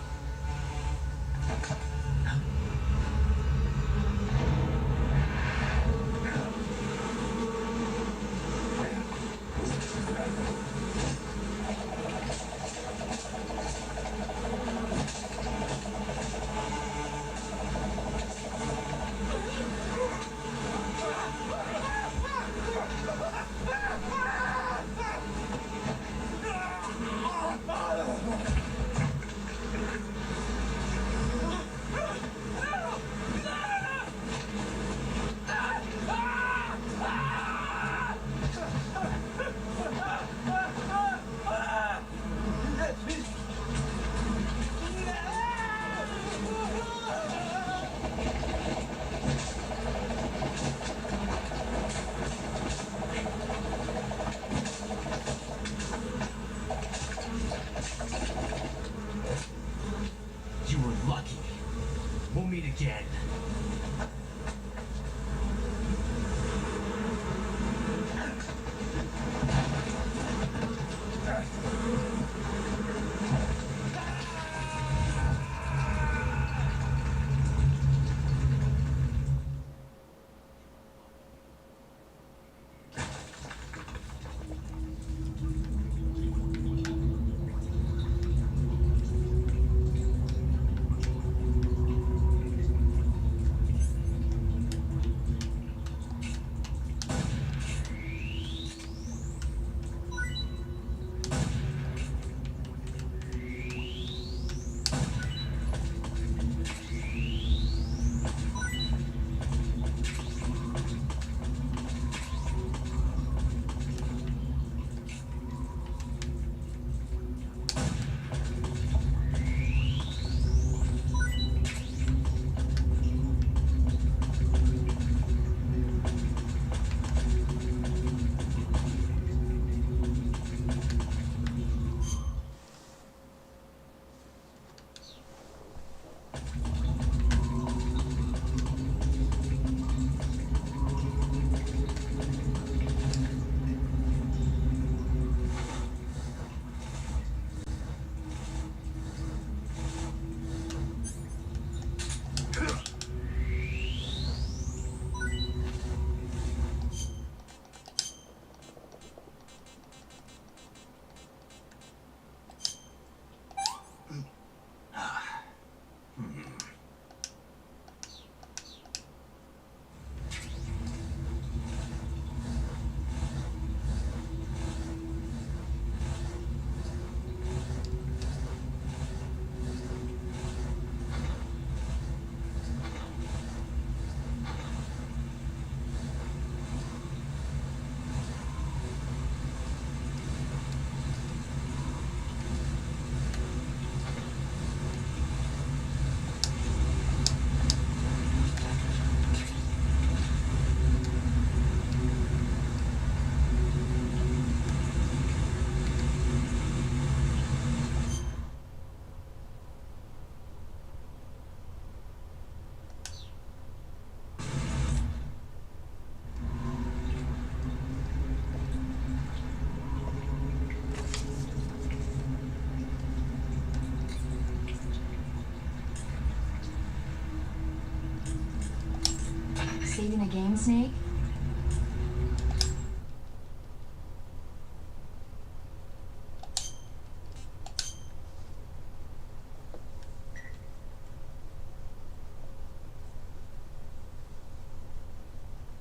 saving the game, Snake?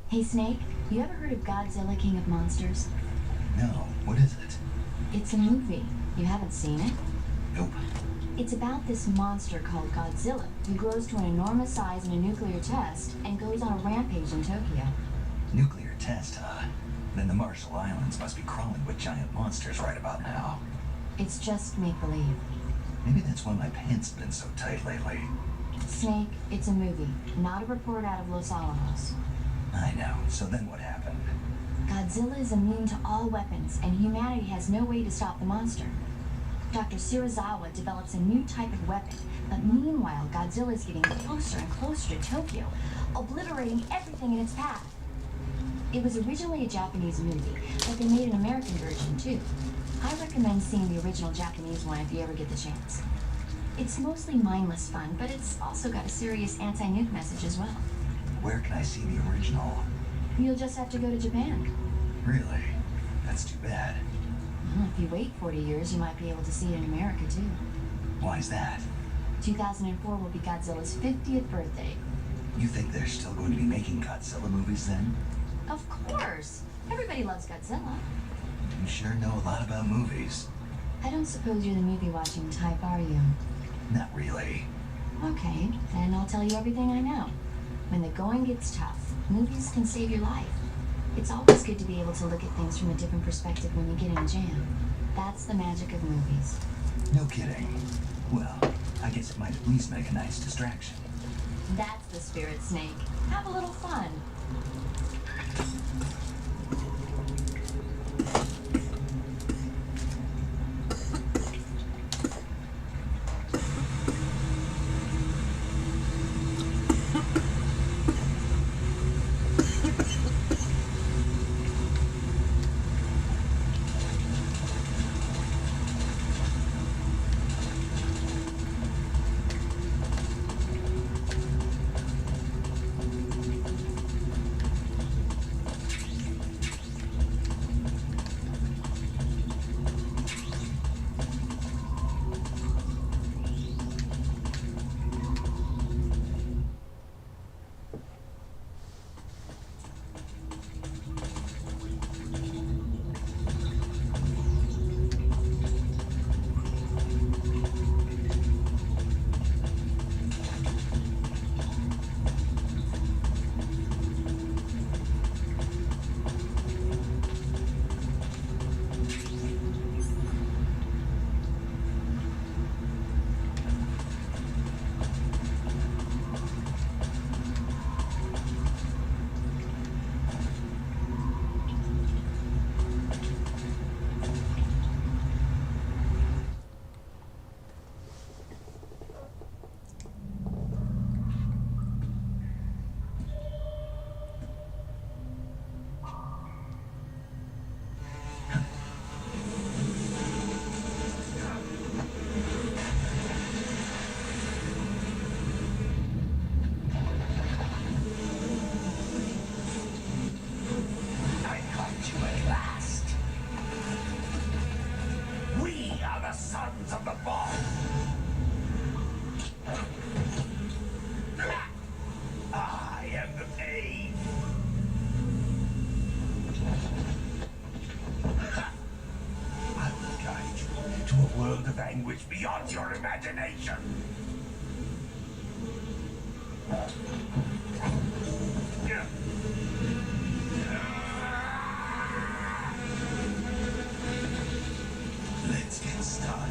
Hey, Snake, you ever heard of Godzilla, King of Monsters? No, what is it? It's a movie. You haven't seen it? Nope. It's about this monster called Godzilla, who grows to an enormous size in a nuclear test and goes on a rampage in Tokyo. Nuclear test, huh? Then the Marshall Islands must be crawling with giant monsters right about now. It's just make-believe. Maybe that's why my pants have been so tight lately. Snake, it's a movie, not a report out of Los Alamos. I know. So then what happened? Godzilla is immune to all weapons, and humanity has no way to stop the monster. Dr. Shirazawa develops a new type of weapon, but meanwhile, Godzilla is getting closer and closer to Tokyo, obliterating everything in its path. It was originally a Japanese movie, but they made an American version too. I recommend seeing the original Japanese one if you ever get the chance. It's mostly mindless fun, but it's also got a serious anti-nuke message as well. Where can I see the original? You'll just have to go to Japan. Really? That's too bad. Well, if you wait 40 years, you might be able to see it in America too. Why's that? 2004 will be Godzilla's 50th birthday. You think they're still going to be making Godzilla movies then? Of course! Everybody loves Godzilla. You sure know a lot about movies. I don't suppose you're the movie-watching type, are you? Not really. Okay, then I'll tell you everything I know. When the going gets tough, movies can save your life. It's always good to be able to look at things from a different perspective when you get in a jam. That's the magic of movies. No kidding. Well, I guess it might at least make a nice distraction. That's the spirit, Snake. Have a little fun. Language beyond your imagination. Let's get started.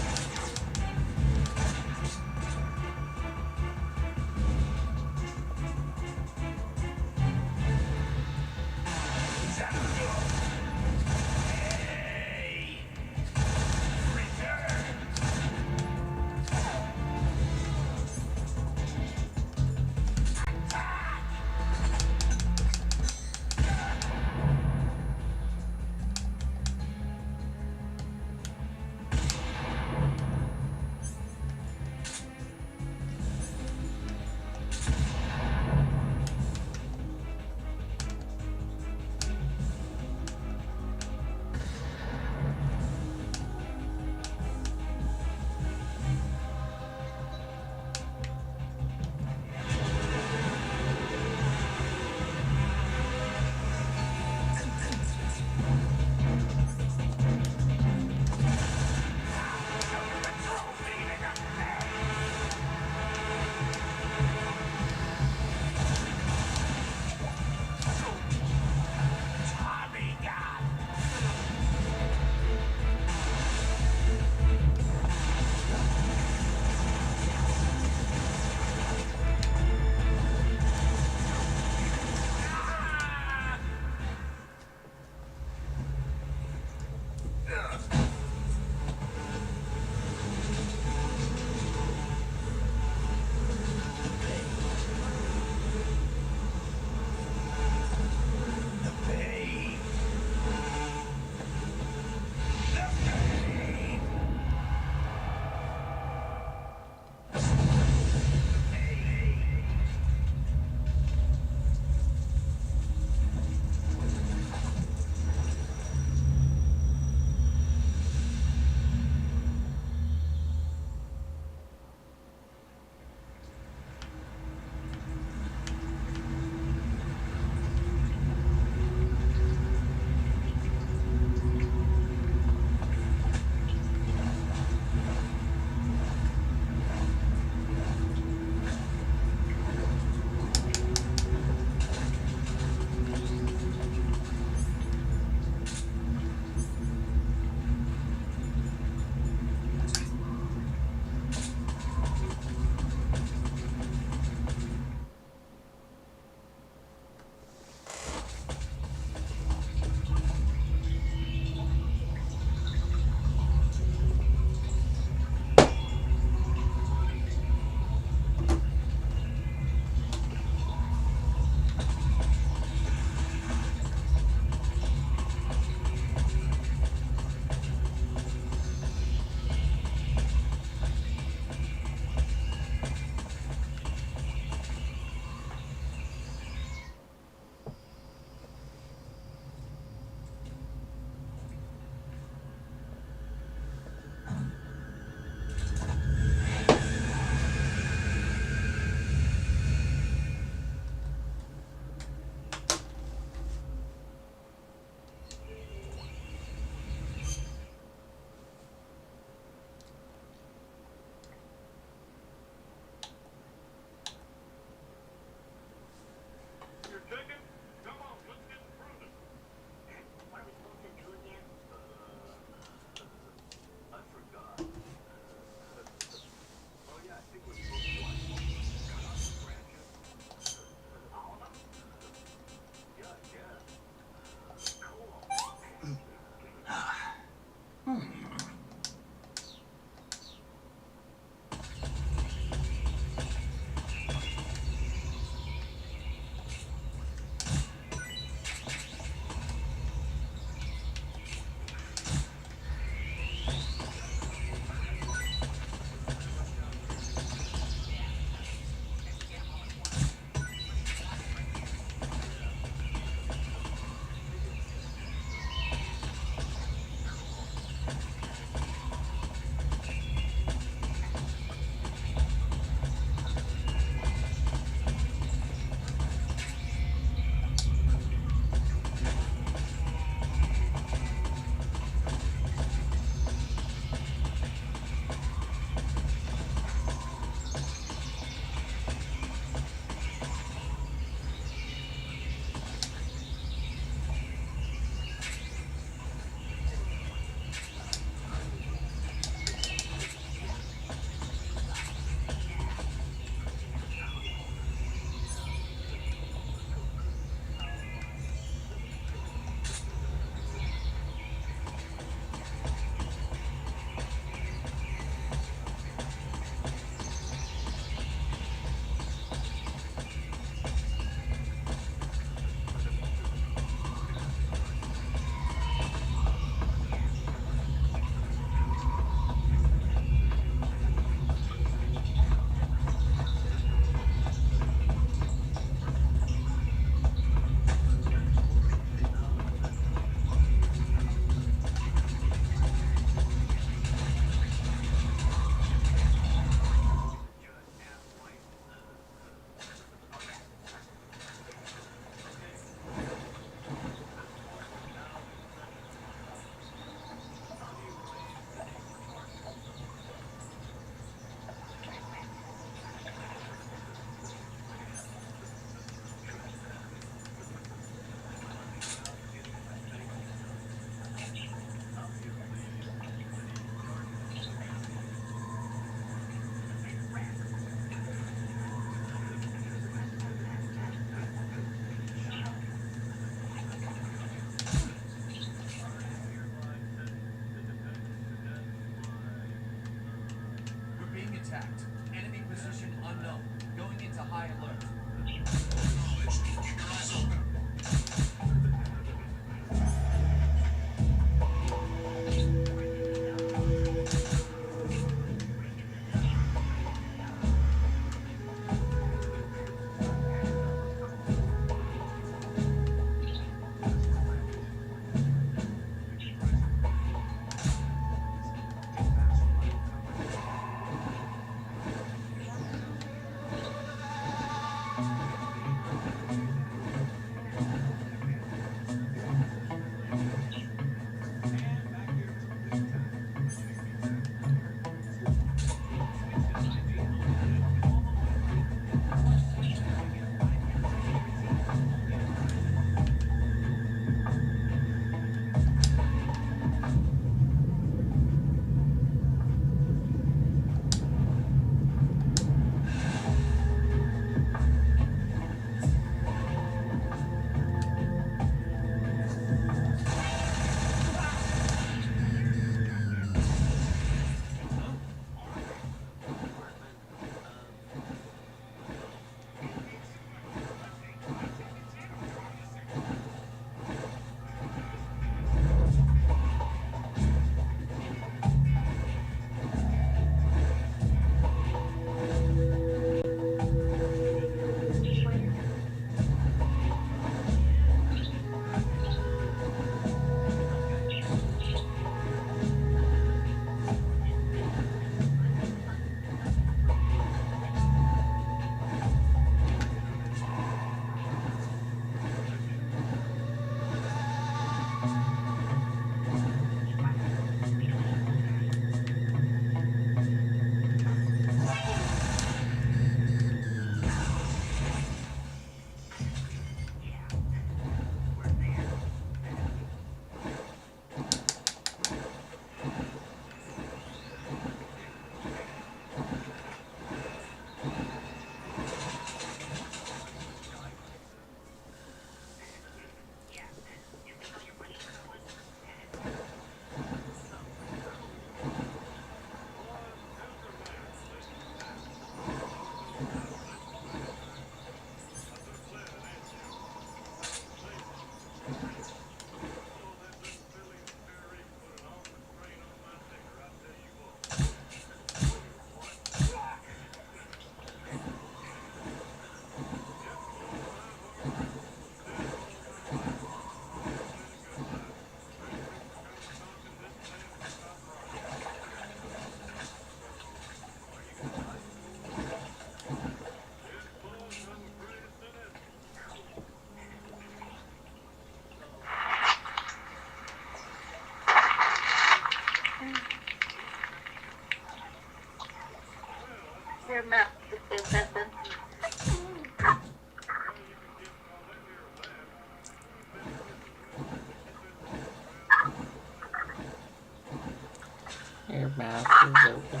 mouth is open.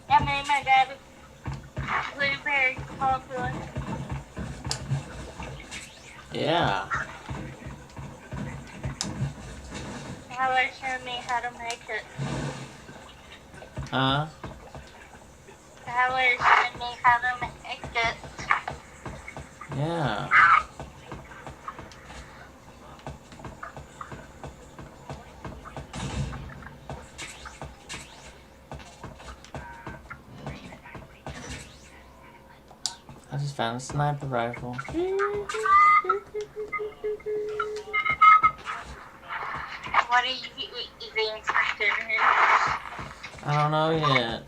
That made my dad blueberry popular. Yeah. Tyler showed me how to make it. Huh? Tyler showed me how to make it. Yeah. I just found a sniper rifle. What are you eating for dinner? I don't know yet.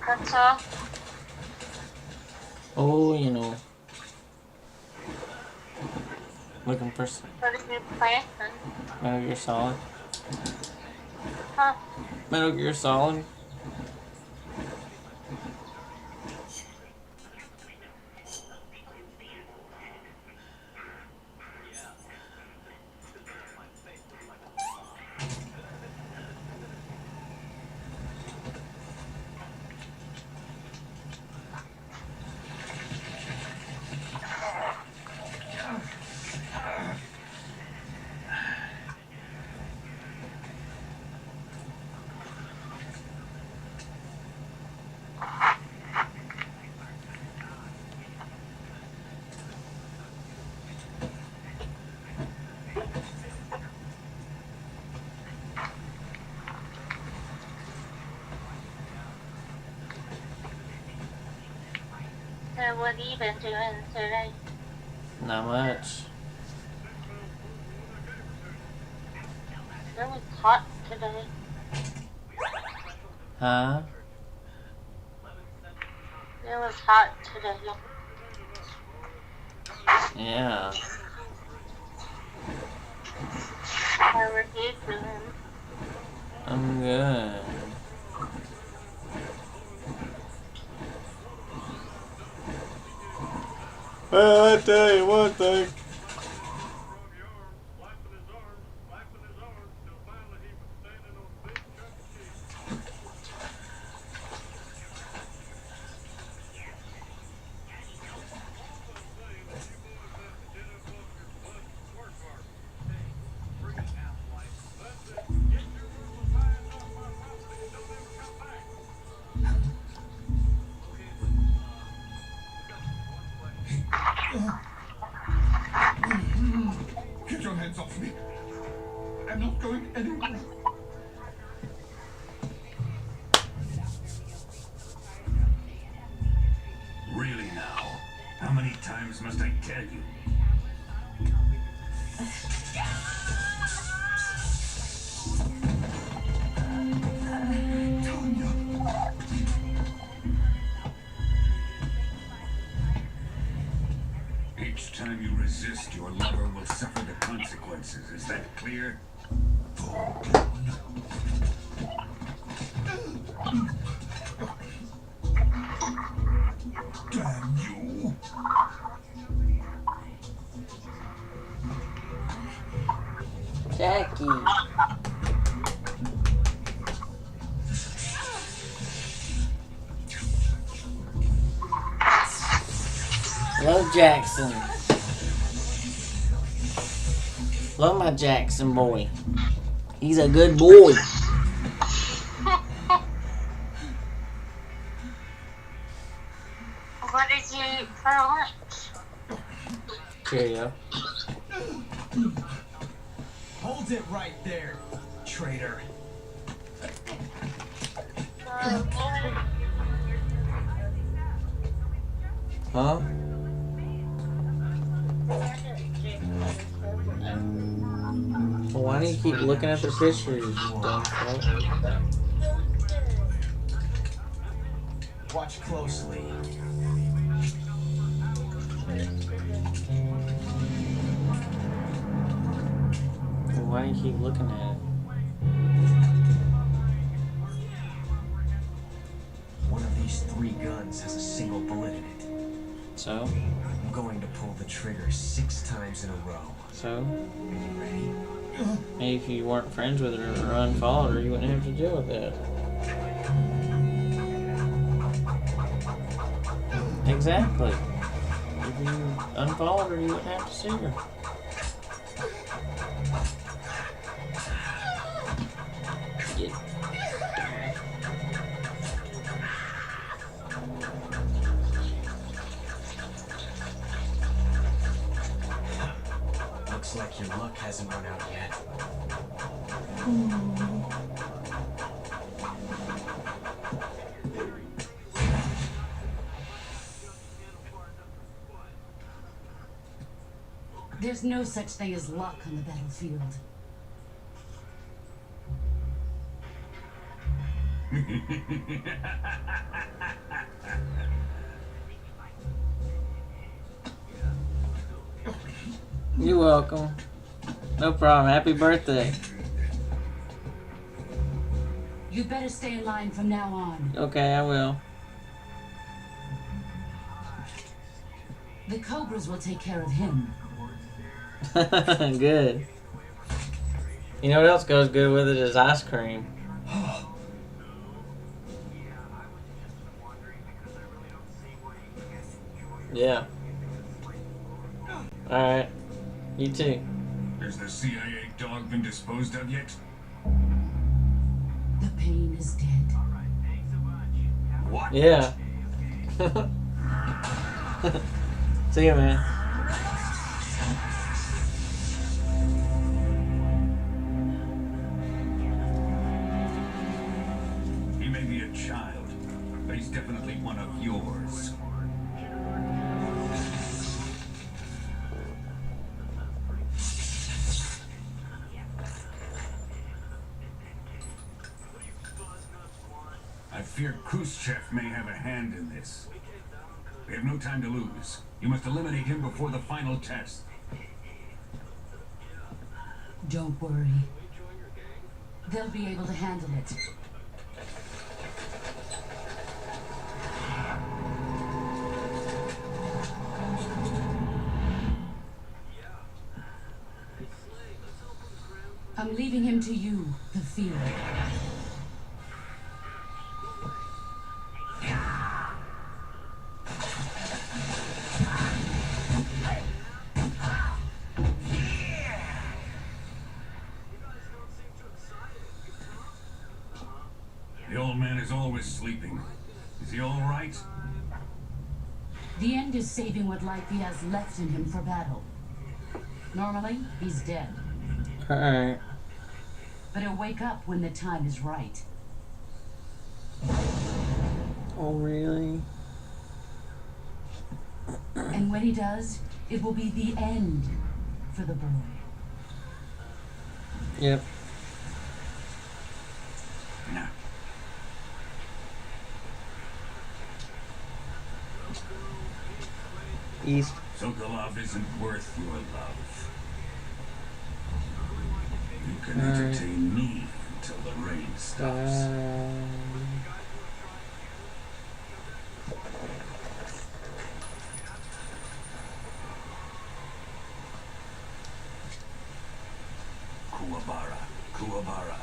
That's all. Oh, you know. Looking for some What are you playing? Metal Gear Solid. Huh? Metal Gear Solid. So what have you been doing today? Not much. It was hot today. Huh? It was hot today. Yeah. How were you doing? I'm good. Well, I tell you one thing. Get your hands off me. I'm not going anywhere. Really now? How many times must I tell you? Each time you resist, your lover will suffer the consequences. Is that clear? Damn you! Jackie. Love Jackson. Love my Jackson boy. He's a good boy. What did you eat for lunch? Cheerio. Hold it right there, traitor. Huh? Well, why do you keep looking at the pictures, you dumb fuck? Watch closely. Well, why do you keep looking at it? One of these 3 guns has a single bullet in it. So? I'm going to pull the trigger 6 times in a row. So? Ready? Maybe if you weren't friends with her or unfollowed her, you wouldn't have to deal with that. Exactly. If you unfollowed her, you wouldn't have to see her. Get Looks like your luck hasn't run out yet. There's no such thing as luck on the battlefield. You're welcome. No problem. Happy birthday. You better stay in line from now on. Okay, I will. The Cobras will take care of him. Good. You know what else goes good with it is ice cream. Yeah. Alright. You too. Has the CIA dog been disposed of yet? The pain is dead. What? Yeah. See ya, man. He may be a child, but he's definitely one of yours. I fear Khrushchev may have a hand in this. We have no time to lose. You must eliminate him before the final test. Don't worry. They'll be able to handle it. I'm leaving him to you, the field. The old man is always sleeping. Is he all right? The end is saving what life he has left in him for battle. Normally, he's dead. Alright. But he'll wake up when the time is right. Oh, really? And when he does, it will be the end for the boy. Yep. No. East. Sokolov isn't worth your love. You can entertain me until the rain stops. Kuwabara, Kuwabara.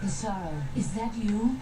Sorrow, is that you?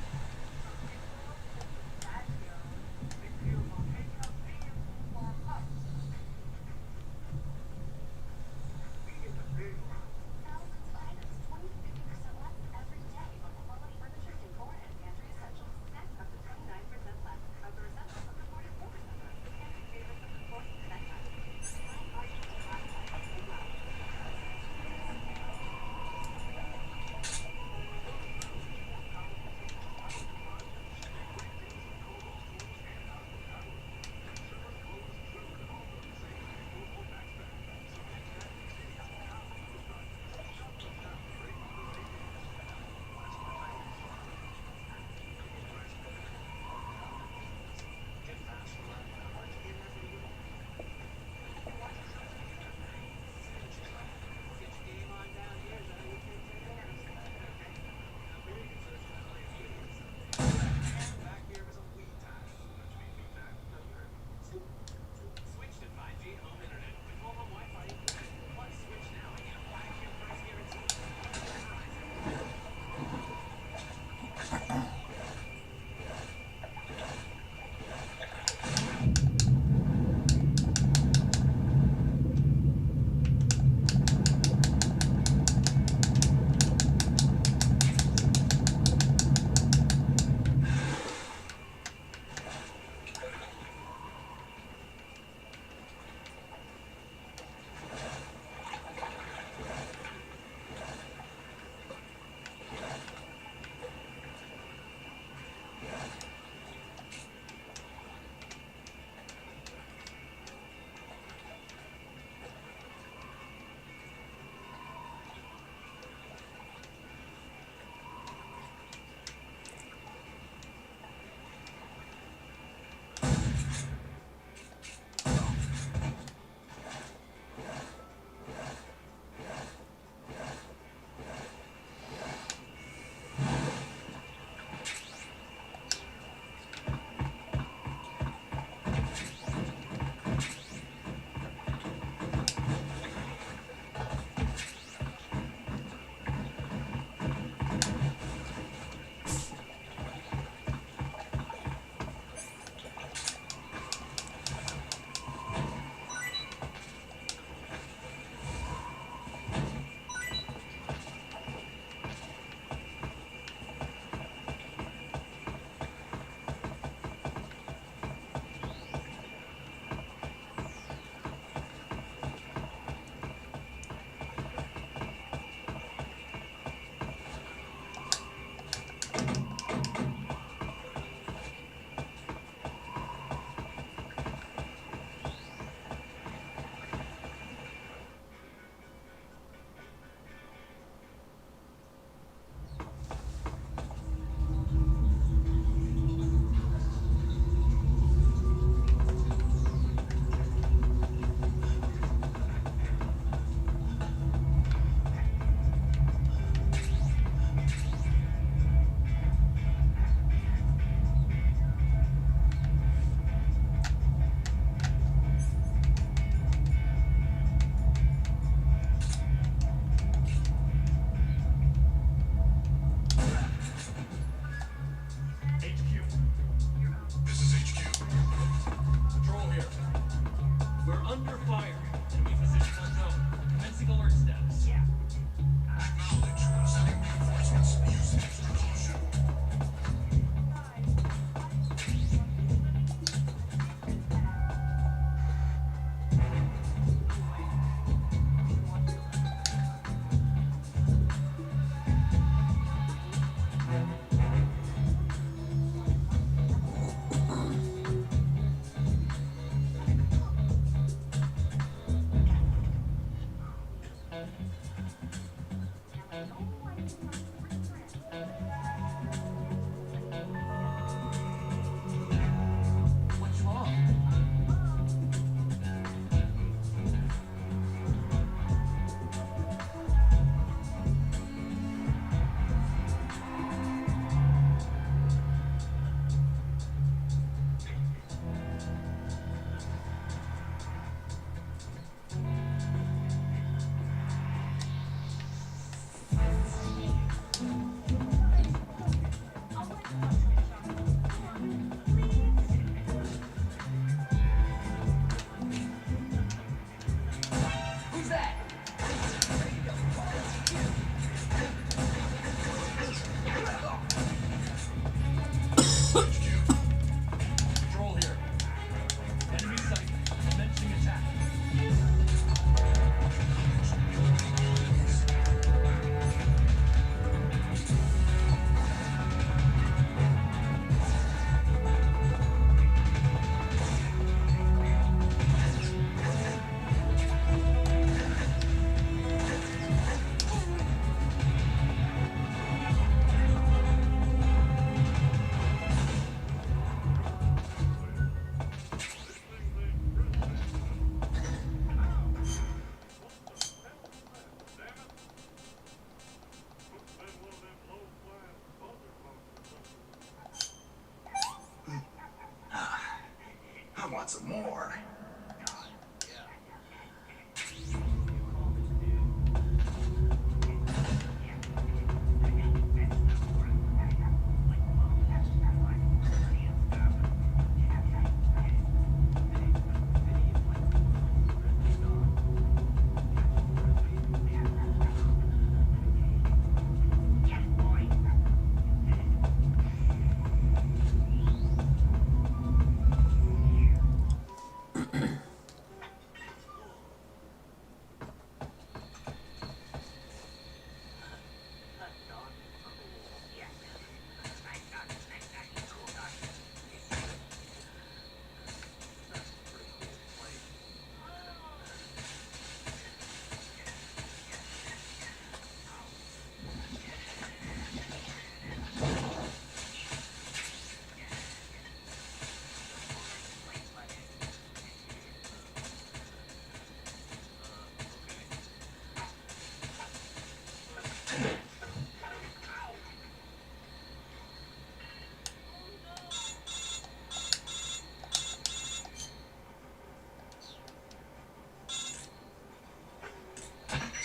want some more.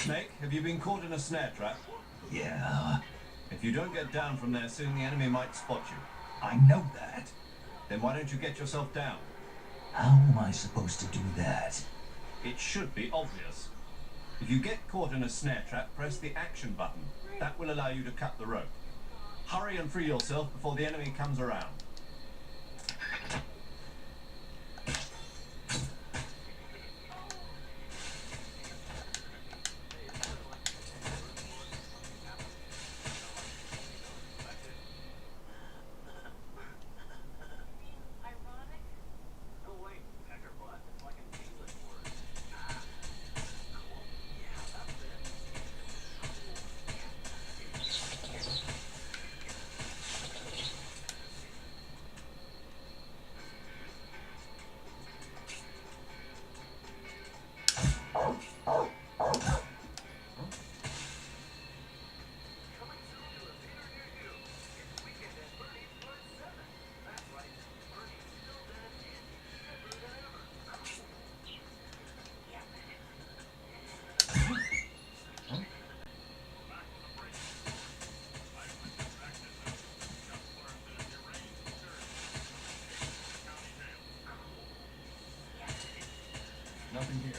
Snake, have you been caught in a snare trap? Yeah. If you don't get down from there soon, the enemy might spot you. I know that. Then why don't you get yourself down? How am I supposed to do that? It should be obvious. If you get caught in a snare trap, press the action button. That will allow you to cut the rope. Hurry and free yourself before the enemy comes around. Nothing here.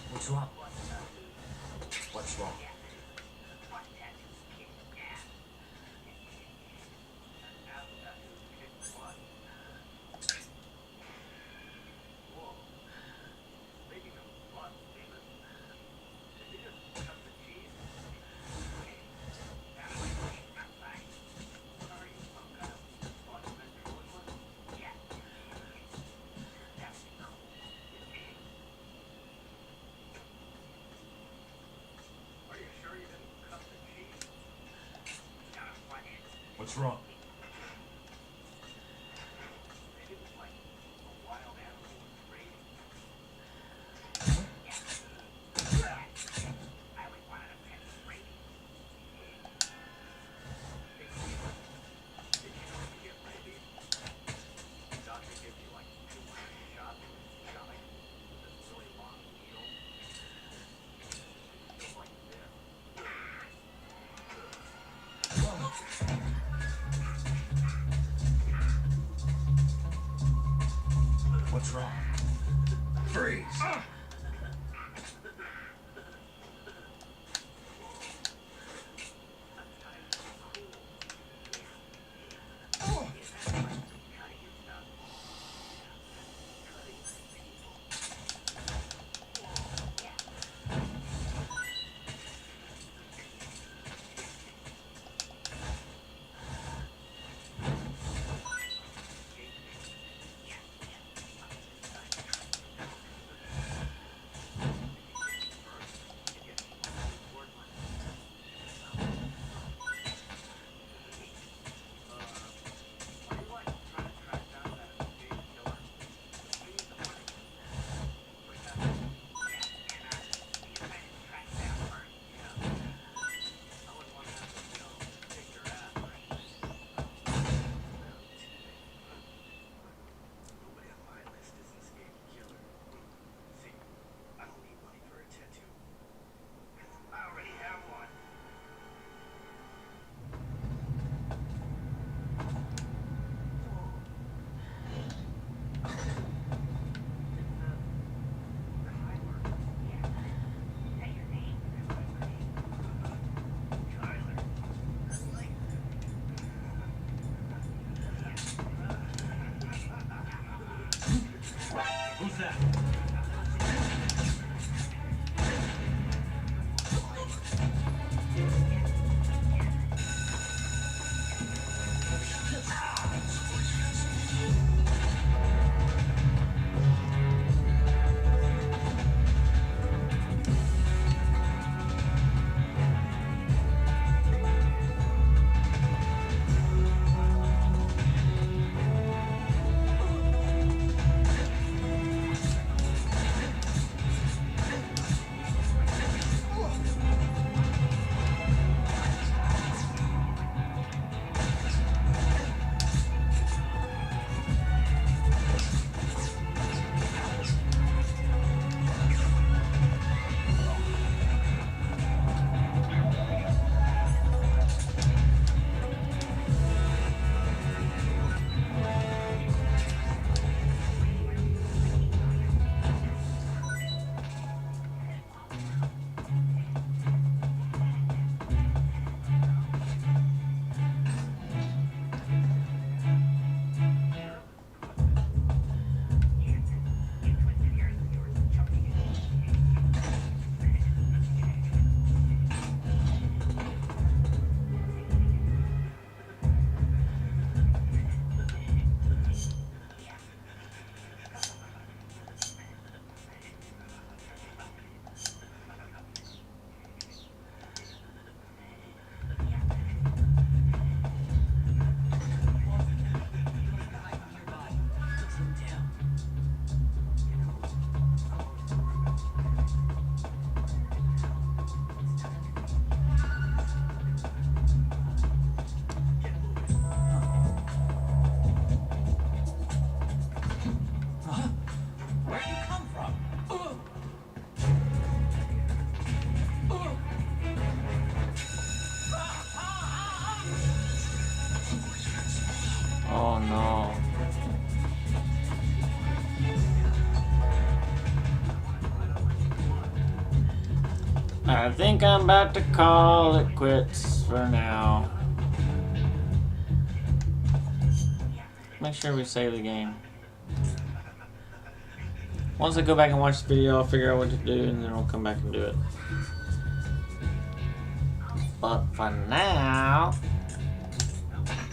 What's wrong? What's wrong? What's wrong? What's wrong? Freeze. Who's that? Oh no. I think I'm about to call it quits for now. Make sure we save the game. Once I go back and watch the video, I'll figure out what to do and then I'll come back and do it. But for now...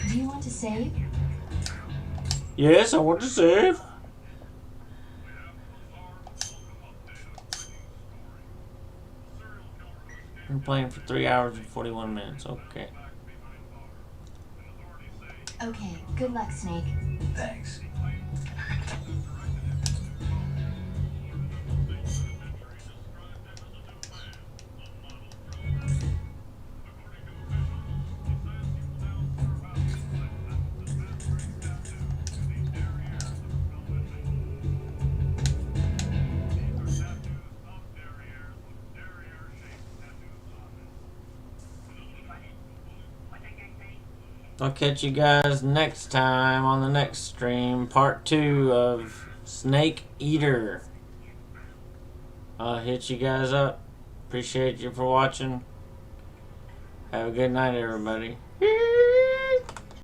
Do you want to save? Yes, I want to save. We're playing for 3 hours and 41 minutes. Okay. Okay, good luck, Snake. Thanks. I'll catch you guys next time on the next stream. Part 2 of Snake Eater. I'll hit you guys up. Appreciate you for watching. Have a good night, everybody.